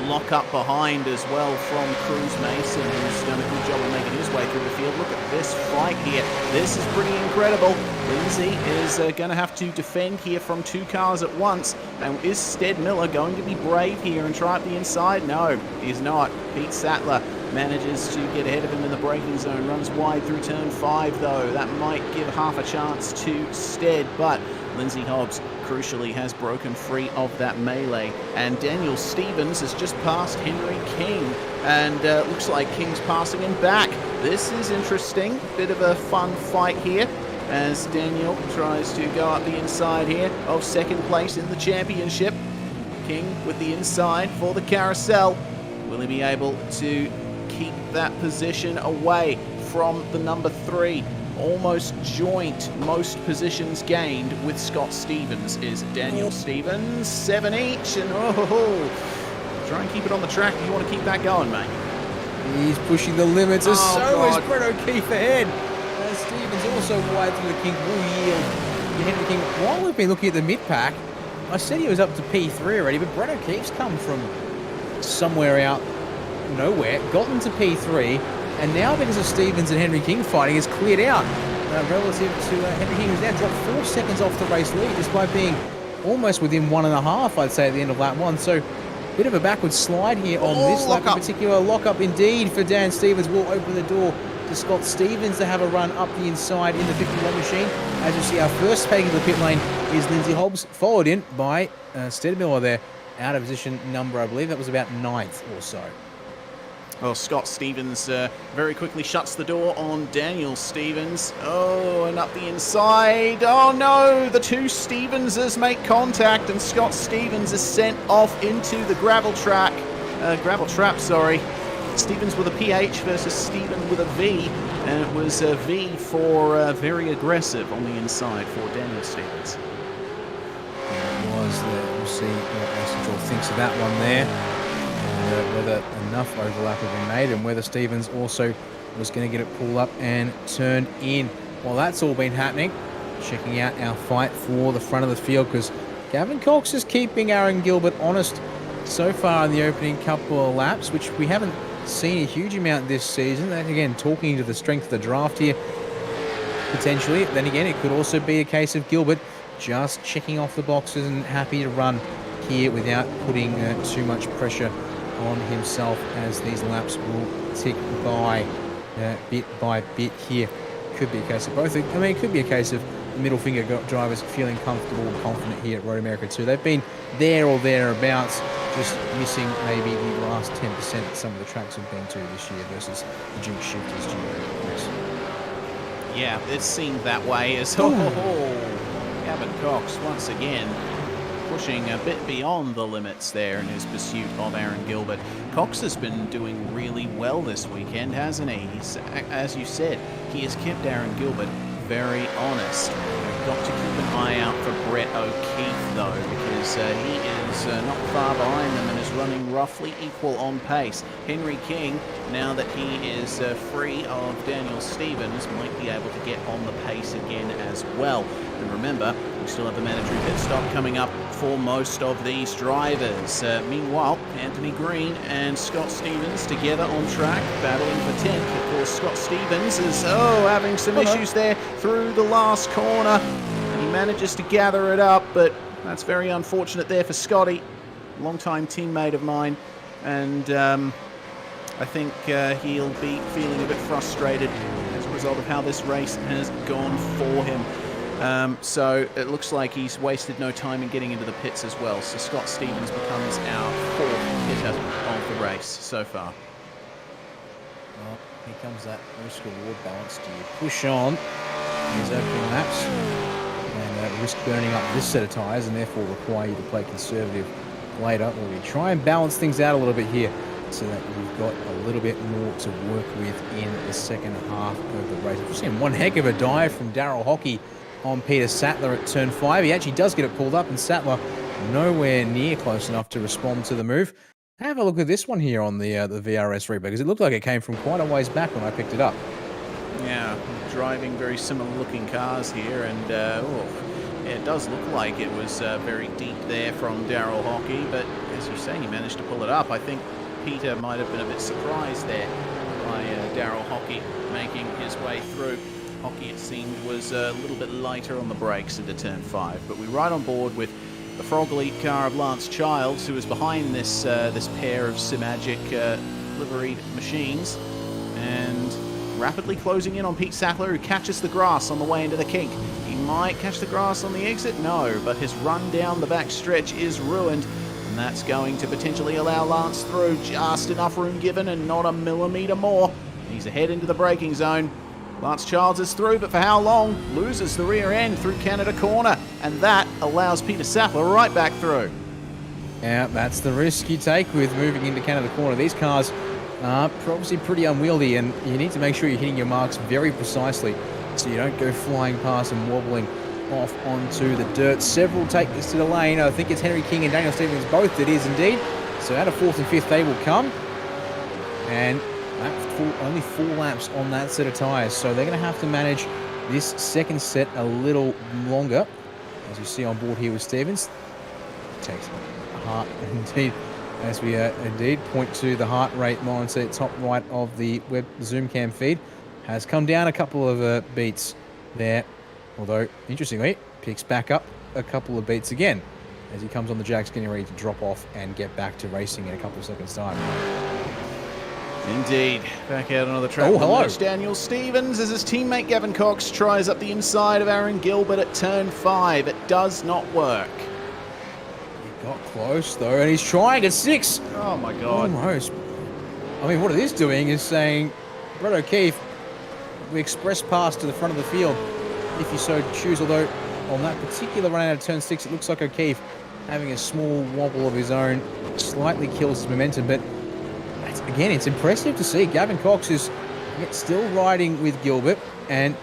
Lock up behind as well from Cruz Mason, who's done a good job of making his way through the field. Look at this fight here. This is pretty incredible. Lindsay is going to have to defend here from 2 cars at once. And is Stead Miller going to be brave here and try up the inside? No, he's not. Pete Sattler manages to get ahead of him in the braking zone. Runs wide through turn 5, though. That might give half a chance to Stead, but Lindsay Hobbs crucially has broken free of that melee, and Daniel Stevens has just passed Henry King, and looks like King's passing him back. This is interesting. Bit of a fun fight here as Daniel tries to go up the inside here of second place in the championship. King with the inside for the carousel. Will he be able to keep that position away from the number 3? Almost joint most positions gained with Scott Stevens is Daniel Stevens, 7 each, and try and keep it on the track if you want to keep that going, mate. He's pushing the limits, as so God. is Brett O'Keefe ahead. Stevens also wide through the King, will yield to Henry King. While we've been looking at the mid-pack, I said he was up to P3 already, but Brett O'Keefe's come from somewhere out nowhere, gotten to P3, and now because of Stevens and Henry King fighting, is cleared out relative to Henry King, who's now dropped 4 seconds off the race lead, despite being almost within 1.5, I'd say, at the end of lap 1. So, bit of a backward slide here on this lap in particular. Lock-up indeed for Dan Stevens will open the door to Scott Stevens to have a run up the inside in the 51 machine. As you see, our first taking to the pit lane is Lindsay Hobbs, followed in by Stead Miller there, out of position number, I believe that was about 9th or so. Well, Scott Stevens very quickly shuts the door on Daniel Stevens. Oh, and up the inside. Oh no, the 2 Stevenses make contact, and Scott Stevens is sent off into the gravel trap, sorry. Stevens with a PH versus Steven with a V, and it was a V for very aggressive on the inside for Daniel Stevens. It was there. We'll see what Astor thinks of that one there. Whether enough overlap had been made, and whether Stevens also was going to get it pulled up and turned in. While that's all been happening, checking out our fight for the front of the field, because Gavin Cox is keeping Aaron Gilbert honest so far in the opening couple of laps, which we haven't seen a huge amount this season. And again, talking to the strength of the draft here, potentially. Then again, it could also be a case of Gilbert just checking off the boxes and happy to run here without putting too much pressure on himself, as these laps will tick by bit by bit here. Could be a case of both. I mean, it could be a case of middle finger drivers feeling comfortable and confident here at Road America 2. They've been there or thereabouts, just missing maybe the last 10% that some of the tracks have been to this year versus the Duke Shifters race. Yeah, it seemed that way as Gavin Cox once again pushing a bit beyond the limits there in his pursuit of Aaron Gilbert. Cox has been doing really well this weekend, hasn't he? He's, as you said, he has kept Aaron Gilbert very honest. We've got to keep an eye out for Brett O'Keefe, though, because he is not far behind them and is running roughly equal on pace. Henry King, now that he is free of Daniel Stevens, might be able to get on the pace again as well. And remember, we still have the mandatory pit stop coming up for most of these drivers. Meanwhile, Anthony Green and Scott Stevens together on track, battling for 10th. Of course, Scott Stevens is having some issues there through the last corner. And he manages to gather it up, but that's very unfortunate there for Scotty, long-time teammate of mine. And I think he'll be feeling a bit frustrated as a result of how this race has gone for him. So it looks like he's wasted no time in getting into the pits as well. So Scott Stevens becomes our 4th hitter of the race so far. Well, here comes that risk-reward balance. Do you push on these opening laps and risk burning up this set of tyres and therefore require you to play conservative later, or we try and balance things out a little bit here so that we've got a little bit more to work with in the second half of the race. We've seen one heck of a dive from Daryl Hockey on Peter Sattler at turn 5. He actually does get it pulled up, and Sattler nowhere near close enough to respond to the move. Have a look at this one here on the VRS replay, because it looked like it came from quite a ways back when I picked it up. Yeah, driving very similar looking cars here, and it does look like it was very deep there from Daryl Hockey, but as you say, he managed to pull it up. I think Peter might have been a bit surprised there by Daryl Hockey making his way through. Hockey, it seemed, was a little bit lighter on the brakes into turn 5, but we're right on board with the Frog Elite car of Lance Childs, who is behind this this pair of Simagic liveried machines, and rapidly closing in on Pete Sattler, who catches the grass on the way into the kink. He might catch the grass on the exit, no, but his run down the back stretch is ruined, and that's going to potentially allow Lance through. Just enough room given and not a millimetre more. He's ahead into the braking zone. Lance Childs is through, but for how long? Loses the rear end through Canada Corner, and that allows Peter Sattler right back through. Yeah, that's the risk you take with moving into Canada Corner. These cars are obviously pretty unwieldy, and you need to make sure you're hitting your marks very precisely so you don't go flying past and wobbling off onto the dirt. Several take this to the lane. I think it's Henry King and Daniel Stevens both, it is indeed. So out of 4th and 5th they will come. And only 4 laps on that set of tyres. So they're going to have to manage this second set a little longer. As you see on board here with Stevens. Takes heart indeed. As we indeed point to the heart rate monitor top right of the web zoom cam feed, has come down a couple of beats there, although interestingly picks back up a couple of beats again as he comes on the jacks, getting ready to drop off and get back to racing in a couple of seconds time. Indeed, back out on the track. Oh, hello. Watch Daniel Stevens as his teammate Gavin Cox tries up the inside of Aaron Gilbert at turn 5. It does not work. Got close though, and he's trying at 6. Oh my God. Almost. I mean, what it is doing is saying, Brett O'Keefe, we express pass to the front of the field if you so choose, although on that particular run out of turn 6, it looks like O'Keefe having a small wobble of his own slightly kills his momentum, but again, it's impressive to see Gavin Cox is still riding with Gilbert and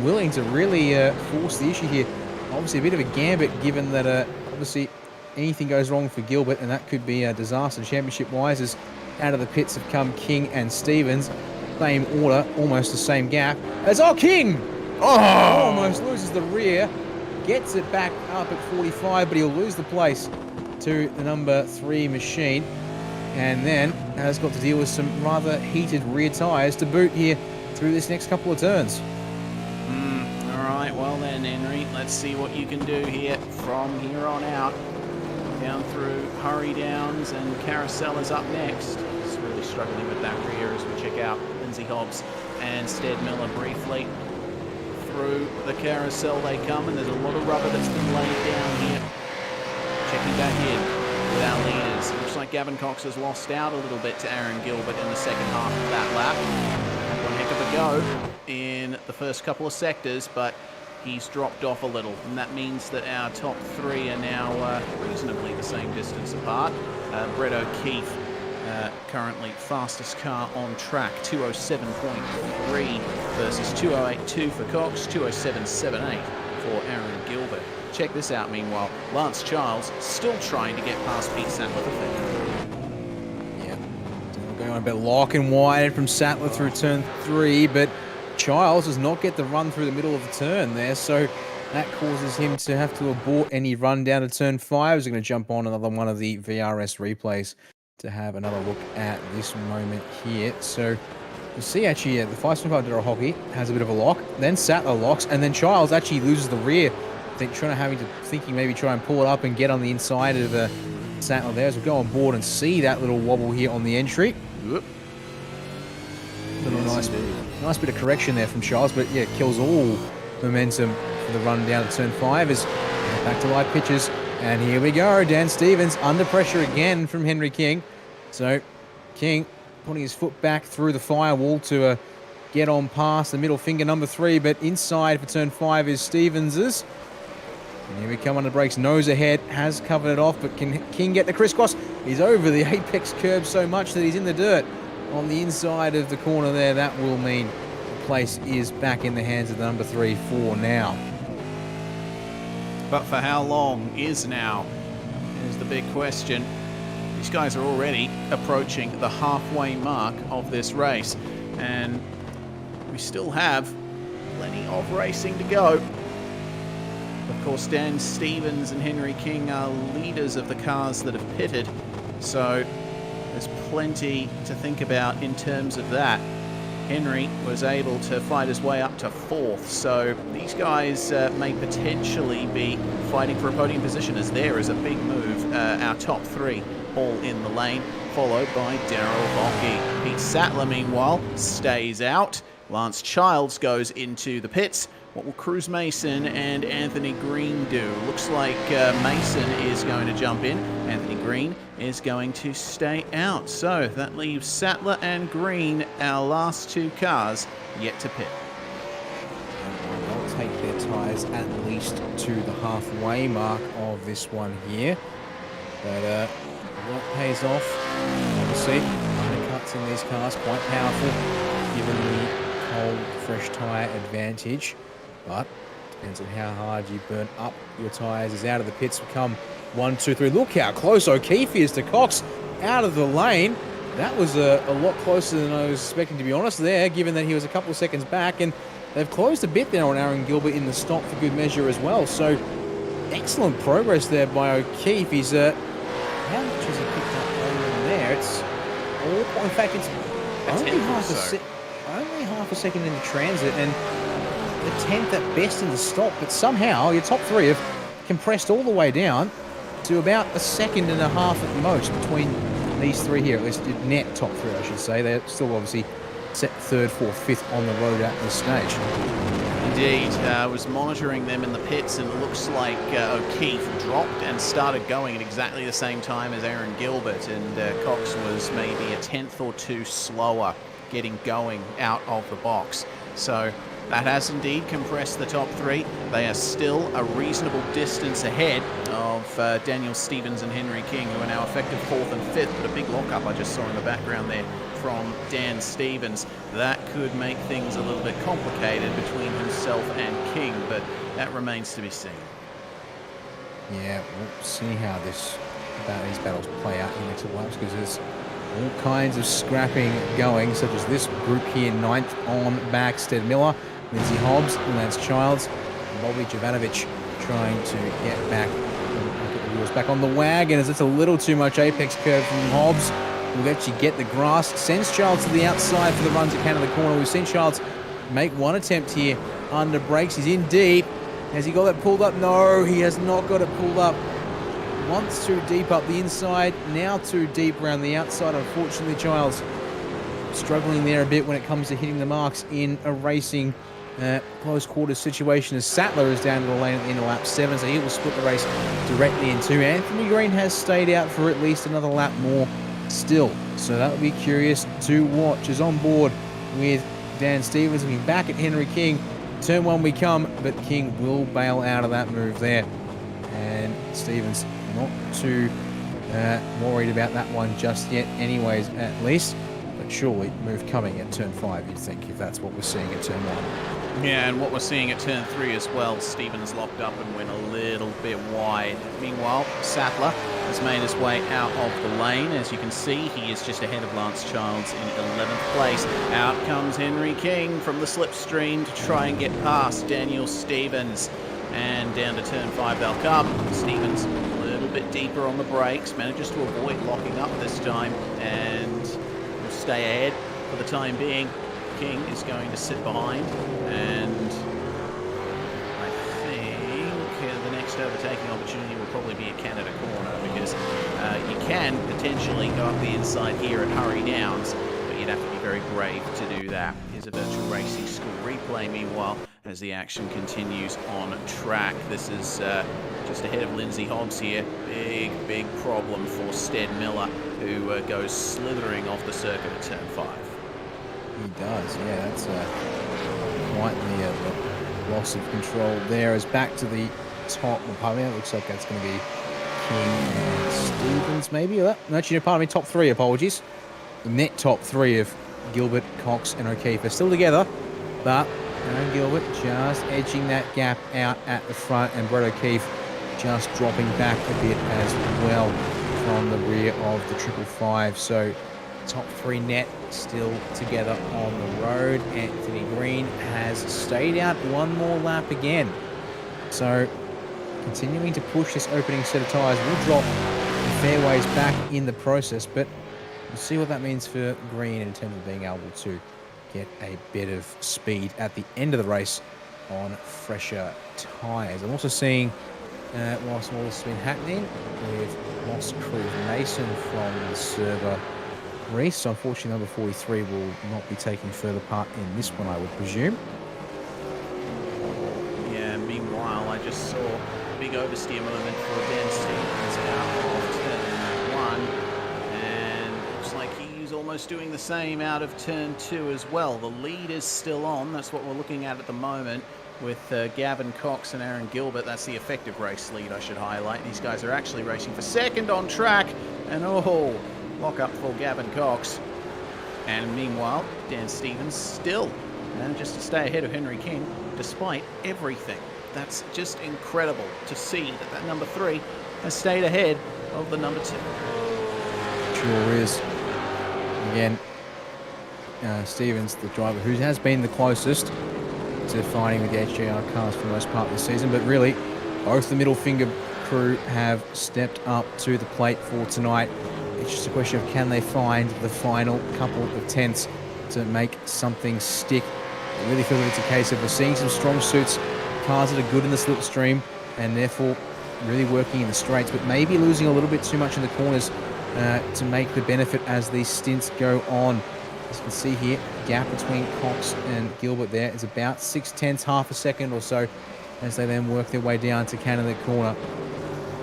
willing to really force the issue here. Obviously a bit of a gambit given that obviously anything goes wrong for Gilbert, and that could be a disaster championship-wise, as out of the pits have come King and Stevens. Same order, almost the same gap. As King! Almost loses the rear. Gets it back up at 45, but he'll lose the place to the number 3 machine. And then has got to deal with some rather heated rear tyres to boot here through this next couple of turns. All right, well then, Henry, let's see what you can do here from here on out. Down through Hurry Downs, and Carousel is up next. He's really struggling with that rear as we check out Lindsay Hobbs and Stead Miller briefly. Through the Carousel they come, and there's a lot of rubber that's been laid down here. Checking back in with our leaders. It looks like Gavin Cox has lost out a little bit to Aaron Gilbert in the second half of that lap. Had one heck of a go in the first couple of sectors, but he's dropped off a little, and that means that our top 3 are now reasonably the same distance apart. Brett O'Keefe, currently fastest car on track, 207.3 versus 208.2 for Cox, 207.78 for Aaron Gilbert. Check this out, meanwhile. Lance Childs still trying to get past Pete Sattler for 5th. Yeah, going on a bit lock and wide from Sattler through turn 3, but Childs does not get the run through the middle of the turn there, so that causes him to have to abort any run down to turn 5. He's going to jump on another one of the VRS replays to have another look at this moment here. So you see actually the 575 Daryl Hockey has a bit of a lock, then Sattler locks, and then Childs actually loses the rear. Thinking maybe try and pull it up and get on the inside of Sattler there as we go on board and see that little wobble here on the entry. Whoop. Nice bit of correction there from Childs, but yeah, kills all momentum for the run down to turn 5 as back to light pitches. And here we go, Dan Stevens under pressure again from Henry King. So King putting his foot back through the firewall to get on past the middle finger number 3, but inside for turn 5 is Stevens's. And here we come on the brakes, nose ahead, has covered it off, but can King get the crisscross? He's over the apex curb so much that he's in the dirt on the inside of the corner there. That will mean the place is back in the hands of the number 3 for now. But for how long is now is the big question. These guys are already approaching the halfway mark of this race, and we still have plenty of racing to go. Of course, Dan Stevens and Henry King are leaders of the cars that have pitted, so there's plenty to think about in terms of that. Henry was able to fight his way up to 4th, so these guys may potentially be fighting for a podium position, as there is a big move. Our top 3 all in the lane, followed by Daryl Hockey. Pete Sattler, meanwhile, stays out. Lance Childs goes into the pits. What will Cruz Mason and Anthony Green do? Looks like Mason is going to jump in. Anthony Green is going to stay out. So that leaves Sattler and Green, our last 2 cars, yet to pit. They'll take their tyres at least to the halfway mark of this one here. But what pays off? Obviously, undercuts in these cars quite powerful, given the cold, fresh tyre advantage. But depends on how hard you burn up your tyres. Is out of the pits. We come 1, 2, 3. Look how close O'Keefe is to Cox out of the lane. That was a lot closer than I was expecting, to be honest, there, given that he was a couple of seconds back. And they've closed a bit there on Aaron Gilbert in the stop for good measure as well. So excellent progress there by O'Keefe. He's how much has he picked up over in there? It's all, in fact, it's only half a second in the transit and the 10th at best in the stop, but somehow your top 3 have compressed all the way down to about a second and a half at most between these 3 here, at least net top 3 I should say. They're still obviously set 3rd, 4th, 5th on the road at this stage. Indeed, I was monitoring them in the pits, and it looks like O'Keefe dropped and started going at exactly the same time as Aaron Gilbert, and Cox was maybe a 10th or 2 slower getting going out of the box. So that has indeed compressed the top 3. They are still a reasonable distance ahead of Daniel Stevens and Henry King, who are now effective 4th and 5th, but a big lockup I just saw in the background there from Dan Stevens. That could make things a little bit complicated between himself and King, but that remains to be seen. Yeah, we'll see how these battles play out in the next laps, because there's all kinds of scrapping going, such as this group here, 9th on back, Stead Miller, Lindsay Hobbs, Lance Childs, and Bobby Jovanovic trying to get back, get the wheels back on the wagon, as it's a little too much apex curve from Hobbs. Will actually get the grass, sends Childs to the outside for the run to Canada corner. We've seen Childs make one attempt here under brakes. He's in deep. Has he got that pulled up? No, he has not got it pulled up. Once too deep up the inside, now too deep around the outside. Unfortunately, Childs struggling there a bit when it comes to hitting the marks in a racing close quarters situation, as Sattler is down to the lane at the end of lap 7, so he will split the race directly in 2. Anthony Green has stayed out for at least another lap more still, so that will be curious to watch. Is on board with Dan Stevens, looking back at Henry King. Turn 1 we come, but King will bail out of that move there, and Stevens not too worried about that one just yet anyways, at least. But surely move coming at turn 5, you'd think, if that's what we're seeing at turn 1. Yeah, and what we're seeing at turn 3 as well. Stevens locked up and went a little bit wide. Meanwhile, Sattler has made his way out of the lane. As you can see, he is just ahead of Lance Childs in 11th place. Out comes Henry King from the slipstream to try and get past Daniel Stevens. And down to turn 5 they'll come. Stevens a little bit deeper on the brakes, manages to avoid locking up this time, and will stay ahead for the time being. King is going to sit behind, and I think the next overtaking opportunity will probably be at Canada corner, because you can potentially go up the inside here at Hurry Downs, but you'd have to be very brave to do that. Here's a virtual racing school replay, meanwhile, as the action continues on track. This is just ahead of Lindsay Hobbs here. Big problem for Stead Miller, who goes slithering off the circuit at turn 5. He does, yeah, that's quite the loss of control there. As back to the top, well, pardon me, it looks like that's going to be King and Stevens, maybe. No, actually, pardon me, top 3, apologies. The net top 3 of Gilbert, Cox, and O'Keefe are still together, but Aaron Gilbert just edging that gap out at the front, and Brett O'Keefe just dropping back a bit as well from the rear of the 555. So top 3 net still together on the road. Anthony Green has stayed out one more lap again. So continuing to push this opening set of tyres. Will drop the fairways back in the process, but we'll see what that means for Green in terms of being able to get a bit of speed at the end of the race on fresher tyres. I'm also seeing, whilst all this has been happening, we've lost Cruz Mason from the server race. So unfortunately, number 43 will not be taking further part in this one, I would presume. Yeah, meanwhile, I just saw a big oversteer moment for Dan Stevens out of turn 1. And looks like he's almost doing the same out of turn 2 as well. The lead is still on. That's what we're looking at the moment with Gavin Cox and Aaron Gilbert. That's the effective race lead, I should highlight. These guys are actually racing for second on track. And oh, lock up for Gavin Cox. And meanwhile, Dan Stevens still manages to stay ahead of Henry King despite everything. That's just incredible to see that that number 3 has stayed ahead of the number 2. Sure is. Again, Stevens, the driver who has been the closest to fighting with the HJR cars for the most part this season, but really both the middle finger crew have stepped up to the plate for tonight. It's just a question of can they find the final couple of tenths to make something stick. I really feel that it's a case of we're seeing some strong suits, cars that are good in the slipstream and therefore really working in the straights, but maybe losing a little bit too much in the corners to make the benefit as these stints go on. As you can see here, gap between Cox and Gilbert there is about 0.6, half a second or so, as they then work their way down to Canada Corner.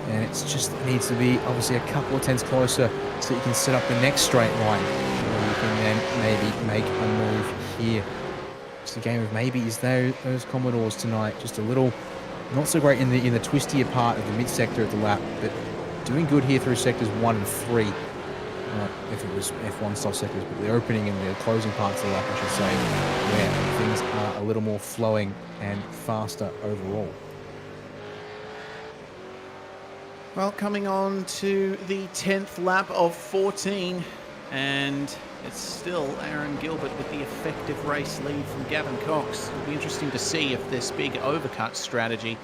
And it's just it needs to be obviously a couple of tenths closer so that you can set up the next straight line. Or you can then maybe make a move here. It's a game of maybes. Those Commodores tonight, just a little not so great in the twistier part of the mid sector of the lap, but doing good here through sectors 1 and 3. If it was F1 style sectors, but the opening and the closing parts of the lap, I should say, where things are a little more flowing and faster overall. Well, coming on to the 10th lap of 14, and it's still Aaron Gilbert with the effective race lead from Gavin Cox. It'll be interesting to see if this big overcut strategy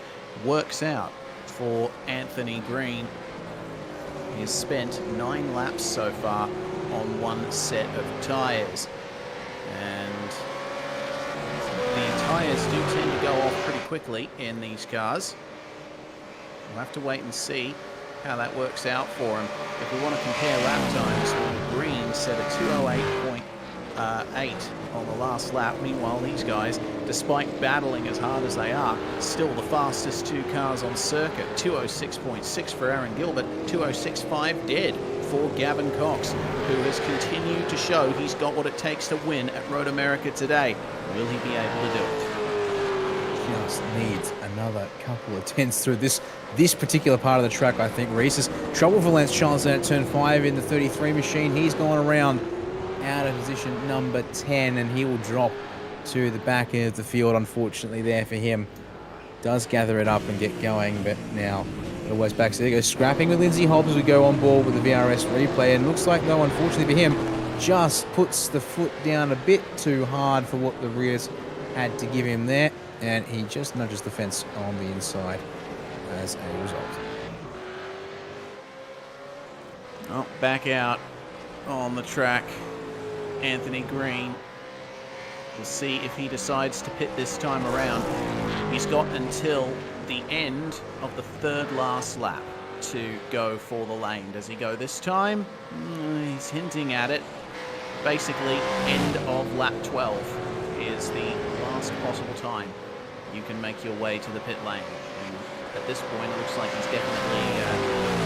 works out for Anthony Green. He has spent 9 laps so far on one set of tyres, and the tyres do tend to go off pretty quickly in these cars. We'll have to wait and see how that works out for him. If we want to compare lap times, well, Green set a 2:08.8 on the last lap. Meanwhile, these guys, despite battling as hard as they are, still the fastest 2 cars on circuit. 2:06.6 for Aaron Gilbert, 2:06.5 dead for Gavin Cox, who has continued to show he's got what it takes to win at Road America today. Will he be able to do it? Just needs another couple of tenths through this particular part of the track, I think. Reese is trouble for Lance Charles at turn 5 in the 33 machine. He's gone around out of position number 10, and he will drop to the back end of the field, unfortunately, there for him. Does gather it up and get going, but now always back. So there goes scrapping with Lindsay Hobbs. We go on board with the VRS replay, and looks like, though, unfortunately for him, just puts the foot down a bit too hard for what the rears had to give him there, and he just nudges the fence on the inside as a result. Oh, back out on the track, Anthony Green. We'll see if he decides to pit this time around. He's got until the end of the 3rd last lap to go for the lane. Does he go this time? He's hinting at it. Basically, end of lap 12 is the last possible time you can make your way to the pit lane. And at this point, it looks like he's definitely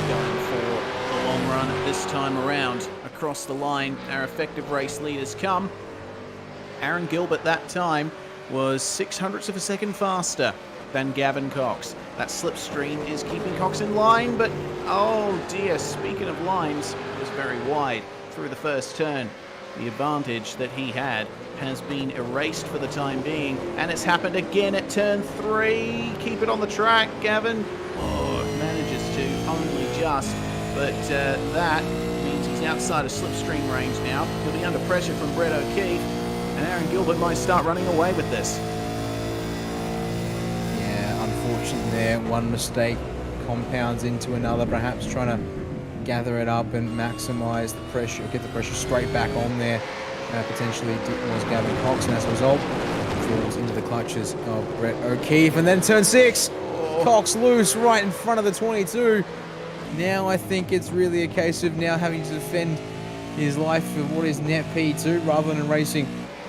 going for the long run this time around. Across the line, our effective race leaders come. Aaron Gilbert that time was 0.06 of a second faster than Gavin Cox. That slipstream is keeping Cox in line, but oh dear, speaking of lines, it was very wide through the first turn. The advantage that he had has been erased for the time being, and it's happened again at turn 3. Keep it on the track, Gavin. Oh, manages to only just, but that means he's outside of slipstream range now. He'll be under pressure from Brett O'Keefe, and Aaron Gilbert might start running away with this. Yeah, unfortunate there. One mistake compounds into another, perhaps trying to gather it up and maximize the pressure, get the pressure straight back on there potentially was Gavin Cox, and as a result, falls into the clutches of Brett O'Keefe. And then turn 6, Cox loose right in front of the 22. Now I think it's really a case of now having to defend his life for what is net P2 rather than racing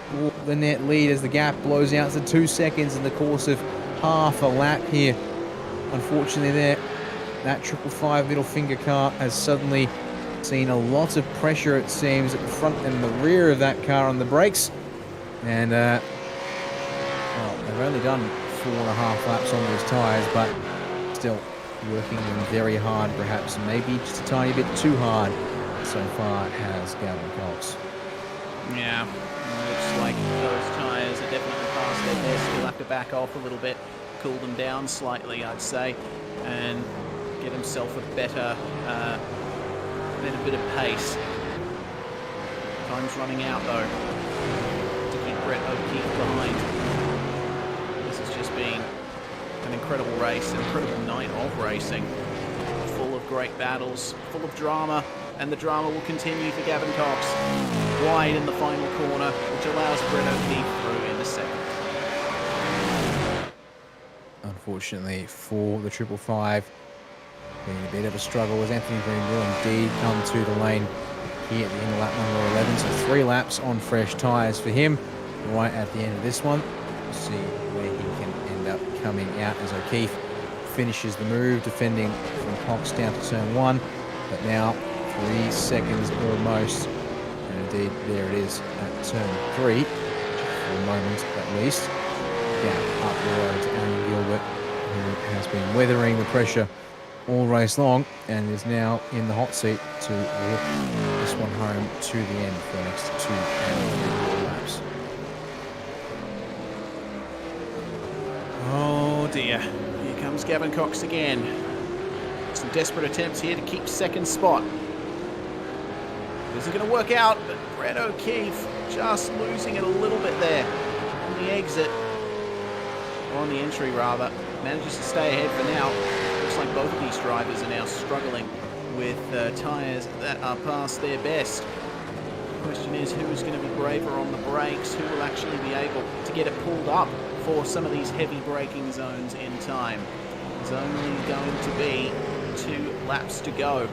for the net lead as the gap blows out to 2 seconds in the course of half a lap here. Unfortunately there, that 555 middle finger car has suddenly seen a lot of pressure, it seems, at the front and the rear of that car on the brakes. And, well, they've only done 4.5 laps on those tyres, but still working them very hard, perhaps maybe just a tiny bit too hard so far has Gavin Cox. Yeah, looks like those tyres are definitely past their best. He'll have to back off a little bit, cool them down slightly, I'd say, and get himself a better bit of pace. Time's running out though to keep Brett O'Keefe behind. This has just been an incredible race, an incredible night of racing, full of great battles, full of drama, and the drama will continue for Gavin Cox. Wide in the final corner, which allows Brett O'Keefe through in the second. Unfortunately for the 555, being a bit of a struggle as Anthony Green will indeed come to the lane here at the end of lap number 11. So 3 laps on fresh tyres for him right at the end of this one. We'll see where he can end up coming out as O'Keefe finishes the move, defending from Cox down to turn 1, but now 3 seconds almost. And indeed, there it is at turn 3, for a moment at least. Down up the road to Aaron Gilbert, who has been weathering the pressure all race long and is now in the hot seat to walk this one home to the end for the next 2 and 3 laps. Oh dear, here comes Gavin Cox again. Some desperate attempts here to keep second spot. This is going to work out, but Brett O'Keefe just losing it a little bit there on the exit, or on the entry rather. Manages to stay ahead for now. Looks like both of these drivers are now struggling with tyres that are past their best. The question is, who is going to be braver on the brakes? Who will actually be able to get it pulled up for some of these heavy braking zones in time? There's only going to be 2 laps to go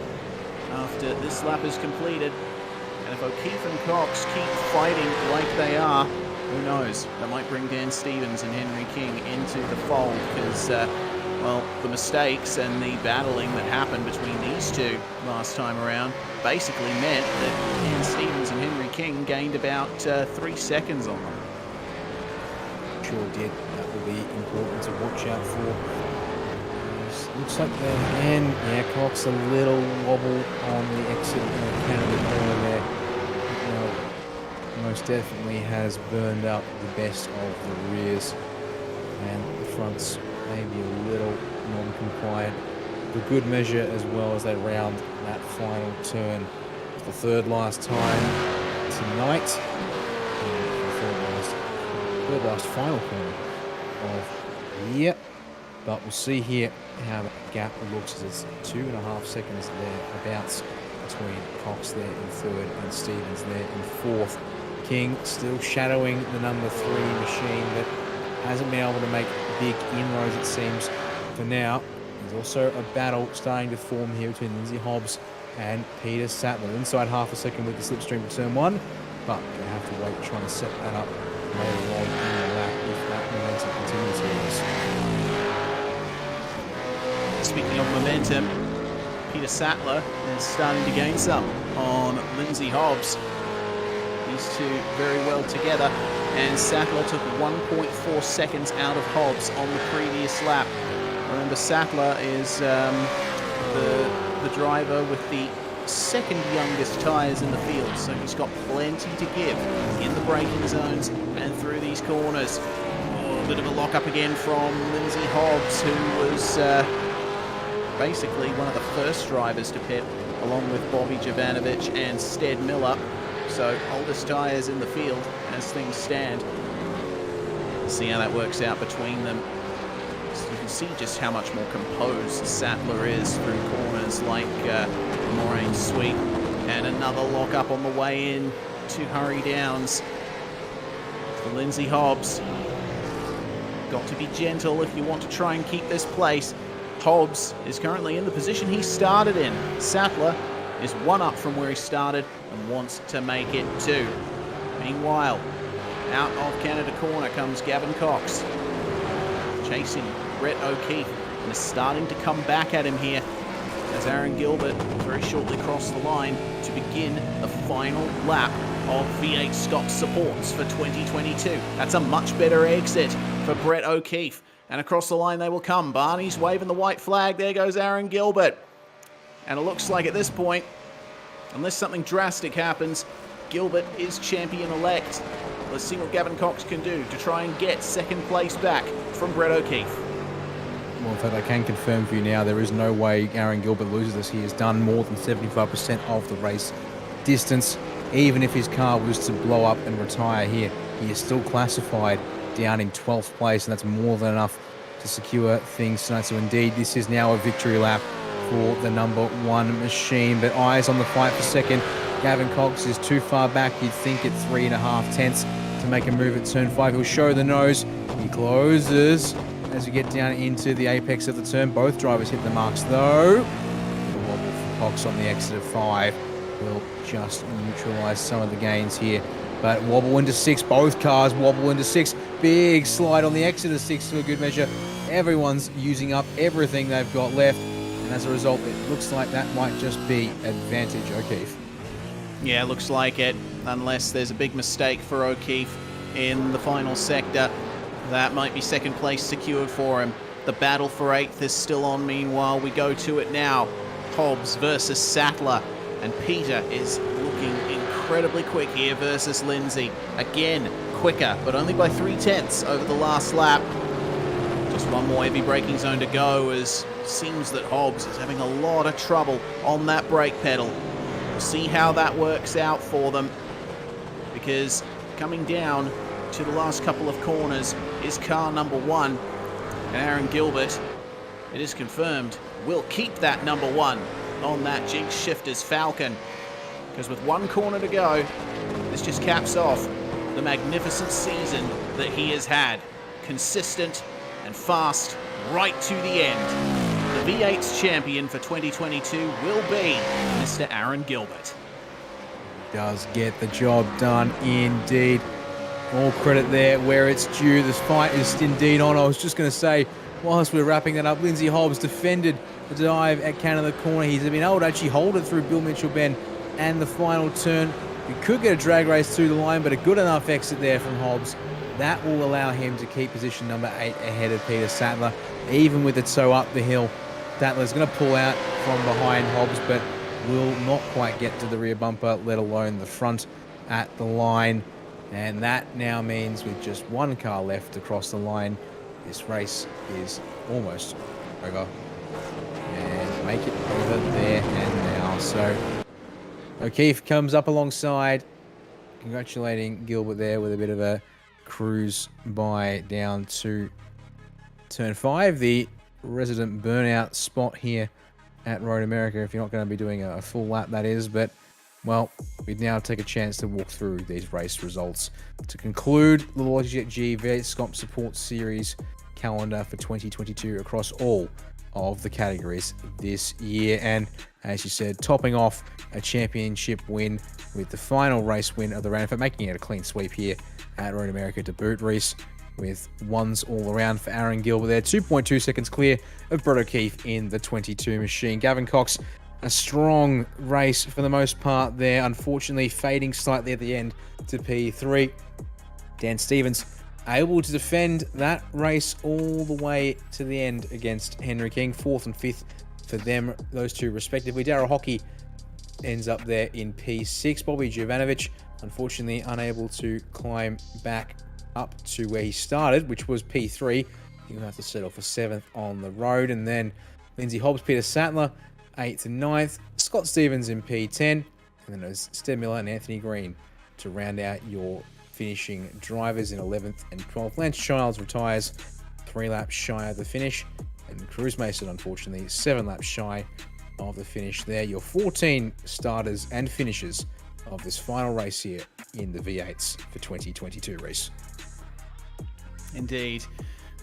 after this lap is completed. And if O'Keefe and Cox keep fighting like they are, who knows? That might bring Dan Stevens and Henry King into the fold because, well, the mistakes and the battling that happened between these two last time around basically meant that Dan Stevens and Henry King gained about 3 seconds on them. Sure did. That will be important to watch out for. Looks like they're again, yeah, Cox a little wobble on the exit Canada corner there. Most definitely has burned up the best of the rears, and the fronts maybe a little non-compliant. For good measure as well as they round that final turn for the third last time tonight. Third last final corner of the year. But we'll see here how that gap looks as it's 2.5 seconds thereabouts between Cox there in third and Stevens there in fourth. King still shadowing the number 3 machine, but hasn't been able to make big inroads, it seems, for now. There's also a battle starting to form here between Lindsay Hobbs and Peter Sattler. Inside half a second with the slipstream for turn 1, but going to have to wait trying to set that up later on in the lap if that momentum continues here. Speaking of momentum, Peter Sattler is starting to gain some on Lindsay Hobbs. These two very well together, and Sattler took 1.4 seconds out of Hobbs on the previous lap. Remember, Sattler is the driver with the second youngest tyres in the field, so he's got plenty to give in the braking zones and through these corners. Oh, a bit of a lock-up again from Lindsay Hobbs, who was basically one of the first drivers to pit, along with Bobby Jovanovic and Stead Miller. So oldest tyres in the field as things stand. See how that works out between them. So you can see just how much more composed Sattler is through corners like Moraine Sweet. And another lock up on the way in. to hurry downs for Lindsay Hobbs. Got to be gentle if you want to try and keep this place. Hobbs is currently in the position he started in. Sattler is one up from where he started and wants to make it 2. Meanwhile, out of Canada corner comes Gavin Cox, chasing Brett O'Keefe, and is starting to come back at him here as Aaron Gilbert very shortly crossed the line to begin the final lap of V8SCOPS Supports for 2022. That's a much better exit for Brett O'Keefe. And across the line they will come. Barney's waving the white flag. There goes Aaron Gilbert. And it looks like at this point, unless something drastic happens, Gilbert is champion-elect. Let's see what Gavin Cox can do to try and get second place back from Brett O'Keefe. Well, in fact, I can confirm for you now, there is no way Aaron Gilbert loses this. He has done more than 75% of the race distance. Even if his car was to blow up and retire here, he is still classified down in 12th place, and that's more than enough to secure things tonight. So indeed, this is now a victory lap for the number 1 machine. But eyes on the fight for second. Gavin Cox is too far back. You'd think at 3.5 tenths to make a move at turn 5. He'll show the nose. He closes as we get down into the apex of the turn. Both drivers hit the marks though. The wobble for Cox on the exit of 5 will just neutralise some of the gains here. But wobble into 6, both cars wobble into 6. Big slide on the exit of 6 to a good measure. Everyone's using up everything they've got left. And as a result, it looks like that might just be advantage O'Keefe. Yeah, looks like it, unless there's a big mistake for O'Keefe in the final sector. That might be second place secured for him. The battle for 8th is still on. Meanwhile, we go to it now. Hobbs versus Sattler. And Peter is looking incredibly quick here versus Lindsay. Again, quicker, but only by 3 tenths over the last lap. Just one more heavy braking zone to go, as it seems that Hobbs is having a lot of trouble on that brake pedal. We'll see how that works out for them, because coming down to the last couple of corners is car number 1, and Aaron Gilbert, it is confirmed, will keep that number 1 on that Jinx Shifters Falcon, because with 1 corner to go, this just caps off the magnificent season that he has had. Consistent and fast right to the end. The V8's champion for 2022 will be Mr. Aaron Gilbert. Does get the job done indeed. All credit there where it's due. This fight is indeed on. I was just going to say, whilst we're wrapping that up, Lindsay Hobbs defended the dive at Canada corner. He's been able to actually hold it through Bill Mitchell Bend and the final turn. We could get a drag race through the line, but a good enough exit there from Hobbs. That will allow him to keep position number 8 ahead of Peter Sattler. Even with it so up the hill, Sattler's going to pull out from behind Hobbs, but will not quite get to the rear bumper, let alone the front at the line. And that now means with just 1 car left to cross the line, this race is almost over. And make it over there and now. So O'Keefe comes up alongside, congratulating Gilbert there with a bit of a cruise by down to turn 5, the resident burnout spot here at Road America, if you're not going to be doing a full lap, that is. But well, we now take a chance to walk through these race results to conclude the Logitech G V8SCOPS Support Series calendar for 2022 across all of the categories this year. And as you said, topping off a championship win with the final race win of the round, for making it a clean sweep here at Road America to boot, Reese, with 1s all around for Aaron Gilbert there. 2.2 seconds clear of Brett O'Keefe in the 22 machine. Gavin Cox, a strong race for the most part there, unfortunately fading slightly at the end to P3. Dan Stevens able to defend that race all the way to the end against Henry King. 4th and 5th for them, those two respectively. Darryl Hockey ends up there in P6. Bobby Jovanovic, unfortunately unable to climb back up to where he started, which was P3. He'll have to settle for 7th on the road. And then Lindsay Hobbs, Peter Sattler, 8th and 9th. Scott Stevens in P10. And then there's Stead Miller and Anthony Green to round out your finishing drivers in 11th and 12th. Lance Childs retires 3 laps shy of the finish. And Cruz Mason, unfortunately, 7 laps shy of the finish there. Your 14 starters and finishers of this final race here in the V8s for 2022, Reese. Indeed.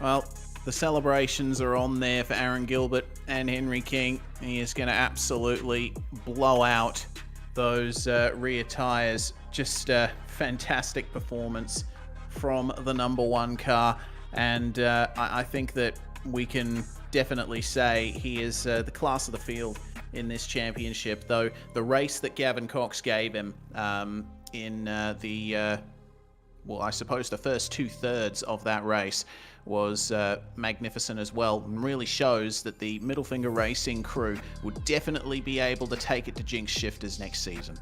Well, the celebrations are on there for Aaron Gilbert and Henry King. He is going to absolutely blow out those rear tyres. Just a fantastic performance from the number one car. And I think that we can definitely say he is the class of the field in this championship, though the race that Gavin Cox gave him in well, I suppose the first 2/3 of that race was magnificent as well, and really shows that the Middle Finger Racing crew would definitely be able to take it to Jinx Shifters next season.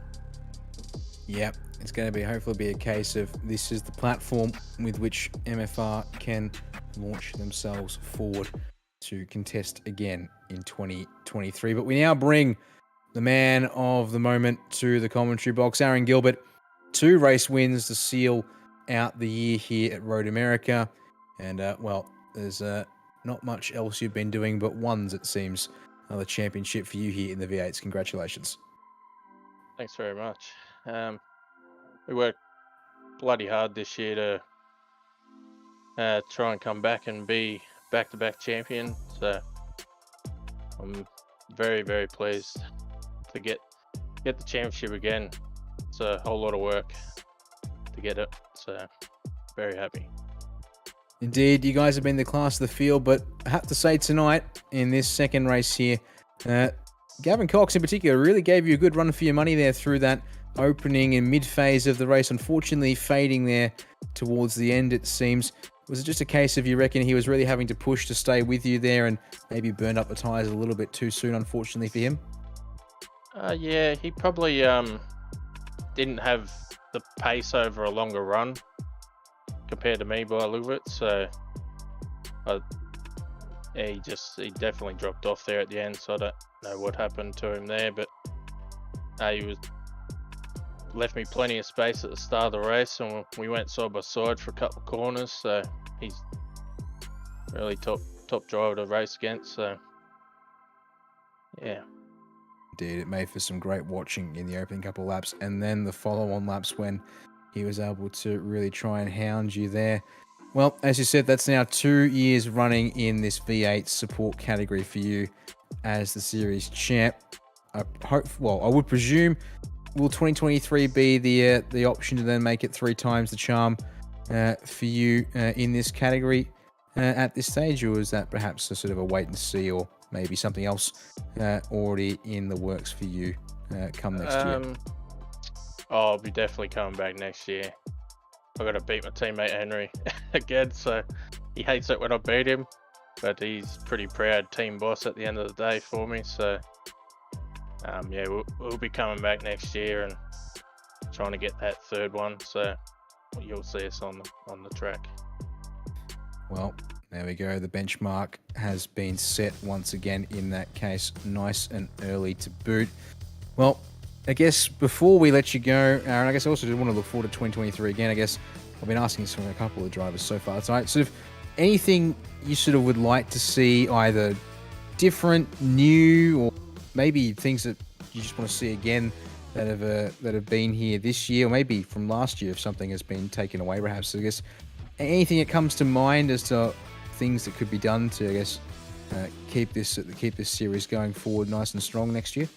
Yep, it's going to be hopefully be a case of this is the platform with which MFR can launch themselves forward to contest again in 2023. But we now bring the man of the moment to the commentary box, Aaron Gilbert. 2 race wins to seal out the year here at Road America. And, well, there's not much else you've been doing but ones, it seems. Another championship for you here in the V8s. Congratulations. Thanks very much. We worked bloody hard this year to try and come back and be back-to-back champion. So I'm very, very pleased to get the championship again. It's a whole lot of work to get it. So very happy. Indeed, you guys have been the class of the field, but I have to say tonight in this second race here, Gavin Cox in particular really gave you a good run for your money there through that opening and mid-phase of the race, unfortunately fading there towards the end, it seems. Was it just a case of you reckon he was really having to push to stay with you there and maybe burned up the tyres a little bit too soon, unfortunately for him? Yeah, he probably didn't have the pace over a longer run compared to me by the look of it. So he definitely dropped off there at the end. So I don't know what happened to him there, but he left me plenty of space at the start of the race, and we went side by side for a couple of corners. So he's really top driver to race against. So yeah. Indeed, it made for some great watching in the opening couple of laps, and then the follow-on laps when he was able to really try and hound you there. Well, as you said, that's now 2 years running in this V8 support category for you as the series champ. I would presume, will 2023 be the option to then make it 3 times the charm for you in this category at this stage, or is that perhaps a sort of a wait and see, or maybe something else already in the works for you come next year? I'll be definitely coming back next year. I've got to beat my teammate Henry again, so he hates it when I beat him, but he's pretty proud team boss at the end of the day for me. So yeah, we'll be coming back next year and trying to get that 3rd one. So you'll see us on the track. Well, there we go. The benchmark has been set once again in that case. Nice and early to boot. Well, I guess before we let you go, Aaron, I guess I also did want to look forward to 2023 again. I guess I've been asking this from a couple of drivers so far tonight. Sort of anything you sort of would like to see, either different, new, or maybe things that you just want to see again that have been here this year, or maybe from last year if something has been taken away, perhaps. So I guess anything that comes to mind as to things that could be done to, I guess, keep this series going forward nice and strong next year.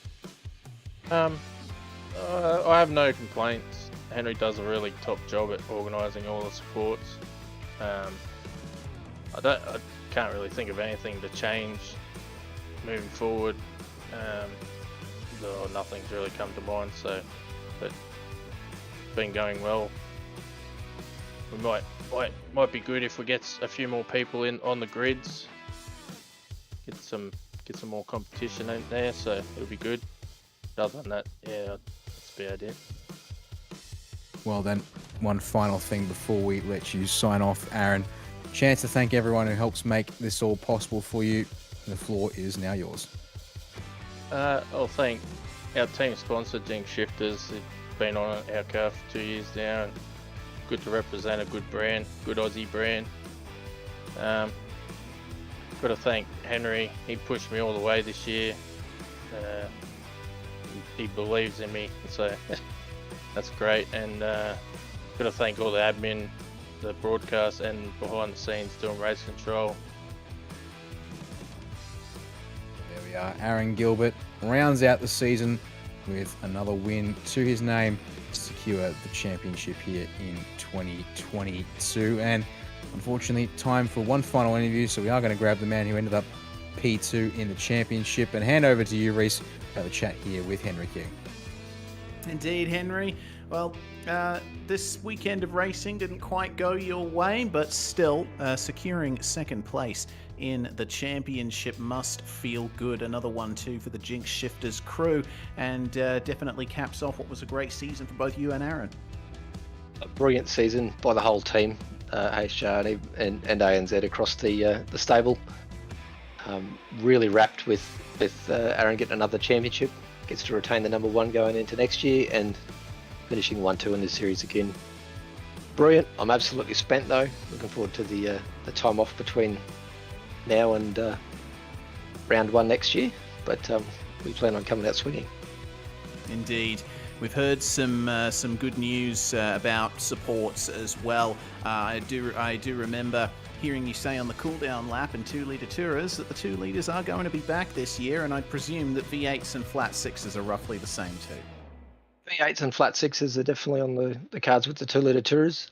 I have no complaints. Henry does a really top job at organising all the supports. I can't really think of anything to change moving forward. Nothing's really come to mind. So, but it's been going well. We might be good if we get a few more people in on the grids. Get some more competition in there. So it'll be good. Other than that, yeah, that's about it. Well then, one final thing before we let you sign off, Aaron. Chance to thank everyone who helps make this all possible for you. The floor is now yours. I'll thank our team sponsor, Jinx Shifters. They've been on our car for 2 years now, and good to represent a good brand, good Aussie brand. Got to thank Henry. He pushed me all the way this year. He believes in me, so that's great. And got to thank all the admin, the broadcast, and behind the scenes doing race control. There we are. Aaron Gilbert rounds out the season with another win to his name to secure the championship here in 2022. And unfortunately, time for one final interview, so we are going to grab the man who ended up P2 in the championship and hand over to you, Reese, to have a chat here with Henry King. Indeed, Henry. Well, this weekend of racing didn't quite go your way, but still, securing second place in the championship must feel good. Another 1-2 for the Jinx Shifters crew, and definitely caps off what was a great season for both you and Aaron. A brilliant season by the whole team, HR and ANZ across the stable. Really wrapped with Aaron getting another championship. Gets to retain the number 1 going into next year and finishing 1-2 in this series again. Brilliant. I'm absolutely spent though. Looking forward to the time off between now and round 1 next year. But we plan on coming out swinging. Indeed. We've heard some good news about supports as well. I do remember hearing you say on the cooldown lap in 2-litre Tourers that the 2 litres are going to be back this year, and I presume that V8s and flat 6s are roughly the same too. V8s and flat 6s are definitely on the cards with the 2-litre Tourers.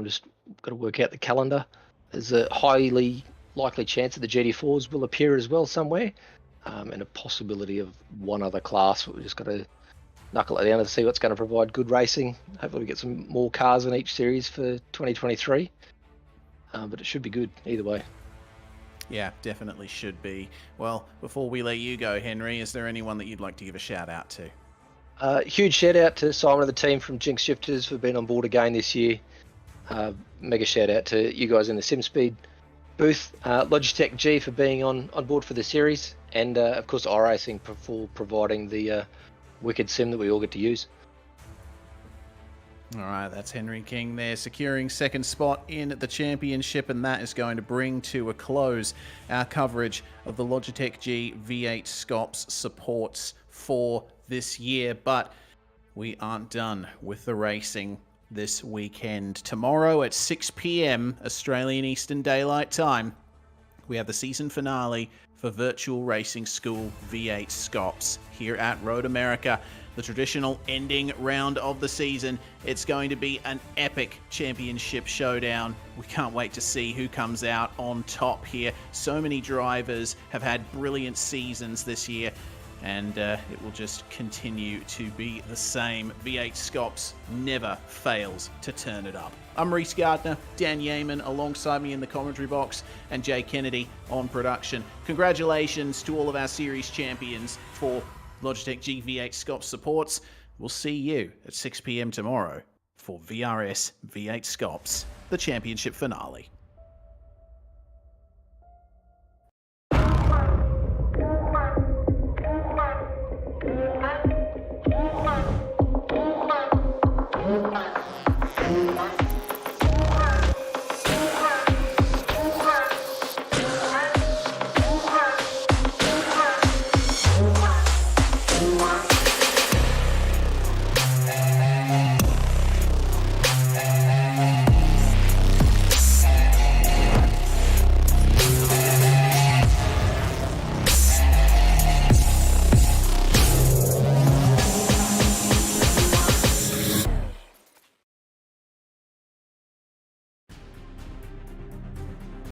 Just got to work out the calendar. There's a highly likely chance that the GT4s will appear as well somewhere, and a possibility of one other class. We've just got to knuckle it down to see what's going to provide good racing. Hopefully we get some more cars in each series for 2023. But it should be good either way. Yeah, definitely should be. Well, before we let you go, Henry, is there anyone that you'd like to give a shout out to? Huge shout out to Simon and the team from Jinx Shifters for being on board again this year. Mega shout out to you guys in the SimSpeed booth. Logitech G for being on board for the series. And of course iRacing for providing the wicked sim that we all get to use. All right, that's Henry King there, securing second spot in the championship, and that is going to bring to a close our coverage of the Logitech G V8SCOPS supports for this year. But we aren't done with the racing this weekend. Tomorrow at 6 p.m. Australian Eastern Daylight Time, we have the season finale for Virtual Racing School V8SCOPS here at Road America. The traditional ending round of the season. It's going to be an epic championship showdown. We can't wait to see who comes out on top here. So many drivers have had brilliant seasons this year, and it will just continue to be the same. V8SCOPS never fails to turn it up. I'm Reese Gardner, Dan Yeaman alongside me in the commentary box, and Jay Kennedy on production. Congratulations to all of our series champions for Logitech G V8SCOPS supports. We'll see you at 6 p.m. tomorrow for VRS V8SCOPS, the championship finale.